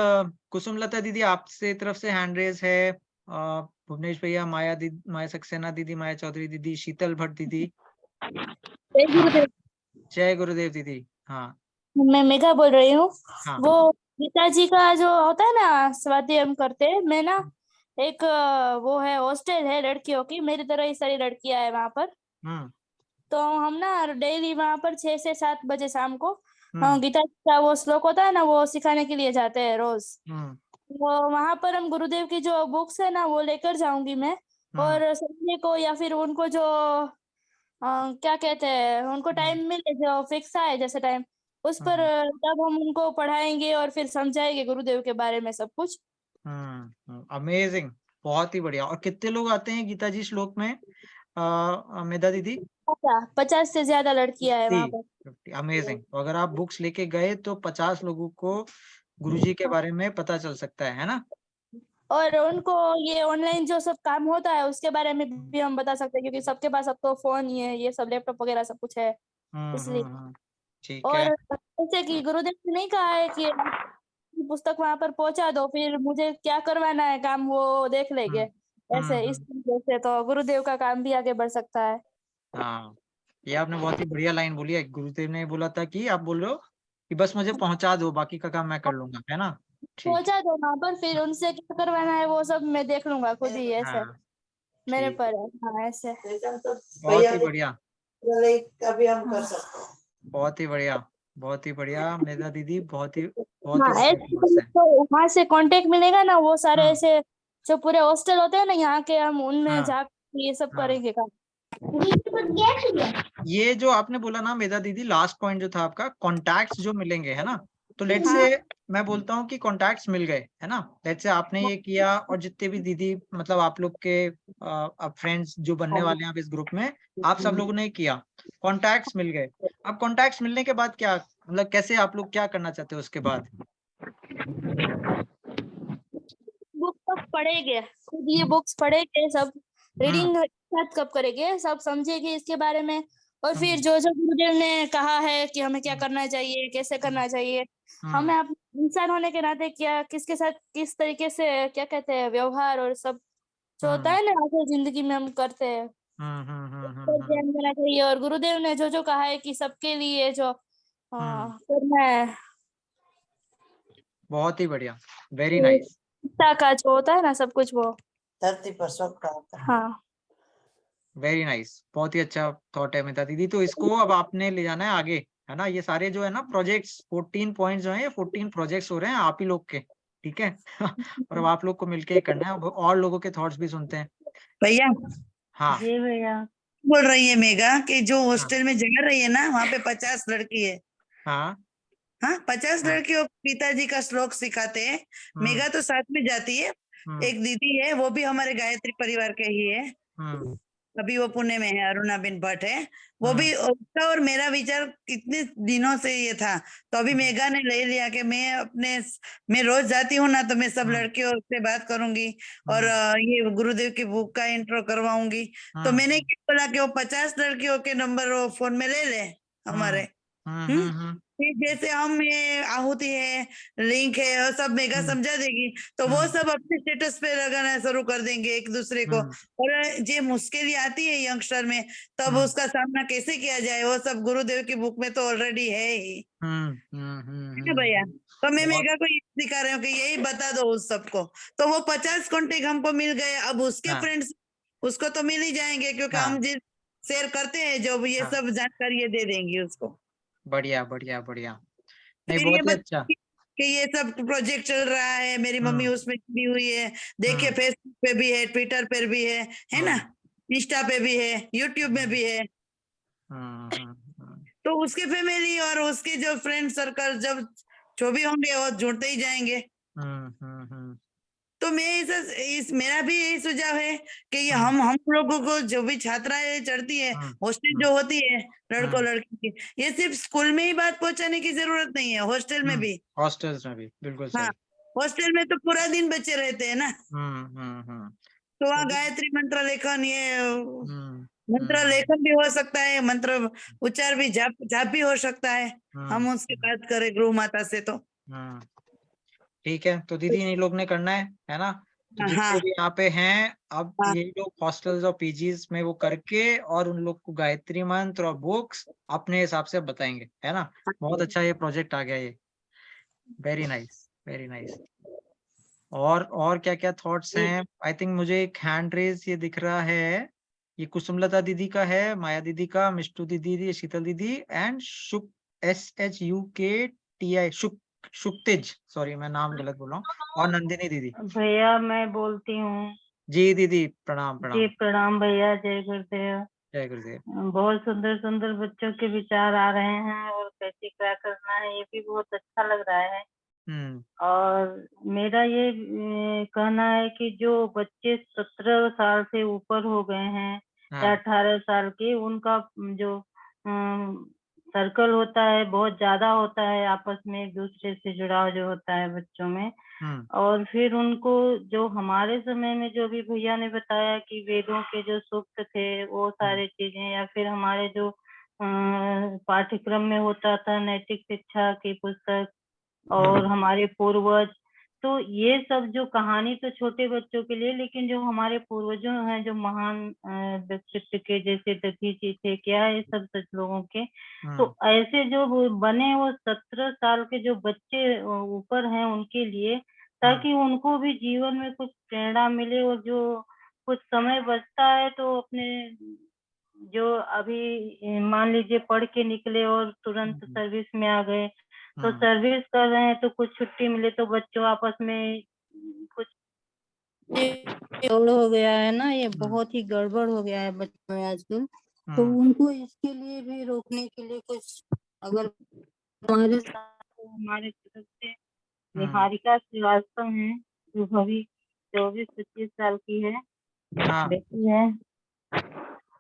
कुसुमलता दीदी आपसे तरफ से हैंड रेज है? भुवनेश भैया, माया सक्सेना दीदी, माया चौधरी दीदी, शीतल भट्ट दीदी। जय गुरुदेव दीदी। हाँ, मैं मेघा बोल रही हूँ। हाँ। वो गीता जी का जो होता है ना स्वाध्याय हम करते हैं, मैं ना एक वो है हॉस्टल है लड़कियों की, मेरी तरह ही सारी लड़कियां है वहां पर। तो हम ना डेली वहां पर 6 से 7 बजे शाम को गीता जी का वो श्लोक होता है ना, वो सिखाने के लिए जाते हैं रोज। वो वहां पर हम गुरुदेव की जो बुक्स है ना वो लेकर जाऊंगी मैं, और संडे को या फिर उनको जो क्या कहते हैं, उनको टाइम मिले जो फिक्स आए जैसे टाइम, उस पर तब हम उनको पढ़ाएंगे और फिर समझाएंगे गुरुदेव के बारे में सब कुछ। अमेजिंग, बहुत ही बढ़िया। और कितने लोग आते हैं गीता जी श्लोक में मेधा दीदी? 50 से ज्यादा लड़कियां है वहां पर। अमेजिंग। तो अगर आप बुक्स लेके गए तो 50 लोगों को गुरुजी के बारे में पता चल सकता है ना? और उनको ये ऑनलाइन जो सब काम होता है उसके बारे में भी हम बता सकते हैं, क्योंकि सबके पास अब तो फोन ये सब लैपटॉप वगैरह सब कुछ है इसलिए। ठीक है। और जैसे कि गुरुदेव ने नहीं कहा है कि पुस्तक वहां पर पहुंचा दो, फिर मुझे क्या करवाना है काम वो देख लेंगे, ऐसे इस तरीके से तो गुरुदेव का काम भी आगे बढ़ सकता है। हाँ, ये आपने बहुत ही बढ़िया लाइन बोली है। गुरुदेव ने बोला था कि आप बोल रहे हो कि बस मुझे पहुंचा दो, बाकी का काम मैं कर लूंगा, है ना? ठीक। पहुंचा दो वहां पर, फिर उनसे क्या करवाना है वो सब मैं देख लूंगा खुद ही, ऐसे हाँ, मेरे ठीक। पर है। हाँ, ऐसे बहुत ही बढ़िया, कभी हम कर सकते हैं। बहुत ही बढ़िया, बहुत ही बढ़िया मेधा दीदी, बहुत ही हाँ, बढ़िया ऐसे थॉट्स है। तो वहां से कांटेक्ट मिलेगा ना, वो सारे हाँ, ऐसे जो पूरे हॉस्टल होते हैं ना यहाँ के, हम उनमें हाँ, जाकर ये सब हाँ। करेंगे काम। ये जो आपने बोला ना मेधा दीदी, लास्ट पॉइंट जो था आपका, कॉन्टैक्ट्स जो मिलेंगे, है ना? तो लेट्स से मैं बोलता हूँ कि कॉन्टैक्ट्स मिल गए, है ना? लेट्स से आपने ये किया और जितने भी दीदी, मतलब आप लोग के अब फ्रेंड्स जो बनने वाले हैं आप इस ग्रुप में, आप सब लोगों ने किया, कॉन्टैक्ट्स मिल गए। अब कॉन्टैक्ट्स मिलने के बाद क्या, मतलब कैसे आप लोग क्या करना चाहते हो उसके बाद? बुक तक पढ़ेंगे, खुद ये बुक्स पढ़ेंगे, सब रीडिंग साथ कब करेंगे, सब समझेंगे इसके बारे में। और फिर जो जो गुरुदेव ने कहा है कि हमें क्या करना चाहिए, कैसे करना चाहिए, हमें अपने इंसान होने के नाते क्या किसके साथ किस तरीके से क्या कहते हैं व्यवहार और सब जो होता है ना आगे जिंदगी में हम करते हैं, तो ध्यान देना चाहिए। और गुरुदेव ने जो जो कहा है कि सबके लिए जो करना है, बहुत ही बढ़िया, वेरी नाइस। पिता का जो होता है ना सब कुछ वो धरती पर सबका होता है। हाँ, वेरी नाइस, बहुत ही अच्छा थॉट है मेधा दीदी। तो इसको अब आपने ले जाना है आगे, है ना? ये सारे जो है ना प्रोजेक्ट्स, 14 पॉइंट्स जो है, ये 14 प्रोजेक्ट्स हो रहे हैं आप ही लोग के, ठीक है? और अब आप लोग को मिलके करना है, अब और लोगों के थॉट्स भी सुनते हैं। भैया हाँ, जी भैया। बोल रही है मेघा कि जो हॉस्टल में जा रही है ना, वहाँ पे 50 लड़की है। हाँ, हाँ, 50 लड़कियों को पिताजी का श्लोक सिखाते हैं। मेघा तो साथ में जाती है। एक दीदी है, वो भी हमारे गायत्री परिवार के ही है। अभी वो पुणे में है, अरुणाबेन भट्ट है। वो भी, उसका और मेरा विचार कितने दिनों से ये था, तो अभी मेघा ने ले लिया कि मैं रोज जाती हूँ ना, तो मैं सब लड़कियों से बात करूंगी और ये गुरुदेव की बुक का इंट्रो करवाऊंगी। तो मैंने क्या बोला कि वो 50 लड़कियों के नंबर वो फोन में ले ले हमारे। फिर जैसे हम ये आहुति है, लिंक है, और सब मेगा समझा देगी, तो वो सब अपने स्टेटस पे लगाना शुरू कर देंगे एक दूसरे को। और जो मुश्किल आती है यंगस्टर में, तब उसका सामना कैसे किया जाए, वो सब गुरुदेव की बुक में तो ऑलरेडी है ही, है भैया। तो मैं मेगा को ये सिखा रही हूँ कि यही बता दो उस सबको। तो वो 50 कॉन्टेक्ट हमको मिल गए, अब उसके फ्रेंड्स उसको तो मिल ही जाएंगे, क्योंकि हम जिस शेयर करते हैं जो ये सब जानकारी ये दे देंगी उसको। बढ़िया बढ़िया बढ़िया, नहीं फिर ये बहुत ही अच्छा। कि ये सब प्रोजेक्ट चल रहा है, मेरी मम्मी उसमें जुड़ी हुई है, देखिए फेसबुक पे भी है, ट्विटर पे भी है ना, इंस्टा पे भी है, यूट्यूब में भी है। तो उसके फैमिली और उसके जो फ्रेंड सर्कल जब जो भी होंगे वो जुड़ते ही जाएंगे। तो मैं मेरा भी यही सुझाव है कि ये हम लोगों को जो भी छात्राएं चढ़ती है, हॉस्टल जो होती है लड़कों लड़की की, ये सिर्फ स्कूल में ही बात पहुंचाने की जरूरत नहीं है, हॉस्टल में भी। हॉस्टल्स में भी बिल्कुल हाँ, सही। हॉस्टल में तो पूरा दिन बच्चे रहते हैं ना, तो वहाँ तो गायत्री मंत्र लेखन, ये मंत्र लेखन भी हो सकता है, मंत्र उच्चार भी, जाप भी हो सकता है। हम उसकी बात करें गृह माता से तो ठीक है। तो दीदी इन लोग ने करना है ना? तो जितने भी यहाँ पे हैं, अब ये लोग हॉस्टल्स और पीजीज में वो करके और उन लोग को गायत्री मंत्र और बुक्स अपने हिसाब से बताएंगे, है ना? बहुत अच्छा ये प्रोजेक्ट आ गया ये, वेरी नाइस वेरी नाइस। और क्या क्या थॉट्स हैं? आई थिंक मुझे एक हैंड रेज ये दिख रहा है, ये कुसुमलता दीदी का है, माया दीदी का, मिष्टू दीदी, शीतल दीदी एंड शुक SHUKTI शुक्तिज, सॉरी मैं नाम गलत बोल रहा हूँ, और नंदिनी दीदी। भैया मैं बोलती हूँ। जी दीदी, प्रणाम जी प्रणाम। प्रणाम भैया, जय गुरुदेव। जय गुरुदेव। बहुत सुंदर सुंदर बच्चों के विचार आ रहे हैं, और कैसे क्या करना है ये भी बहुत अच्छा लग रहा है। और मेरा ये कहना है कि जो बच्चे 17 साल से ऊपर हो गए हैं या 18 साल के, उनका जो सर्कल होता है बहुत ज्यादा होता है, आपस में एक दूसरे से जुड़ाव जो होता है बच्चों में। और फिर उनको जो हमारे समय में जो भी भैया ने बताया कि वेदों के जो सूक्त थे वो सारी चीजें, या फिर हमारे जो पाठ्यक्रम में होता था नैतिक शिक्षा की पुस्तक और हमारे पूर्वज, तो ये सब जो कहानी तो छोटे बच्चों के लिए, लेकिन जो हमारे पूर्वजों हैं जो महान व्यक्तित्व के जैसे दधीची थे, क्या है सब सच लोगों के, तो ऐसे जो बने वो 17 साल के जो बच्चे ऊपर हैं उनके लिए, ताकि उनको भी जीवन में कुछ प्रेरणा मिले और जो कुछ समय बचता है तो अपने जो अभी मान लीजिए पढ़ के निकले और तुरंत सर्विस में आ गए, तो सर्विस कर रहे हैं तो कुछ छुट्टी मिले तो बच्चों आपस में कुछ हो गया है ना, ये बहुत ही गड़बड़ हो गया है बच्चों में आजकल। तो उनको इसके लिए भी रोकने के लिए कुछ अगर हमारे तरफ से निहारिका श्रीवास्तव है जो अभी 24-25 साल की है, बेटी है,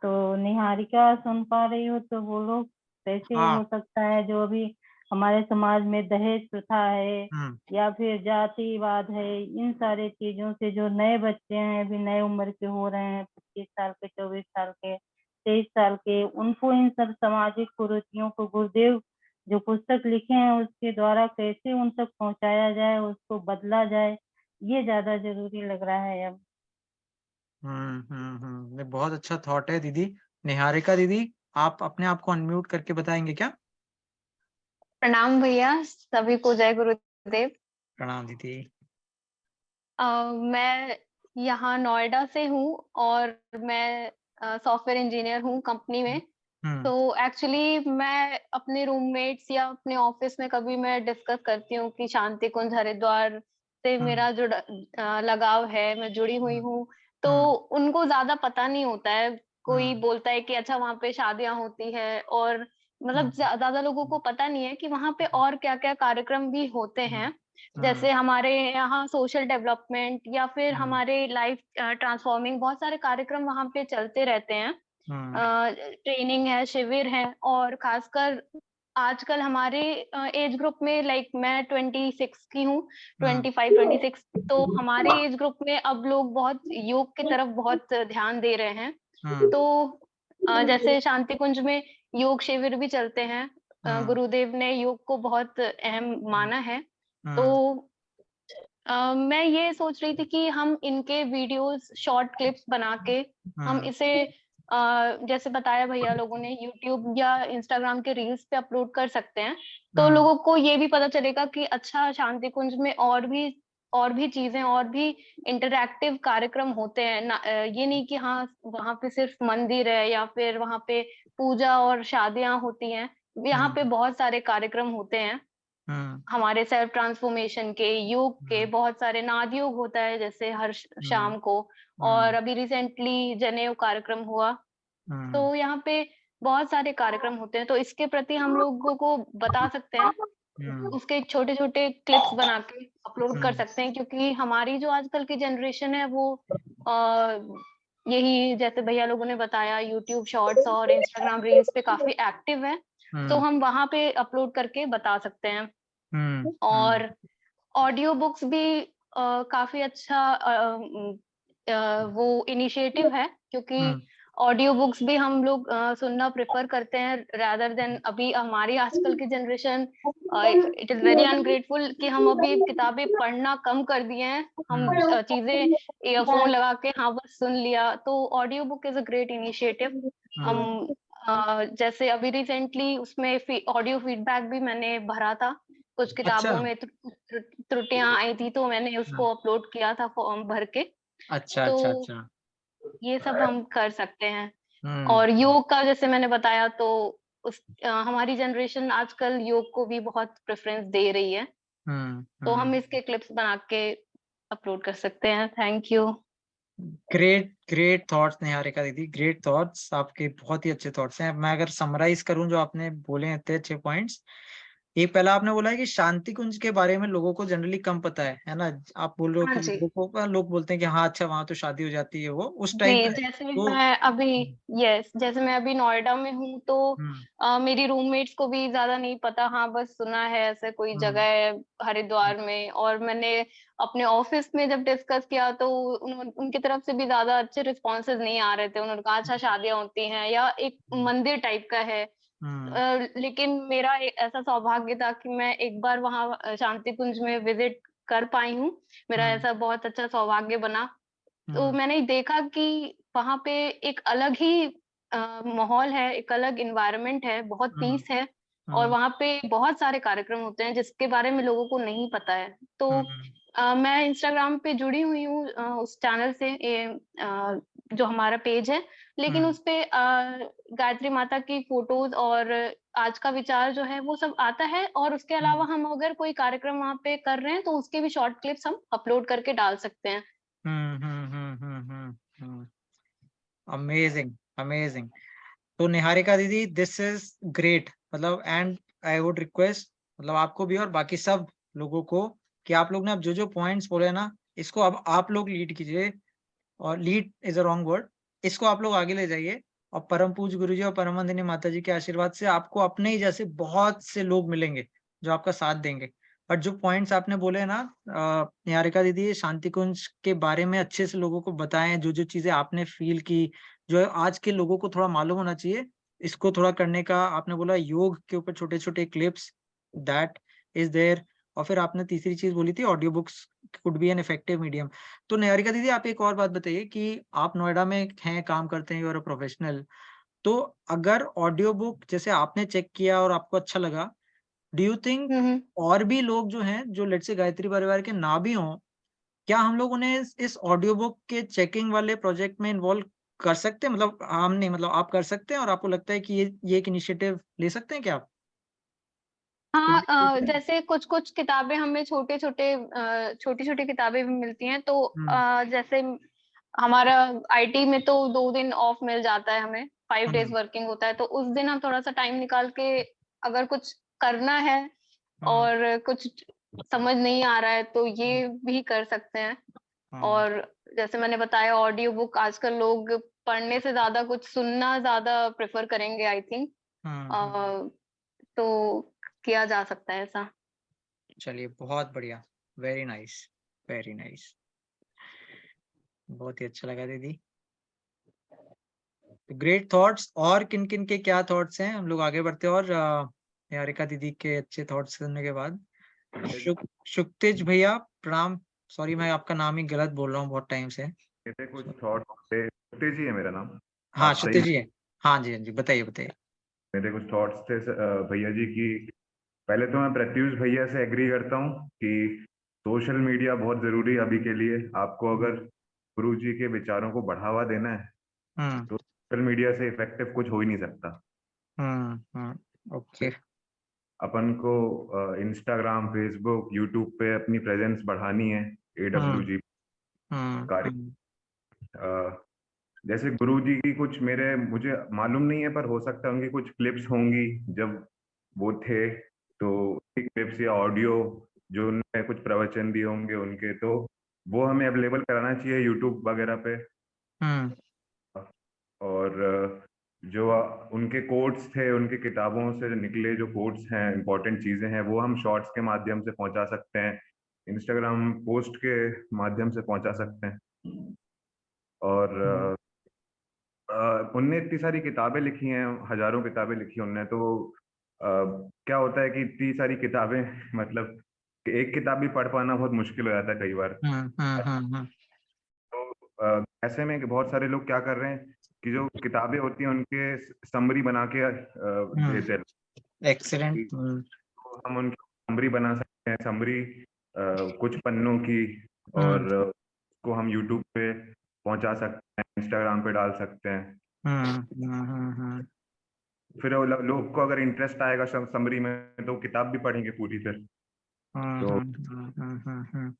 तो निहारिका सुन पा रही हो तो बोलो कैसे हो सकता है जो अभी हमारे समाज में दहेज प्रथा है या फिर जातिवाद है, इन सारे चीजों से जो नए बच्चे हैं अभी नए उम्र के हो रहे हैं, 25 साल के, 24 साल के, 23 साल के, उनको इन सब सामाजिक कुरीतियों को गुरुदेव जो पुस्तक लिखे हैं उसके द्वारा कैसे उन तक पहुंचाया जाए, उसको बदला जाए, ये ज्यादा जरूरी लग रहा है अब। बहुत अच्छा थॉट है दीदी। निहारिका दीदी, आप अपने आप को अनम्यूट करके बताएंगे क्या? प्रणाम भैया, सभी को जय गुरुदेव। प्रणाम दीदी। मैं यहाँ नोएडा से हूँ और मैं सॉफ्टवेयर इंजीनियर हूँ कंपनी में। तो एक्चुअली मैं अपने रूममेट्स या अपने ऑफिस में कभी मैं डिस्कस करती हूँ कि शांति कुंज हरिद्वार से मेरा जो लगाव है, मैं जुड़ी हुई हूँ, तो उनको ज्यादा पता नहीं होता है। कोई बोलता है कि अच्छा वहाँ पे शादियां होती है, और मतलब ज्यादा लोगों को पता नहीं है कि वहाँ पे और क्या क्या कार्यक्रम भी होते हैं, जैसे हमारे यहाँ सोशल डेवलपमेंट या फिर हमारे लाइफ ट्रांसफॉर्मिंग बहुत सारे कार्यक्रम वहाँ पे चलते रहते हैं। ट्रेनिंग है, शिविर है, और खासकर आजकल हमारे एज ग्रुप में, लाइक मैं 26 की हूँ, 25-26, तो हमारे एज ग्रुप में अब लोग बहुत योग की तरफ बहुत ध्यान दे रहे हैं। तो जैसे शांति कुंज में योग शिविर भी चलते हैं, गुरुदेव ने योग को बहुत अहम माना है। तो मैं ये सोच रही थी कि हम इनके वीडियोस शॉर्ट क्लिप्स बना के हम इसे जैसे बताया भैया लोगों ने यूट्यूब या इंस्टाग्राम के रील्स पे अपलोड कर सकते हैं, तो लोगों को ये भी पता चलेगा कि अच्छा शांति कुंज में और भी चीजें, और भी इंटरैक्टिव कार्यक्रम होते हैं ना, ये नहीं कि हाँ वहाँ पे सिर्फ मंदिर है या फिर वहाँ पे पूजा और शादियां होती हैं, यहाँ पे बहुत सारे कार्यक्रम होते हैं हमारे सेल्फ ट्रांसफॉर्मेशन के, योग के, बहुत सारे नाद योग होता है जैसे हर शाम को, और अभी रिसेंटली जनेऊ कार्यक्रम हुआ, तो यहाँ पे बहुत सारे कार्यक्रम होते हैं। तो इसके प्रति हम लोगों को बता सकते हैं, उसके छोटे छोटे क्लिप्स बना के अपलोड कर सकते हैं, क्योंकि हमारी जो आजकल की जनरेशन है वो यही जैसे भैया लोगों ने बताया यूट्यूब शॉर्ट्स और इंस्टाग्राम रील्स पे काफी एक्टिव है, तो हम वहां पे अपलोड करके बता सकते हैं। और ऑडियो बुक्स भी काफी अच्छा वो इनिशिएटिव है, क्योंकि ऑडियो बुक्स भी हम लोग सुनना प्रेफर करते हैं रादर देन, अभी हमारी आजकल की generation it is very ungrateful कि हम अभी किताबें पढ़ना कम कर दिए हैं, हम चीजें ईयरफोन लगा के हाँ बस सुन लिया। तो audio book is a great initiative. हम जैसे अभी रिसेंटली उसमें ऑडियो फीडबैक भी मैंने भरा था, कुछ किताबों में त्रुटियां आई थी, तो मैंने उसको अपलोड किया था फॉर्म भर के। तो ये सब हम कर सकते हैं। और योग का जैसे मैंने बताया, तो हमारी जनरेशन आजकल योग को भी बहुत प्रेफरेंस दे रही है, तो हम इसके क्लिप्स बना के अपलोड कर सकते हैं। Thank you. Great thoughts Niharika दीदी, ग्रेट थॉट्स, आपके बहुत ही अच्छे थॉट्स हैं। मैं अगर समराइज करूं जो आपने बोले हैं इतने अच्छे पॉइंट्स, एक पहला आपने बोला है कि शांति कुंज के बारे में लोगों को जनरली कम पता है ना? आप बोल रहे हो हाँ कि जी। लोग बोलते हैं कि हाँ अच्छा वहां तो शादी हो जाती है, वो उस टाइप जी, का है। जैसे तो मैं अभी जैसे मैं अभी नोएडा में हूँ तो मेरी रूममेट्स को भी ज्यादा नहीं पता। हाँ, बस सुना है ऐसे कोई जगह है हरिद्वार में, और मैंने अपने ऑफिस में जब डिस्कस किया तो उनकी तरफ से भी ज्यादा अच्छे रिस्पॉन्सेज नहीं आ रहे थे। उन्होंने कहा अच्छा शादियां होती हैं या एक मंदिर टाइप का है। लेकिन मेरा ऐसा सौभाग्य था कि मैं एक बार वहां शांति कुंज में विजिट कर पाई हूँ। मेरा ऐसा बहुत अच्छा सौभाग्य बना। तो मैंने देखा कि वहां पे एक अलग ही माहौल है, एक अलग इन्वायरमेंट है, बहुत पीस है, और वहां पे बहुत सारे कार्यक्रम होते हैं जिसके बारे में लोगों को नहीं पता है। तो मैं इंस्टाग्राम पे जुड़ी हुई हूँ उस चैनल से, जो हमारा पेज है, लेकिन उस पे गायत्री माता की फोटोज और आज का विचार जो है वो सब आता है, और उसके अलावा हम अगर कोई कार्यक्रम वहां पे कर रहे हैं तो उसके भी शॉर्ट क्लिप्स हम अपलोड करके डाल सकते हैं। Amazing amazing. तो निहारिका दीदी, दिस इज ग्रेट, मतलब एंड आई वुड रिक्वेस्ट, मतलब आपको भी और बाकी सब लोगों को, कि आप लोग ने अब जो जो पॉइंट्स बोले ना, इसको अब आप लोग लीड कीजिए, और lead is a wrong word, इसको आप लोग आगे ले जाइए, और परम पूज्य गुरुजी और परमवंदनीय माता जी के आशीर्वाद से आपको अपने ही जैसे बहुत से लोग मिलेंगे जो आपका साथ देंगे। बट जो पॉइंट्स आपने बोले ना निहारिका दीदी, शांति कुंज के बारे में अच्छे से लोगों को बताएं, जो जो चीजें आपने फील की, जो आज के लोगों को थोड़ा मालूम होना चाहिए, इसको थोड़ा करने का आपने बोला, योग के ऊपर छोटे छोटे क्लिप्स, दैट इज देयर। और फिर आपने तीसरी चीज बोली थी, audio books could be an effective medium. तो निहारिका दीदी, आप एक और बात बताइए कि आप नोएडा में हैं, काम करते हैं, यू आर अ प्रोफेशनल, तो अगर ऑडियो बुक जैसे आपने चेक किया और आपको अच्छा लगा, डू यू थिंक और भी लोग जो हैं, जो लेट्स से गायत्री परिवार के ना भी हों, क्या हम लोग उन्हें इस ऑडियो बुक के चेकिंग वाले प्रोजेक्ट में इन्वॉल्व कर सकते हैं? मतलब हम नहीं, मतलब आप कर सकते हैं, और आपको लगता है कि ये एक इनिशिएटिव ले सकते हैं क्या आप? हाँ, जैसे कुछ कुछ किताबें हमें छोटी छोटी किताबें भी मिलती हैं, तो जैसे हमारा आईटी में तो 2 दिन ऑफ मिल जाता है हमें, 5 डेज वर्किंग होता है, तो उस दिन हम थोड़ा सा टाइम निकाल के अगर कुछ करना है और कुछ समझ नहीं आ रहा है तो ये भी कर सकते हैं। और जैसे मैंने बताया, ऑडियो बुक आजकल लोग पढ़ने से ज्यादा कुछ सुनना ज्यादा प्रेफर करेंगे, आई थिंक। तो किया जा सकता है ऐसा। चलिए, बहुत बढ़िया, वेरी नाइस, वेरी नाइस, बहुत ही अच्छा लगा दीदी, ग्रेट थॉट्स। और किन किन के क्या थॉट्स हैं, हम लोग आगे बढ़ते हैं। और निहारिका दीदी के अच्छे थॉट्स सुनने के बाद शुक्तेज भैया, प्रणाम। सॉरी, मैं आपका नाम ही गलत बोल रहा हूँ बहुत टाइम से। मेरे कुछ थॉट्स थे, शुक्तेज ही है मेरा नाम। हाँ, शुक्तेज जी है। हाँ जी, हाँ जी, बताइए बताइए। मेरे कुछ थॉट्स थे भैया जी की। पहले तो मैं प्रत्युष भैया से एग्री करता हूँ कि सोशल मीडिया बहुत जरूरी है अभी के लिए। आपको अगर गुरु जी के विचारों को बढ़ावा देना है तो सोशल मीडिया से इफेक्टिव कुछ हो ही नहीं सकता। ओके। अपन को इंस्टाग्राम, फेसबुक, यूट्यूब पे अपनी प्रेजेंस बढ़ानी है AWG कार्य। जैसे गुरु जी की कुछ मुझे मालूम नहीं है, पर हो सकता है उनकी कुछ क्लिप्स होंगी जब वो थे, तो क्लिप्स या ऑडियो जो उन्होंने कुछ प्रवचन दिए होंगे उनके, तो वो हमें अवेलेबल कराना चाहिए यूट्यूब वगैरह पे। और जो उनके कोट्स थे, उनकी किताबों से निकले जो कोट्स हैं, इंपॉर्टेंट चीजें हैं, वो हम शॉर्ट्स के माध्यम से पहुंचा सकते हैं, इंस्टाग्राम पोस्ट के माध्यम से पहुंचा सकते हैं। और उनने इतनी सारी किताबें लिखी हैं, हजारों किताबें लिखी उनने, तो क्या होता है कि इतनी सारी किताबें मतलब एक किताब भी पढ़ पाना बहुत मुश्किल हो जाता है कई बार। तो ऐसे में बहुत सारे लोग क्या कर रहे हैं कि जो किताबें होती हैं उनके समरी बना के देते हैं। एक्सीलेंट। तो हम उनकी समरी बना सकते हैं, समरी कुछ पन्नों की, और उसको हम यूट्यूब पे पहुंचा सकते हैं, इंस्टाग्राम पे डाल सकते हैं। फिर लोग को अगर इंटरेस्ट आएगा समरी में तो किताब भी पढ़ेंगे पूरी। फिर तो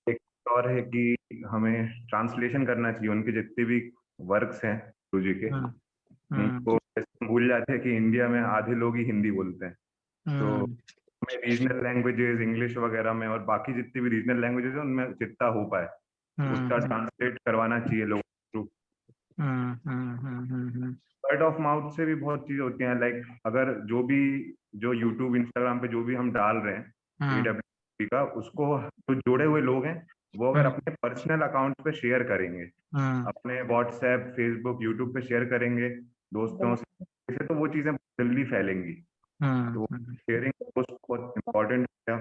एक और है कि हमें ट्रांसलेशन करना चाहिए उनके जितने भी वर्क्स हैं गुरु जी के। उनको भूल जाते हैं कि इंडिया में आधे लोग ही हिंदी बोलते हैं, तो में रीजनल लैंग्वेजेस इंग्लिश वगैरह में और बाकी जितनी भी रीजनल लैंग्वेजेस है उनमें जितना हो पाए उसका ट्रांसलेट करवाना चाहिए लोगों के थ्रू। वर्ड ऑफ माउथ से भी बहुत चीज होती हैं, लाइक अगर जो यूट्यूब इंस्टाग्राम पे जो भी हम डाल रहे हैं AWP का, उसको जो जुड़े हुए लोग हैं वो अगर अपने पर्सनल अकाउंट पे शेयर करेंगे, अपने व्हाट्सएप फेसबुक यूट्यूब पे शेयर करेंगे दोस्तों से, तो वो चीजें जल्दी फैलेंगी। तो शेयरिंग पोस्ट बहुत इम्पोर्टेंट है।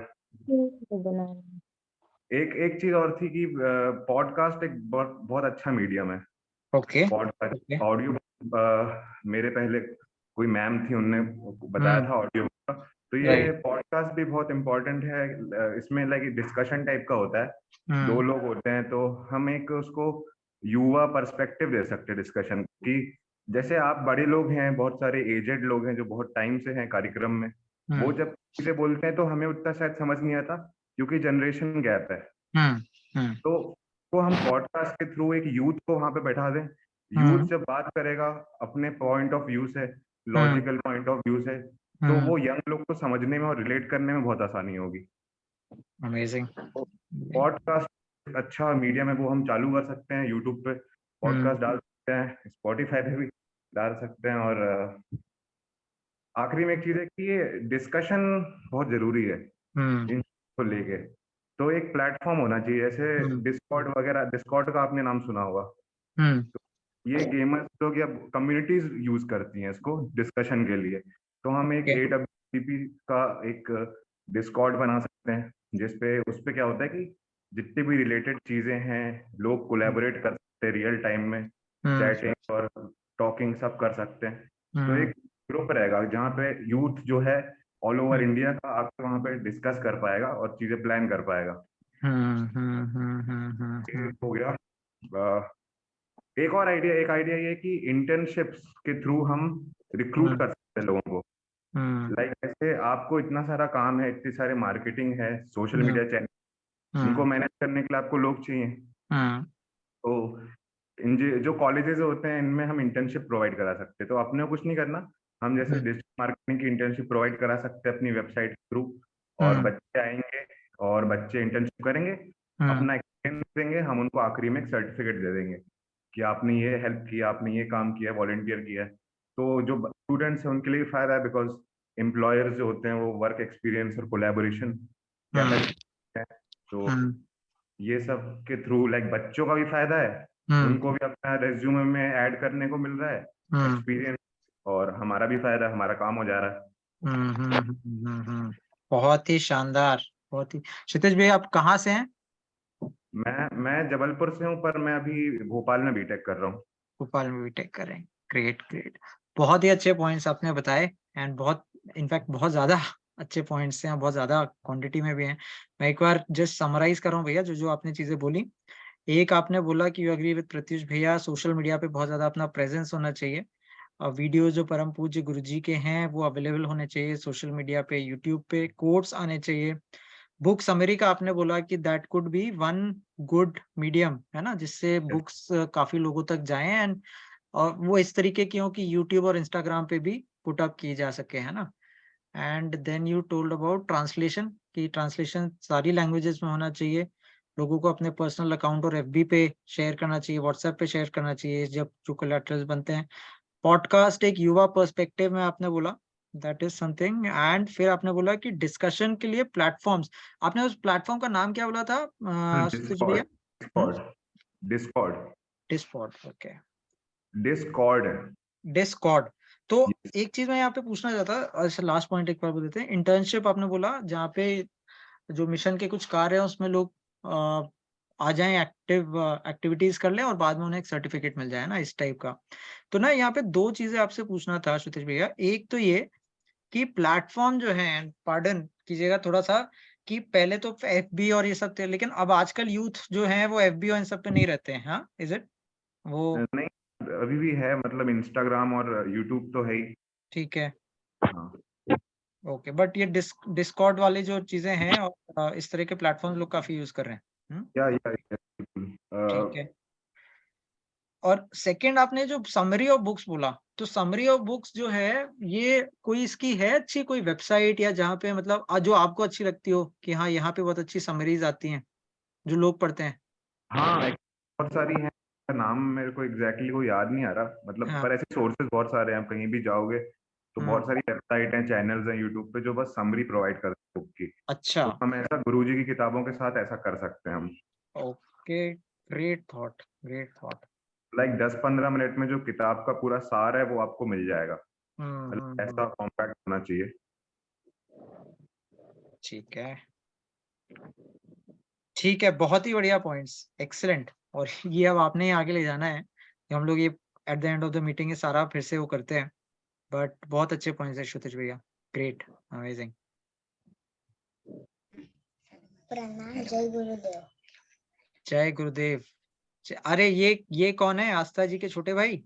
एक चीज और थी कि पॉडकास्ट एक बहुत अच्छा मीडियम है। ओके। पॉडकास्ट ऑडियो मेरे पहले कोई मैम थी, उनने बताया था ऑडियो का, तो ये पॉडकास्ट भी बहुत इम्पोर्टेंट है। इसमें लाइक डिस्कशन टाइप का होता है, दो लोग होते हैं, तो हम एक उसको युवा पर्सपेक्टिव दे सकते हैं डिस्कशन की। जैसे आप बड़े लोग हैं, बहुत सारे एजेड लोग हैं जो बहुत टाइम से हैं कार्यक्रम में, वो जब चीजें बोलते हैं तो हमें उतना शायद समझ नहीं आता क्योंकि जनरेशन गैप है। तो हम पॉडकास्ट के थ्रू एक यूथ को वहां पे बैठा दें, यूथ जब बात करेगा अपने पॉइंट ऑफ व्यू से, लॉजिकल पॉइंट ऑफ व्यू से, तो वो यंग लोग को समझने में और रिलेट करने में बहुत आसानी होगी। अमेजिंग। पॉडकास्ट अच्छा मीडियम है, वो हम चालू कर सकते हैं, यूट्यूब पे पॉडकास्ट डाल सकते हैं, स्पॉटिफाई पे भी डाल सकते हैं। और आखिरी में एक चीज है कि ये डिस्कशन बहुत जरूरी है इन को लेके, तो एक प्लेटफॉर्म होना चाहिए, जैसे डिस्कॉर्ड वगैरह। डिस्कॉर्ड का आपने नाम सुना होगा, तो ये गेमर्स लोग या कम्युनिटीज यूज करती हैं इसको डिस्कशन के लिए। तो हम एक AWP का एक डिस्कॉर्ड बना सकते हैं, जिसपे उसपे क्या होता है कि जितनी भी रिलेटेड चीजें हैं लोग कोलैबोरेट कर सकते हैं, रियल टाइम में चैटिंग और टॉकिंग सब कर सकते हैं। तो एक ग्रुप रहेगा जहाँ पे यूथ जो है ऑल ओवर इंडिया का आके वहाँ पे डिस्कस कर पाएगा और चीजें प्लान कर पाएगा। हो गया। एक आइडिया ये कि इंटर्नशिप्स के थ्रू हम रिक्रूट कर सकते हैं लोगों को। लाइक ऐसे आपको इतना सारा काम है, इतनी सारे मार्केटिंग है, सोशल मीडिया चैनल, इनको मैनेज करने के लिए आपको लोग चाहिए। तो इन जो कॉलेजेस होते हैं इनमें हम इंटर्नशिप प्रोवाइड करा सकते हैं। तो अपने को कुछ नहीं करना, हम जैसे डिजिटल मार्केटिंग की इंटर्नशिप प्रोवाइड करा सकते हैं अपनी वेबसाइट के थ्रू, और बच्चे आएंगे और बच्चे इंटर्नशिप करेंगे, अपना एक्सपीरियंस देंगे, हम उनको आखिरी में एक सर्टिफिकेट दे देंगे कि आपने ये हेल्प किया, आपने ये काम किया, वॉलंटियर किया। तो जो स्टूडेंट्स हैं उनके लिए फायदा है, बिकॉज एम्प्लॉयर्स जो होते हैं वो वर्क एक्सपीरियंस और कोलैबोरेशन कहते हैं। तो ये सब के थ्रू लाइक बच्चों का भी फायदा है, उनको भी अपना रेज्यूमे में ऐड करने को मिल रहा है एक्सपीरियंस, और हमारा भी फायदा, हमारा काम हो जा रहा है। बहुत ही शानदार, बहुत ही। क्षितिज भाई आप कहाँ से हैं? मैं जबलपुर से हूँ, पर मैं अभी भोपाल में बीटेक कर रहा हूँ। भोपाल में बीटेक कर रहे हैं, ग्रेट। बहुत ही अच्छे पॉइंट्स आपने बताए, एंड बहुत इनफैक्ट बहुत ज्यादा अच्छे पॉइंट्स हैं, बहुत ज्यादा क्वांटिटी में भी हैं। मैं एक बार जस्ट समराइज कर रहा हूँ भैया जो आपने चीजें बोली। एक आपने बोला कि यू एग्री विद प्रत्युष भैया, सोशल मीडिया पे बहुत ज्यादा अपना प्रेजेंस होना चाहिए, और वीडियो जो परम पूज्य गुरुजी के हैं वो अवेलेबल होने चाहिए सोशल मीडिया पे, यूट्यूब पे कोट्स आने चाहिए। बुक समरी का आपने बोला कि that could be one good medium, है ना, जिससे बुक्स काफी लोगों तक जाएं, एंड और वो इस तरीके की हो कि यूट्यूब और इंस्टाग्राम पे भी पुट अप की जा सके, है ना। And then you told about translation, कि ट्रांसलेशन सारी लैंग्वेजेस में होना चाहिए, लोगों को अपने पर्सनल अकाउंट और FB पे शेयर करना चाहिए, व्हाट्सएप पे शेयर करना चाहिए जब जो कोलैटरल्स बनते हैं। पॉडकास्ट एक युवा पर्सपेक्टिव में आपने बोला, दैट इज समथिंग। एंड फिर आपने बोला कि डिस्कशन के लिए प्लेटफॉर्म्स, आपने उस प्लेटफॉर्म का नाम क्या बोला था सुज भैया? Discord, okay, Discord. तो एक चीज मैं यहाँ पे पूछना चाहता, अच्छा लास्ट पॉइंट एक बार बोल देते हैं। इंटर्नशिप आपने बोला जहाँ पे जो मिशन के कुछ कार्य है उसमें लोग आ जाएं, एक्टिविटीज कर लें और बाद में उन्हें एक सर्टिफिकेट मिल जाए ना, इस टाइप का। तो ना यहाँ पे दो चीजें आपसे पूछना था क्षितिज भैया। एक तो ये कि प्लेटफॉर्म जो है, पार्डन कीजिएगा थोड़ा सा, कि पहले तो FB और ये सब थे, लेकिन अब आजकल यूथ जो है वो FB और इन सब पे नहीं रहते हैं, हाँ, इज इट? वो नहीं, अभी भी है, मतलब इंस्टाग्राम और यूट्यूब तो है ही। ठीक है, ओके, बट ये डिस्कॉर्ड वाले जो चीजें हैं और इस तरह के प्लेटफॉर्म लोग काफी यूज कर रहे हैं। या ठीक है। और सेकंड आपने जो समरी ऑफ बुक्स बोला, तो समरी ऑफ बुक्स जो है ये कोई इसकी है अच्छी कोई वेबसाइट या जहाँ पे मतलब जो आपको अच्छी लगती हो कि हाँ यहाँ पे बहुत अच्छी समरीज आती हैं जो लोग पढ़ते हैं? हाँ, बहुत सारी हैं, नाम मेरे को एग्जैक्टली कोई याद नहीं आ रहा, मतलब हाँ। पर ऐसे सोर्सेज बहुत सारे हैं, आप कहीं भी जाओगे तो बहुत सारी वेबसाइट हैं, चैनल्स हैं यूट्यूब पे जो बस समरी प्रोवाइड करते हैं बुक की। अच्छा। तो हम ऐसा गुरुजी की किताबों के साथ ऐसा कर सकते हैं हम। Okay, great thought, great thought. Like 10-15 minute में जो किताब का पूरा सार है वो आपको मिल जाएगा। मतलब ऐसा कॉम्पैक्ट होना चाहिए। ठीक है, ठीक है, बहुत ही बढ़िया पॉइंट्स, एक्सीलेंट। और ये अब आपने ही आगे ले जाना है कि हम लोग ये at the end of the meeting ये सारा फिर से वो करते हैं, बट बहुत अच्छे पॉइंट्स है क्षितिज भैया, ग्रेट, अमेजिंग। प्रणाम, जय गुरुदेव। जय गुरुदेव। अरे ये कौन है? आस्था जी के छोटे भाई?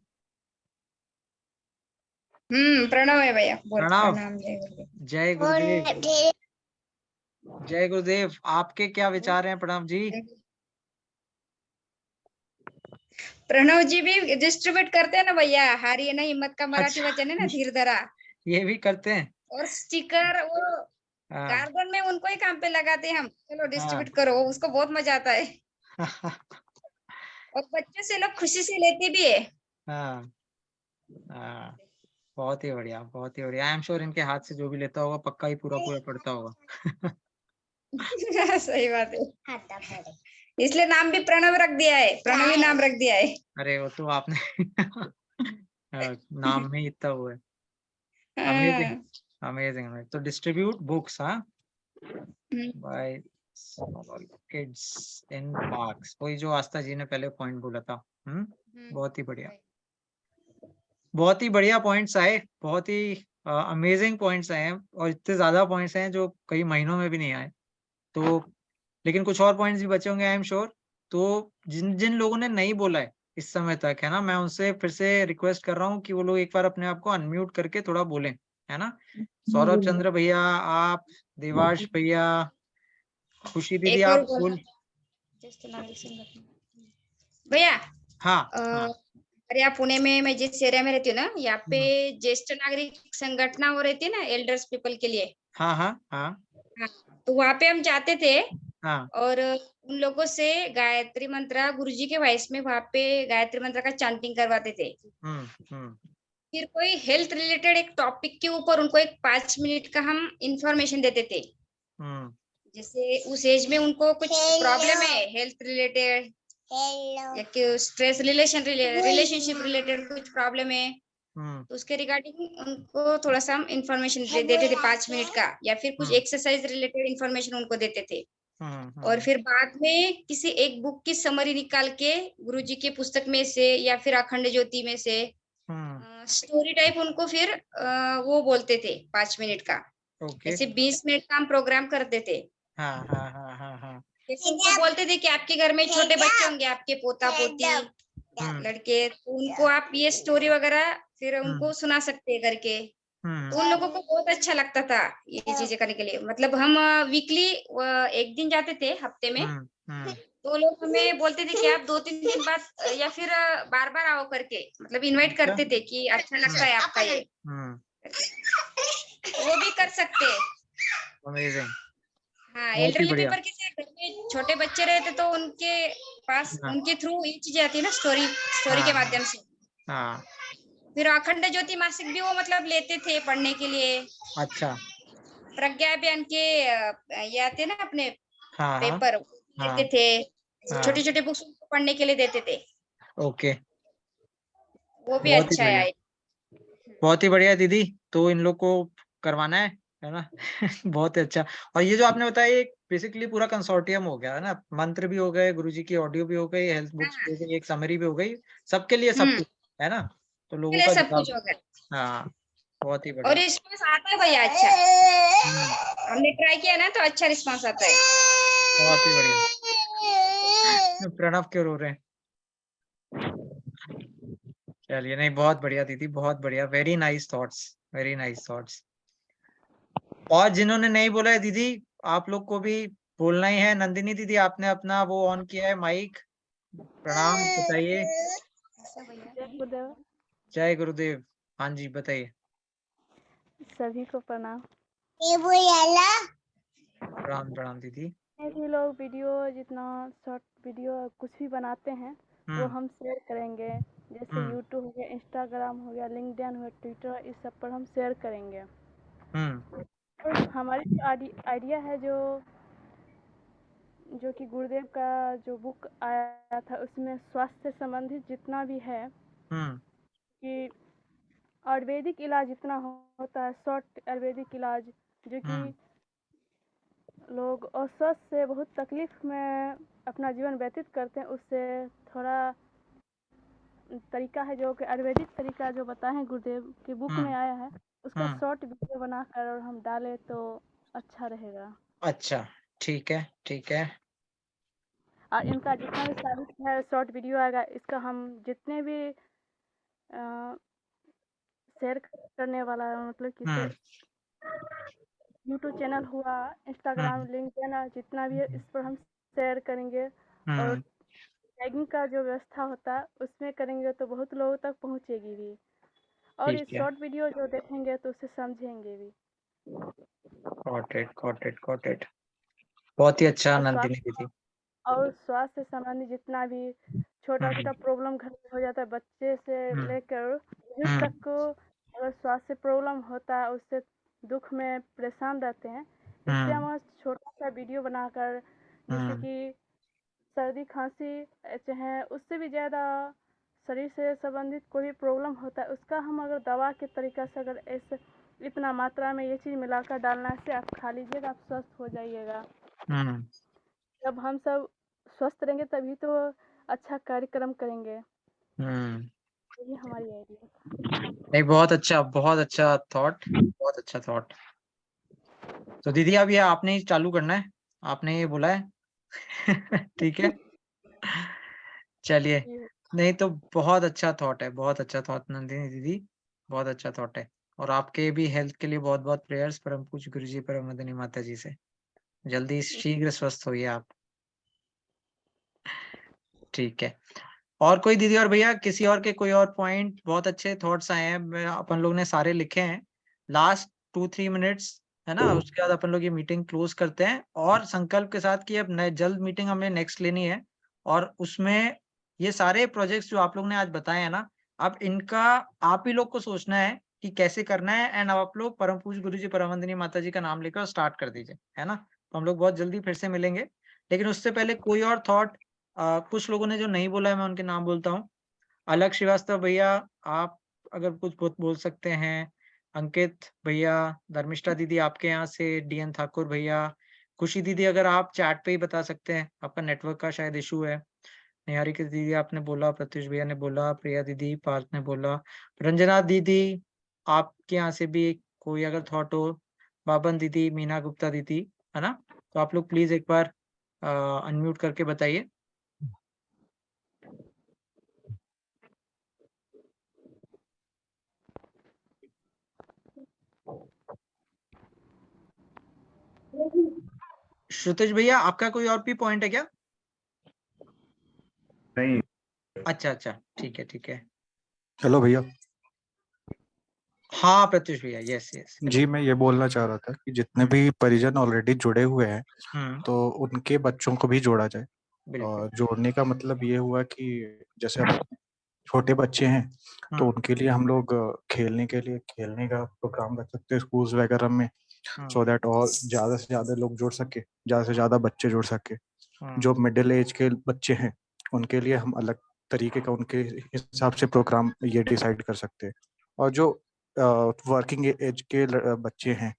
प्रणव है भैया। प्रणव। प्रणाम, जय गुरुदेव। जय गुरुदेव। जय गुरुदेव। आपके क्या विचार हैं प्रणव जी? प्रणव जी भी डिस्ट्रीब्यूट करते हैं ना भैया, हारिए ना हिम्मत का मराठी अच्छा। वचन है ना, धीर धरा। ये भी करते हैं? और स्टिकर वो हाँ। गार्डन में उनको ही काम पे लगाते हैं हम, चलो हाँ। डिस्ट्रीब्यूट करो, उसको बहुत मजा आता है। और बच्चे से लोग खुशी से लेते भी है। हाँ, हाँ, बहुत ही बढ़िया, बहुत ही बढ़िया। आई एम श्योर इनके हाथ से जो भी लेता होगा पक्का ही पूरा पूरा पढ़ता होगा। सही बात है, इसलिए नाम भी प्रणव रख दिया है, प्रणवी नाम रख दिया है। अरे वो तो आपने नाम में ही इतना हुआ है। Amazing, amazing. तो डिस्ट्रीब्यूट बुक्स, हाँ, by small kids in parks, वही जो आस्था जी ने पहले पॉइंट बोला था। बहुत ही बढ़िया, बहुत ही बढ़िया पॉइंट्स आए, बहुत ही अमेजिंग पॉइंट्स आए हैं, और इतने ज्यादा पॉइंट्स हैं जो कई महीनों में भी नहीं आए। तो लेकिन कुछ और पॉइंट्स भी बचे होंगे आई एम श्योर। तो जिन जिन लोगों ने नहीं बोला है इस समय तक, है ना, मैं उनसे फिर से रिक्वेस्ट कर रहा हूँ कि वो लोग एक बार अपने आप को अनम्यूट करके थोड़ा बोलें, है ना। सौरभ चंद्र भैया, आप, देवांश भैया, खुशी दीदी, आप बोल। भैया। हाँ। अरे यहाँ पुणे में मैं जिस एरिया में रहती हूँ ना, यहाँ पे ज्येष्ठ नागरिक संगठना हो रहती है ना, एल्डर्स पीपल के लिए। हाँ, हाँ, हाँ, तो वहाँ पे हम जाते थे। हाँ। और उन लोगों से गायत्री मंत्र गुरुजी के वॉइस में वहाँ पे गायत्री मंत्र का चांटिंग करवाते थे। फिर कोई हेल्थ रिलेटेड एक टॉपिक के ऊपर उनको एक 5 मिनट का हम इंफॉर्मेशन देते थे। जैसे उस एज में उनको कुछ प्रॉब्लम है हेल्थ रिलेटेड या स्ट्रेस रिलेशनशिप रिलेटेड कुछ प्रॉब्लम है, तो उसके रिगार्डिंग उनको थोड़ा सा हम इंफॉर्मेशन देते थे 5 मिनट का, या फिर कुछ एक्सरसाइज रिलेटेड इंफॉर्मेशन उनको देते थे। और फिर बाद में किसी एक बुक की समरी निकाल के गुरुजी के पुस्तक में से या फिर अखंड ज्योति में से स्टोरी टाइप उनको फिर वो बोलते थे 5 मिनट का। ऐसे 20 मिनट का हम प्रोग्राम करते थे। जैसे उनको बोलते थे कि आपके घर में छोटे बच्चे होंगे, आपके पोता पोती लड़के, तो उनको आप ये स्टोरी वगैरह फिर उनको सुना सकते हैं करके। तो उन लोगों को बहुत अच्छा लगता था ये चीजें करने के लिए। मतलब हम वीकली एक दिन जाते थे हफ्ते में, तो लोग हमें बोलते थे कि आप 2-3 दिन बाद या फिर बार बार आओ करके, मतलब इनवाइट करते थे कि अच्छा लगता है आपका ये, वो भी कर सकते हैं। हाँ, एल्डरली पीपल के घर में छोटे बच्चे रहते तो उनके पास उनके थ्रू ये चीजें आती है ना, स्टोरी के माध्यम से। फिर अखंड ज्योति मासिक भी वो मतलब लेते थे पढ़ने के लिए। अच्छा। प्रज्ञा अभियान के ये आते ना अपने पेपर लेते थे, छोटे छोटे बुक्स पढ़ने के लिए देते थे। ओके, वो भी अच्छा है। बहुत ही बढ़िया दीदी, तो इन लोग को करवाना है ना। बहुत ही अच्छा। और ये जो आपने बताया ये बेसिकली पूरा कंसोर्टियम हो गया है ना, मंत्र भी हो गए, गुरुजी की ऑडियो भी हो गई, हेल्थ बुक्स भी हो गई, एक समरी भी हो गई, सबके लिए सब कुछ है ना। तो लोगों का सब कुछ हो गया। हाँ, बहुत ही बढ़िया। और रिस्पॉन्स आता है भैया अच्छा, हमने ट्राई किया ना तो अच्छा रिस्पॉन्स आता है। बहुत ही बढ़िया। प्रणव क्यों रो रहे हैं? चलिए, नहीं बहुत बढ़िया दीदी, बहुत बढ़िया, very nice thoughts, very nice thoughts. और जिन्होंने नहीं बोला है दीदी, आप लोग को भी बोलना ही है। नंदिनी दीदी, आपने अपना वो ऑन किया है माइक, प्रणाम बताइए। नमस्ते भैया। जय गुरुदेव। जय गुरुदेव। हाँ जी बताइए। सभी को प्रणाम। प्रणाम प्रणाम दीदी। भी लोग वीडियो जितना शॉर्ट वीडियो कुछ भी बनाते हैं वो हम शेयर करेंगे, जैसे यूट्यूब हो गया, इंस्टाग्राम हो गया, लिंक्डइन हो गया, ट्विटर, इस सब पर हम शेयर करेंगे। और हमारी आइडिया है जो कि गुरुदेव का जो बुक आया था उसमें स्वास्थ्य से संबंधित जितना भी है कि आयुर्वेदिक इलाज जितना होता है, शॉर्ट आयुर्वेदिक इलाज जो कि लोग अस्वस्थ से बहुत तकलीफ में अपना जीवन व्यतीत करते हैं, उससे थोड़ा तरीका है जो कि आयुर्वेदिक तरीका जो बताए हैं गुरुदेव की बुक में आया है, उसका शॉर्ट वीडियो बनाकर और हम डालें तो अच्छा रहेगा। अच्छा ठीक है ठीक है। और इनका जितना भी साहित्य है शॉर्ट वीडियो आएगा, इसका हम जितने भी शेयर करने वाला मतलब कि यूट्यूब चैनल हुआ, इंस्टाग्राम, लिंक्डइन, जितना भी है इस पर हम शेयर करेंगे। और टैगिंग का जो व्यवस्था होता है उसमें करेंगे तो बहुत लोगों तक पहुंचेगी भी, और इस शॉर्ट वीडियो जो देखेंगे तो उसे समझेंगे भी। Got it। बहुत ही अच्छा नंदिनी दीदी। और स्वास्थ्य से संबंधित जितना भी छोटा छोटा प्रॉब्लम घर में हो जाता है, बच्चे से लेकर बुजुर्ग तक को अगर स्वास्थ्य प्रॉब्लम होता है, उससे दुख में परेशान रहते हैं, इससे हम छोटा सा वीडियो बनाकर, जैसे कि सर्दी खांसी चाहे उससे भी ज़्यादा शरीर से संबंधित कोई भी प्रॉब्लम होता है, उसका हम अगर दवा के तरीका से अगर ऐसे इतना मात्रा में ये चीज़ मिलाकर डालना से आप खा लीजिएगा, आप स्वस्थ हो जाइएगा। जब हम सब स्वस्थ रहेंगे तभी तो अच्छा कार्यक्रम करेंगे। ये हमारी आइडिया। नहीं बहुत अच्छा थॉट, बहुत अच्छा थॉट। तो दीदी अब ये आपने ही चालू करना है, आपने ये बोला है ठीक है चलिए। नहीं तो बहुत अच्छा थॉट है, बहुत अच्छा थॉट नंदिनी दीदी, बहुत अच्छा थॉट है। और आपके भी हेल्थ के लिए बहुत बहुत प्रेयर्स परम पूज्य गुरु जी परम मदनी माता जी से। जल्दी शीघ्र स्वस्थ होइए आप। ठीक है। और कोई दीदी और भैया किसी और के कोई और पॉइंट? बहुत अच्छे थॉट्स आए हैं, अपन लोग ने सारे लिखे हैं। लास्ट 2-3 मिनट्स है ना, उसके बाद अपन लोग ये मीटिंग क्लोज करते हैं और संकल्प के साथ कि अब जल्द मीटिंग हमें नेक्स्ट लेनी है। और उसमें ये सारे प्रोजेक्ट्स जो आप लोग ने आज बताए हैं ना, अब इनका आप ही लोग को सोचना है कि कैसे करना है। एंड आप लोग परम पूज्य गुरु जी परमवंदनीय माता जी का नाम लेकर स्टार्ट कर दीजिए, है ना। तो हम लोग बहुत जल्दी फिर से मिलेंगे, लेकिन उससे पहले कोई और थॉट? कुछ लोगों ने जो नहीं बोला है मैं उनके नाम बोलता हूँ। अलग श्रीवास्तव भैया, आप अगर कुछ बोल सकते हैं। अंकित भैया, धर्मिष्ठा दीदी आपके यहाँ से, डीएन ठाकुर भैया, खुशी दीदी अगर आप चैट पे ही बता सकते हैं, आपका नेटवर्क का शायद इशू है। निहारिका दीदी आपने बोला, प्रत्युष भैया ने बोला, प्रिया दीदी, पार्थ ने बोला, रंजना दीदी आपके यहाँ से भी कोई अगर थॉट हो, बाबन दीदी, मीना गुप्ता दीदी, है ना। तो आप लोग प्लीज एक बार अनम्यूट करके बताइए। श्रुतेश भैया आपका कोई और भी पॉइंट है क्या? नहीं। अच्छा ठीक है। हेलो भैया। हाँ प्रत्युष भैया, यस जी मैं ये बोलना चाह रहा था कि जितने भी परिजन ऑलरेडी जुड़े हुए हैं तो उनके बच्चों को भी जोड़ा जाए। और जोड़ने का मतलब ये हुआ कि जैसे अब छोटे बच्चे हैं तो उनके लिए हम लोग खेलने का प्रोग्राम रख सकते हैं स्कूल्स वगैरह में, सो दैट और ज्यादा से ज्यादा लोग जुड़ सके, ज्यादा से ज्यादा बच्चे जुड़ सके। जो मिडिल एज के बच्चे हैं उनके लिए हम अलग तरीके का उनके हिसाब से प्रोग्राम ये डिसाइड कर सकते हैं। और जो वर्किंग एज के बच्चे हैं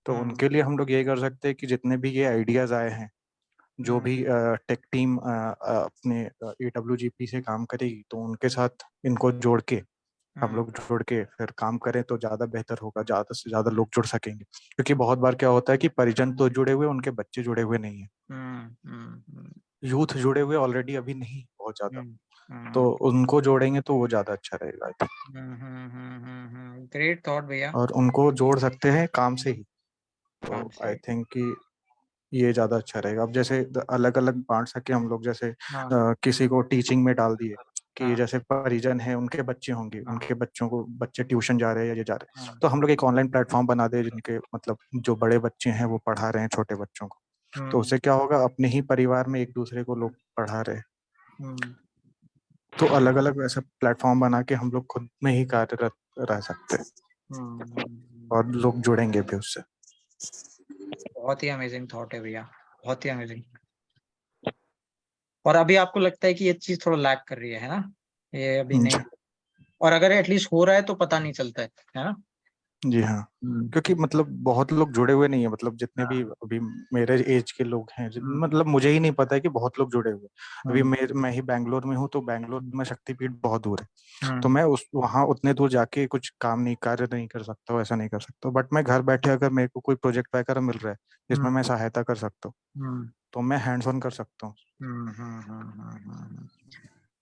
तो उनके लिए हम लोग ये कर सकते हैं कि जितने भी ये आइडियाज आए हैं, जो भी टेक टीम अपने AWGP से काम करेगी तो उनके साथ इनको जोड़ के हम लोग जुड़ के फिर काम करें तो ज्यादा बेहतर होगा, ज्यादा से ज्यादा लोग जुड़ सकेंगे। क्योंकि बहुत बार क्या होता है कि परिजन तो जुड़े हुए, उनके बच्चे जुड़े हुए नहीं है। यूथ जुड़े हुए ऑलरेडी अभी नहीं बहुत ज्यादा, तो उनको जोड़ेंगे तो वो ज्यादा अच्छा रहेगा। ग्रेट थॉट भैया। और उनको जोड़ सकते हैं काम से ही, तो आई थिंक कि ये ज्यादा अच्छा रहेगा। अब जैसे अलग अलग बांट सके हम लोग, जैसे किसी को टीचिंग में डाल दिए, कि जैसे परिजन है उनके बच्चे होंगे, उनके बच्चों को बच्चे ट्यूशन जा रहे हैं या ये जा रहे हैं, तो हम लोग एक ऑनलाइन प्लेटफॉर्म बना दे जिनके मतलब जो बड़े बच्चे हैं वो पढ़ा रहे हैं छोटे बच्चों को, तो उससे क्या होगा, अपने ही परिवार में एक दूसरे को लोग पढ़ा रहे हैं। तो अलग अलग ऐसा प्लेटफॉर्म बना के हम लोग खुद में ही कार्यरत रह सकते हैं और लोग जुड़ेंगे भी उससे। बहुत ही अमेजिंग थॉट है भैया, बहुत ही अमेजिंग। और अभी आपको लगता है कि ये चीज थोड़ा लैक कर रही है ना, ये अभी नहीं, और अगर एटलीस्ट हो रहा है तो पता नहीं चलता है ना? जी हाँ, क्योंकि मतलब बहुत लोग जुड़े हुए नहीं है, मतलब जितने भी अभी मेरे एज के लोग हैं, मतलब मुझे ही नहीं पता है कि बहुत लोग जुड़े हुए। अभी मैं ही बैंगलोर में हूँ, तो बैंगलोर में शक्तिपीठ बहुत दूर है, तो मैं वहाँ उतने दूर जाके कुछ काम नहीं, कार्य नहीं कर सकता हूँ, ऐसा नहीं कर सकता। बट मैं घर बैठे अगर मेरे को कोई प्रोजेक्ट वगैरह मिल रहा है जिसमें मैं सहायता कर सकता हूँ, तो मैं हैंड्स ऑन कर सकता हूँ।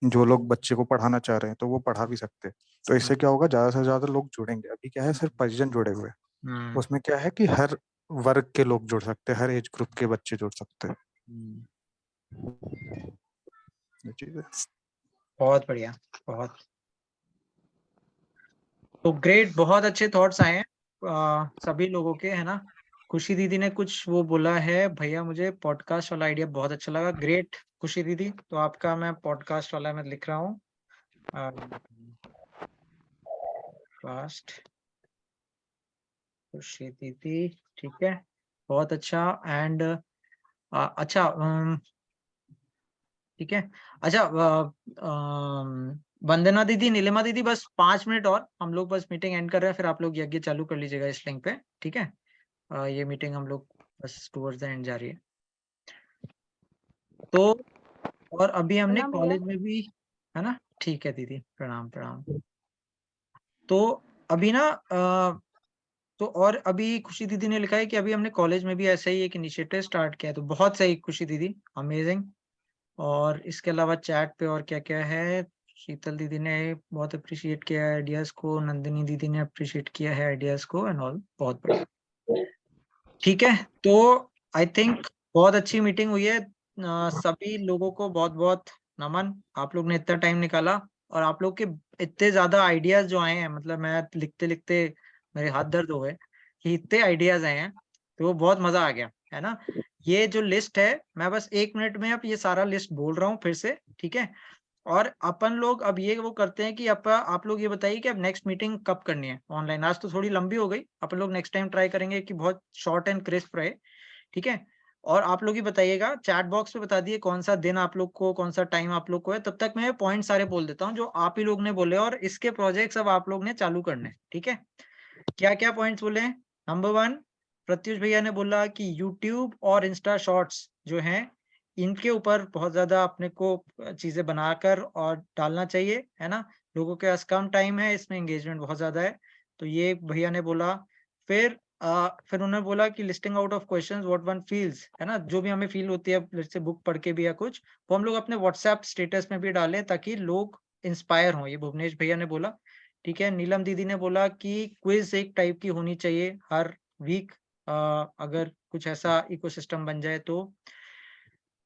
जो लोग बच्चे को पढ़ाना चाह रहे हैं तो वो पढ़ा भी सकते हैं। तो इससे क्या होगा, ज्यादा से ज्यादा लोग जुड़ेंगे। अभी क्या है, सिर्फ परिजन जुड़े हुए हैं, उसमें क्या है कि हर वर्ग के लोग जुड़ सकते हैं, हर एज ग्रुप के बच्चे जुड़ सकते हैं। ये चीज है। बहुत बढ़िया, बहुत तो ग्रेट, बहुत अच्छे थॉट्स आए हैं सभी लोगों के, है ना? खुशी दीदी ने कुछ वो बोला है, भैया मुझे पॉडकास्ट वाला आइडिया बहुत अच्छा लगा। ग्रेट खुशी दीदी, तो आपका मैं पॉडकास्ट वाला मैं लिख रहा हूँ, पॉडकास्ट खुशी दीदी, ठीक है, बहुत अच्छा। एंड अच्छा, ठीक है, अच्छा, वंदना दीदी, नीलिमा दीदी, बस 5 मिनट और, हम लोग बस मीटिंग एंड कर रहे हैं, फिर आप लोग यज्ञ चालू कर लीजिएगा इस लिंक पे, ठीक है? ये मीटिंग हम लोग बस टुवर्ड्स द एंड जा रही है। तो और अभी हमने कॉलेज में भी, है ना? ठीक है दीदी, प्रणाम प्रणाम। तो अभी ना तो और अभी खुशी दीदी ने लिखा है कि अभी हमने कॉलेज में भी ऐसा ही एक इनिशिएटिव स्टार्ट किया है, तो बहुत सही खुशी दीदी, अमेजिंग। और इसके अलावा चैट पे और क्या क्या है, शीतल दीदी ने बहुत अप्रिशिएट किया है आइडियाज को, नंदिनी दीदी ने अप्रिशिएट किया है आइडियाज को एंड ऑल, बहुत बढ़िया, ठीक है। तो आई थिंक बहुत अच्छी मीटिंग हुई है, सभी लोगों को बहुत बहुत नमन, आप लोग ने इतना टाइम निकाला, और आप लोग के इतने ज्यादा आइडियाज जो आए हैं, मतलब मैं लिखते लिखते मेरे हाथ दर्द हो गए कि इतने आइडियाज आए हैं, तो वो बहुत मजा आ गया, है ना? ये जो लिस्ट है, मैं बस 1 मिनट में अब ये सारा लिस्ट बोल रहा हूँ फिर से, ठीक है? और अपन लोग अब ये वो करते हैं कि आप लोग ये बताइए कि अब नेक्स्ट मीटिंग कब करनी है ऑनलाइन। आज तो थोड़ी लंबी हो गई, अपन लोग नेक्स्ट टाइम ट्राई करेंगे कि बहुत शॉर्ट एंड क्रिस्प रहे, ठीक है? और आप लोग ही बताइएगा, चैट बॉक्स पे बता दिए कौन सा दिन आप लोग को, कौन सा टाइम आप लोग को है। तब तक मैं पॉइंट सारे बोल देता हूँ जो आप ही लोग ने बोले, और इसके प्रोजेक्ट्स अब आप लोग ने चालू करने, ठीक है? क्या क्या पॉइंट्स बोले? नंबर 1, प्रत्युष भैया ने बोला कि यूट्यूब और इंस्टा शॉर्ट्स जो हैं, इनके ऊपर बहुत ज्यादा अपने को चीजें बनाकर और डालना चाहिए, है ना? लोगों के पास कम टाइम है, इसमें एंगेजमेंट बहुत ज्यादा है, तो ये भैया ने बोला। फिर उन्होंने बोला कि listing out of questions what one feels, है ना? जो भी हमें फील होती है जैसे बुक पढ़ के भी या कुछ, वो हम लोग अपने व्हाट्सएप स्टेटस में भी डालें ताकि लोग इंस्पायर हों, ये भुवनेश भैया ने बोला, ठीक है? नीलम दीदी ने बोला कि क्विज एक टाइप की होनी चाहिए हर वीक, अगर कुछ ऐसा इकोसिस्टम बन जाए तो।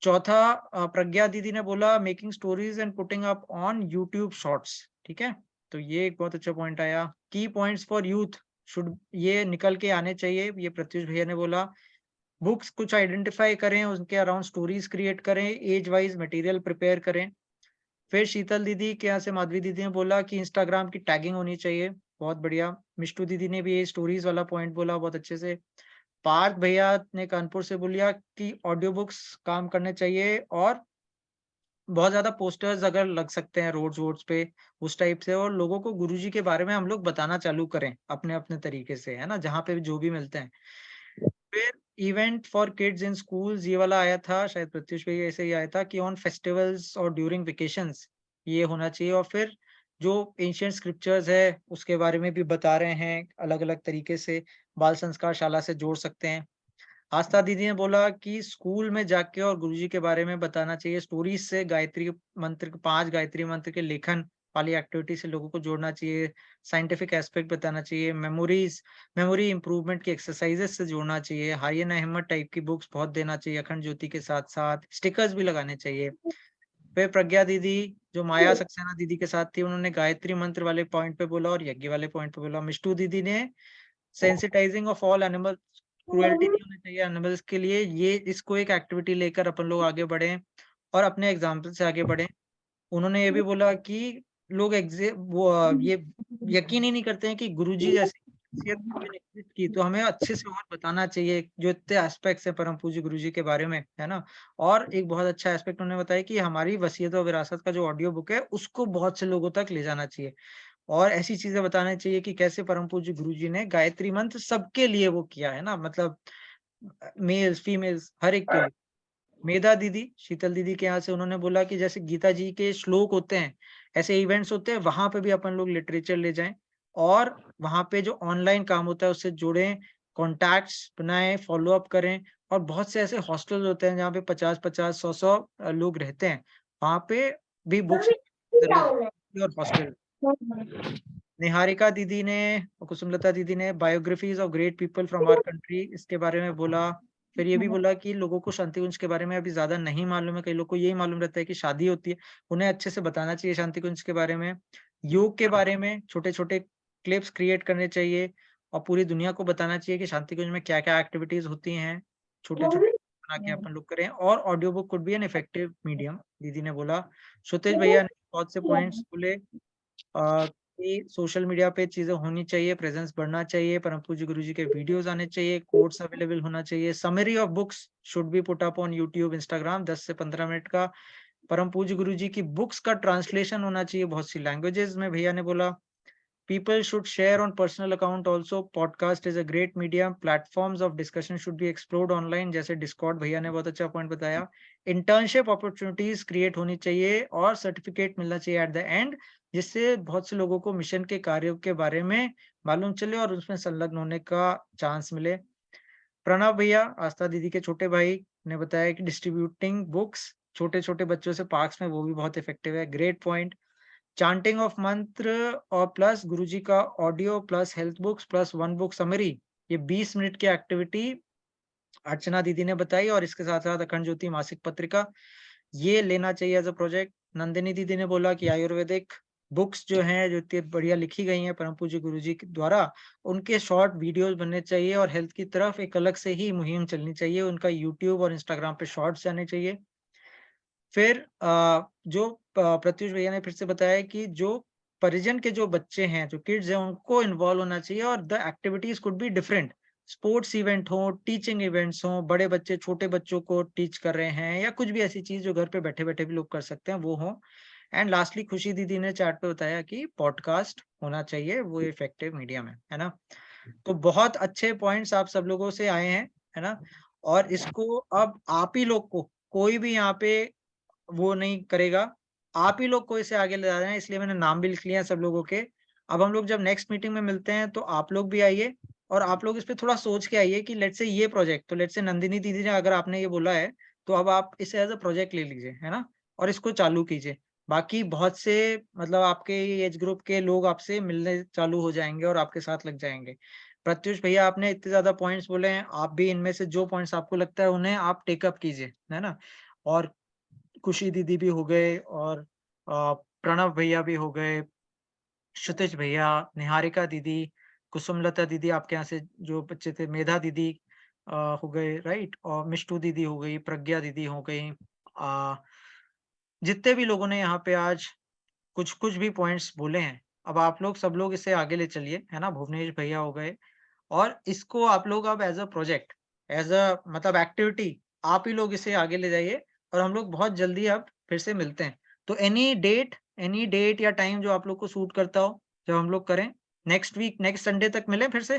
चौथा, प्रज्ञा दीदी ने बोला making stories and putting up on YouTube shorts, ठीक है? तो ये एक बहुत अच्छा पॉइंट आया। की पॉइंट्स फॉर यूथ शुड, ये निकल के आने चाहिए, ये प्रत्युष भैया ने बोला। बुक्स कुछ आइडेंटिफाई करें, उनके अराउंड स्टोरीज क्रिएट करें, एज वाइज मटेरियल प्रिपेयर करें। फिर शीतल दीदी के यहाँ से माधवी दीदी ने बोला कि इंस्टाग्राम की टैगिंग होनी चाहिए, बहुत बढ़िया। मिष्टू दीदी ने भी ये स्टोरीज वाला पॉइंट बोला बहुत अच्छे से। पार्थ भैया ने कानपुर से बोलिया कि ऑडियो बुक्स काम करने चाहिए, और बहुत ज्यादा पोस्टर्स अगर लग सकते हैं रोड्स पे उस टाइप से, और लोगों को गुरुजी के बारे में हम लोग बताना चालू करें अपने अपने तरीके से, है ना? जहाँ पे भी जो भी मिलते हैं। फिर event for kids in schools, ये वाला आया था, शायद प्रत्युष भैया ऐसे ही आया था कि ऑन फेस्टिवल्स और ड्यूरिंग वेकेशंस ये होना चाहिए। और फिर जो एंशिएंट स्क्रिप्चर्स है उसके बारे में भी बता रहे हैं, अलग अलग तरीके से बाल संस्कार शाला से जोड़ सकते हैं। आस्था दीदी ने बोला कि स्कूल में जाके और गुरुजी के बारे में बताना चाहिए, स्टोरीज से गायत्री मंत्र, 5 गायत्री मंत्र के लेखन वाली एक्टिविटी से लोगों को जोड़ना चाहिए, साइंटिफिक एस्पेक्ट बताना चाहिए, मेमोरी इंप्रूवमेंट की एक्सरसाइजेस से जोड़ना चाहिए, हारिया हिम्मत टाइप की बुक्स बहुत देना चाहिए, अखंड ज्योति के साथ साथ स्टिकर्स भी लगाने चाहिए। फिर प्रज्ञा दीदी जो माया सक्सेना दीदी के साथ थी, उन्होंने गायत्री मंत्र वाले पॉइंट पे बोला और यज्ञ वाले पॉइंट पे बोला। मिष्टू दीदी ने sensitising of all animal, cruelty नहीं होनी चाहिए एनिमल्स के लिए, ये इसको एक एक्टिविटी लेकर अपन लोग आगे बढ़े और अपने एग्जाम्पल से आगे बढ़े। उन्होंने ये भी बोला कि लोग ये यकीन ही नहीं करते हैं कि गुरुजी जैसी शख्सियत एग्जिस्ट की, तो हमें अच्छे से और बताना चाहिए जो इतने एस्पेक्ट्स है परम पूज्य गुरुजी के बारे में, है ना। और एक बहुत अच्छा एस्पेक्ट उन्होंने बताया कि हमारी वसीयत और विरासत का जो ऑडियो बुक है उसको बहुत से लोगों तक ले जाना चाहिए और ऐसी चीजें बताना चाहिए कि कैसे परम पूज्य गुरुजी ने गायत्री मंत्र सबके लिए वो किया है ना, मतलब मेल्स फीमेल्स हर एक के लिए। मेधा दीदी, शीतल दीदी के यहाँ से उन्होंने बोला कि जैसे गीता जी के श्लोक होते हैं, ऐसे इवेंट्स होते हैं, वहां पे भी अपन लोग लिटरेचर ले जाएं और वहां पे जो ऑनलाइन काम होता है उससे जुड़ें, कॉन्टैक्ट्स बनाएं, फॉलो अप करें। और बहुत से ऐसे हॉस्टल होते हैं जहाँ पे 50-50, 100-100 लोग रहते हैं, वहां पे भी बुक्स और हॉस्टल। निहारिका दीदी ने और कुसुमलता दीदी ने biographies of great people from our country इसके बारे में बोला। फिर ये भी बोला कि लोगों को शांति कुंज के बारे में अभी ज्यादा नहीं मालूम है, कई लोग को यही मालूम रहता है कि शादी होती है, उन्हें अच्छे से बताना चाहिए शांति कुंज के बारे में। योग के बारे में छोटे छोटे क्लिप्स क्रिएट करने चाहिए और पूरी दुनिया को बताना चाहिए कि शांति कुंज में क्या क्या एक्टिविटीज होती हैं, छोटे छोटे बना के अपन लोग करें। और audio book could be an effective medium, दीदी ने बोला। सुतेश भैया ने बहुत से पॉइंट्स बोले कि सोशल मीडिया पे चीजें होनी चाहिए, प्रेजेंस बढ़ना चाहिए, परम पूज्य गुरुजी के वीडियोस आने चाहिए, कोर्स अवेलेबल होना चाहिए, summary of books should be put up on YouTube, Instagram, 10 से 15 मिनट का। परम पूज्य गुरुजी की बुक्स का ट्रांसलेशन होना चाहिए बहुत सी लैंग्वेजेस में, भैया ने बोला। People should share on personal account also. Podcast is a great medium. Platforms of discussion should be explored online. जैसे Discord भैया ने बहुत अच्छा पॉइंट बताया। Internship opportunities create होनी चाहिए और सर्टिफिकेट मिलना चाहिए at the end, जिससे बहुत से लोगों को मिशन के कार्यों के बारे में मालूम चले और उसमें संलग्न होने का चांस मिले। प्रणव भैया, आस्था दीदी के छोटे भाई, ने बताया कि डिस्ट्रीब्यूटिंग बुक्स छोटे छोटे बच्चों से पार्क्स में, वो भी बहुत इफेक्टिव है। Great point. चांटिंग ऑफ मंत्र और प्लस गुरुजी का audio plus health books plus 1 book summary, ये 20 मिनट की एक्टिविटी अर्चना दीदी ने बताई। और इसके साथ साथ अखंड ज्योति मासिक पत्रिका, ये लेना चाहिए एज अ प्रोजेक्ट। नंदिनी दीदी ने बोला कि आयुर्वेदिक बुक्स जो हैं, जो इतनी बढ़िया लिखी गई हैं परम पूज्य गुरुजी के द्वारा, उनके शॉर्ट वीडियोस बनने चाहिए और हेल्थ की तरफ एक अलग से ही मुहिम चलनी चाहिए, उनका यूट्यूब और इंस्टाग्राम पे शॉर्ट्स जाने चाहिए। फिर जो प्रत्युष भैया ने फिर से बताया कि जो परिजन के जो बच्चे हैं, जो किड्स हैं, उनको इन्वॉल्व होना चाहिए और the activities could be different. Sports event हो, टीचिंग इवेंट्स हो, बड़े बच्चे छोटे बच्चों को टीच कर रहे हैं या कुछ भी ऐसी चीज जो घर पे बैठे बैठे भी लोग कर सकते हैं, वो हो। एंड लास्टली खुशी दीदी ने चैट पे बताया कि पॉडकास्ट होना चाहिए, वो इफेक्टिव मीडियम है ना। तो बहुत अच्छे पॉइंट्स आप सब लोगों से आए हैं, है ना। और इसको अब आप ही लोग को, कोई भी यहाँ पे वो नहीं करेगा, आप ही लोग को इसे आगे ले जा रहे हैं, इसलिए मैंने नाम भी लिख लिया है सब लोगों के। अब हम लोग जब नेक्स्ट मीटिंग में मिलते हैं तो आप लोग भी आइए और आप लोग इस पे थोड़ा सोच के आइए कि लेट्स से ये प्रोजेक्ट, तो लेट्स से नंदिनी दीदी ने अगर आपने ये बोला है तो अब आप इसे एज अ प्रोजेक्ट ले लीजिए, है ना, और इसको चालू कीजिए। बाकी बहुत से मतलब आपके एज ग्रुप के लोग आपसे मिलने चालू हो जाएंगे और आपके साथ लग जाएंगे। प्रत्युष भैया, आपने इतने ज्यादा पॉइंट्स बोले हैं, आप भी इनमें से जो पॉइंट्स आपको लगता है उन्हें आप टेकअप कीजिए, है ना। और खुशी दीदी भी हो गए और प्रणव भैया भी हो गए, क्षितिज भैया, निहारिका दीदी, कुसुमलता दीदी आपके यहाँ से जो बच्चे थे, मेधा दीदी हो गए, राइट, और मिष्टू दीदी हो गई, प्रज्ञा दीदी हो गई। जितने भी लोगों ने यहाँ पे आज कुछ कुछ भी पॉइंट्स बोले हैं, अब आप लोग सब लोग इसे आगे ले चलिए, है ना। भुवनेश भैया हो गए, और इसको आप लोग अब as a project, as a मतलब एक्टिविटी, आप ही लोग इसे आगे ले जाइए और हम लोग बहुत जल्दी अब फिर से मिलते हैं। तो एनी डेट या टाइम जो आप लोग को सूट करता हो, जब हम लोग करें नेक्स्ट वीक, नेक्स्ट संडे तक मिले फिर से।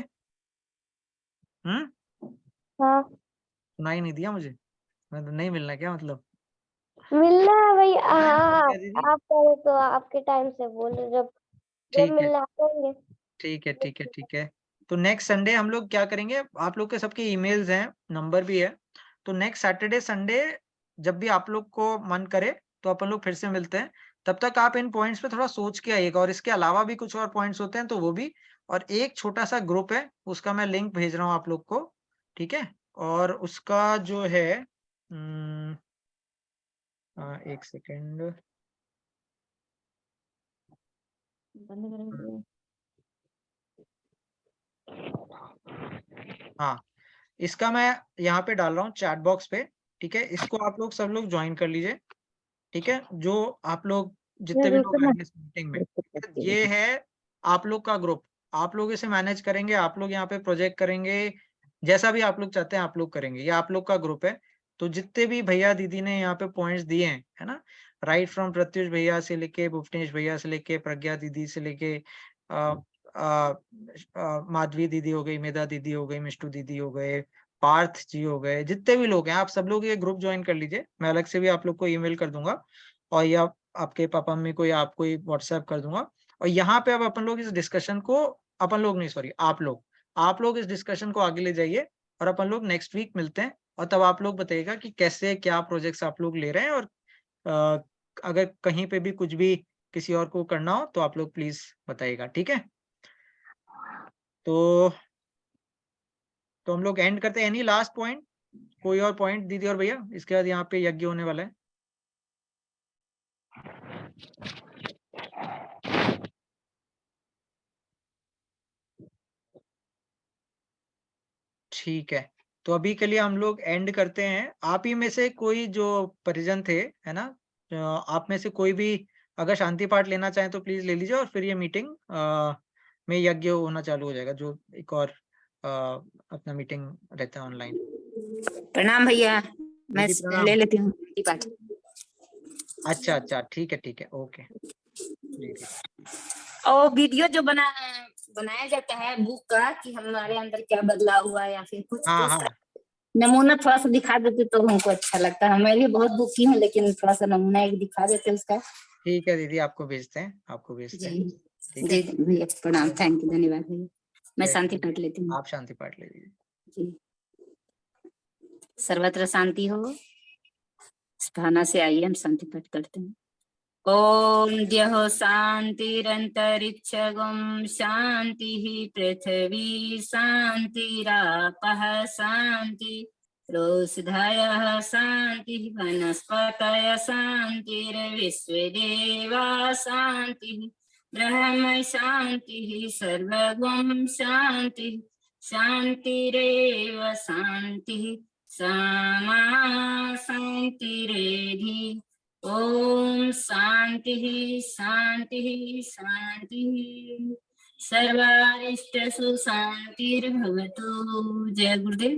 हाँ, सुनाई नहीं दिया मुझे, मतलब नहीं मिलना क्या मतलब? मिलना है भाई। क्या दीदी? आप कहे तो आपके टाइम से बोलो, जब ठीक है, मिलना करेंगे। ठीक है। तो नेक्स्ट संडे हम लोग क्या करेंगे, आप लोग के सबके ईमेल्स हैं, नंबर भी है, तो नेक्स्ट सैटरडे संडे जब भी आप लोग को मन करे तो अपन लोग फिर से मिलते हैं। तब तक आप इन पॉइंट्स पे थोड़ा सोच के आइएगा, और इसके अलावा भी कुछ और पॉइंट्स होते हैं तो वो भी। और एक छोटा सा ग्रुप है, उसका मैं लिंक भेज रहा हूँ आप लोग को, ठीक है। और उसका जो है एक सेकेंड। हाँ, इसका मैं यहाँ पे डाल रहा हूँ चैट बॉक्स पे, ठीक है। इसको आप लोग सब लोग ज्वाइन कर लीजिए, ठीक है। जो आप लोग जितने भी लोग आएंगे इस मीटिंग में, ये है आप लोग का ग्रुप। आप लोग इसे मैनेज करेंगे, आप लोग यहाँ पे प्रोजेक्ट करेंगे, जैसा भी आप लोग चाहते हैं आप लोग करेंगे। ये आप लोग का ग्रुप है। तो जितने भी भैया दीदी ने यहाँ पे पॉइंट्स दिए हैं, है ना, राइट फ्रॉम प्रत्युष भैया से लेके, भुवनेश भैया से लेके, प्रज्ञा दीदी से लेके, माधवी दीदी हो गई, मेधा दीदी हो गई, मिष्टू दीदी हो गए, पार्थ जी हो गए, जितने भी लोग हैं आप सब लोग ये ग्रुप ज्वाइन कर लीजिए। मैं अलग से भी आप लोग को ईमेल कर दूंगा, और या आपके पापा मम्मी को या आपको व्हाट्सएप कर दूंगा। और यहाँ पे अब अपन लोग इस डिस्कशन को, अपन लोग नहीं सॉरी आप लोग इस डिस्कशन को आगे ले जाइए, और अपन लोग नेक्स्ट वीक मिलते हैं। और तब आप लोग बताइएगा कि कैसे क्या प्रोजेक्ट्स आप लोग ले रहे हैं, और अगर कहीं पे भी कुछ भी किसी और को करना हो तो आप लोग प्लीज बताइएगा, ठीक है। तो हम लोग एंड करते हैं। एनी लास्ट पॉइंट, कोई और पॉइंट दीदी और भैया? इसके बाद यहाँ पे यज्ञ होने वाला है। ठीक है, तो अभी के लिए हम लोग एंड करते हैं। आप ही में से कोई जो परिजन थे, है ना, आप में से कोई भी अगर शांति पाठ लेना चाहें तो प्लीज ले लीजिए, और फिर ये मीटिंग में यज्ञ होना चालू हो जाएगा, जो एक और अपना मीटिंग रहता है ऑनलाइन। प्रणाम भैया, मैं ले लेती हूँ पाठ। अच्छा, ठीक है, ओके। और वीडियो जो बनाया जाता है बुक का, कि हमारे अंदर क्या बदलाव हुआ या फिर कुछ नमूना थोड़ा सा दिखा देते तो हमको अच्छा लगता है। मैं भी बहुत बुक की हूँ, लेकिन थोड़ा सा नमूना एक दिखा देते उसका। ठीक है दीदी, आपको भेजते हैं। जी भैया प्रणाम, थैंक यू, धन्यवाद भैया। मैं शांति पाठ लेती हूँ। आप शांति पाठ ले लीजिए। जी, सर्वत्र शांति हो, इस भावना से आइए हम शांति पाठ करते हैं। ओम द्यः शांतिरंतरिक्षगं शांतिः पृथ्वी शांतिरापः शांति रोषधयः शांतिः वनस्पतयः शांतिर्विश्वदेवा शांतिः ब्रह्म शांतिः सर्वगं शांतिः शांतिरेव शांतिः सामा शांतिरेधि। ओम शांतिः शांतिः शांतिः सर्वारिष्टसु शांतिर्भवतु। जय गुरुदेव।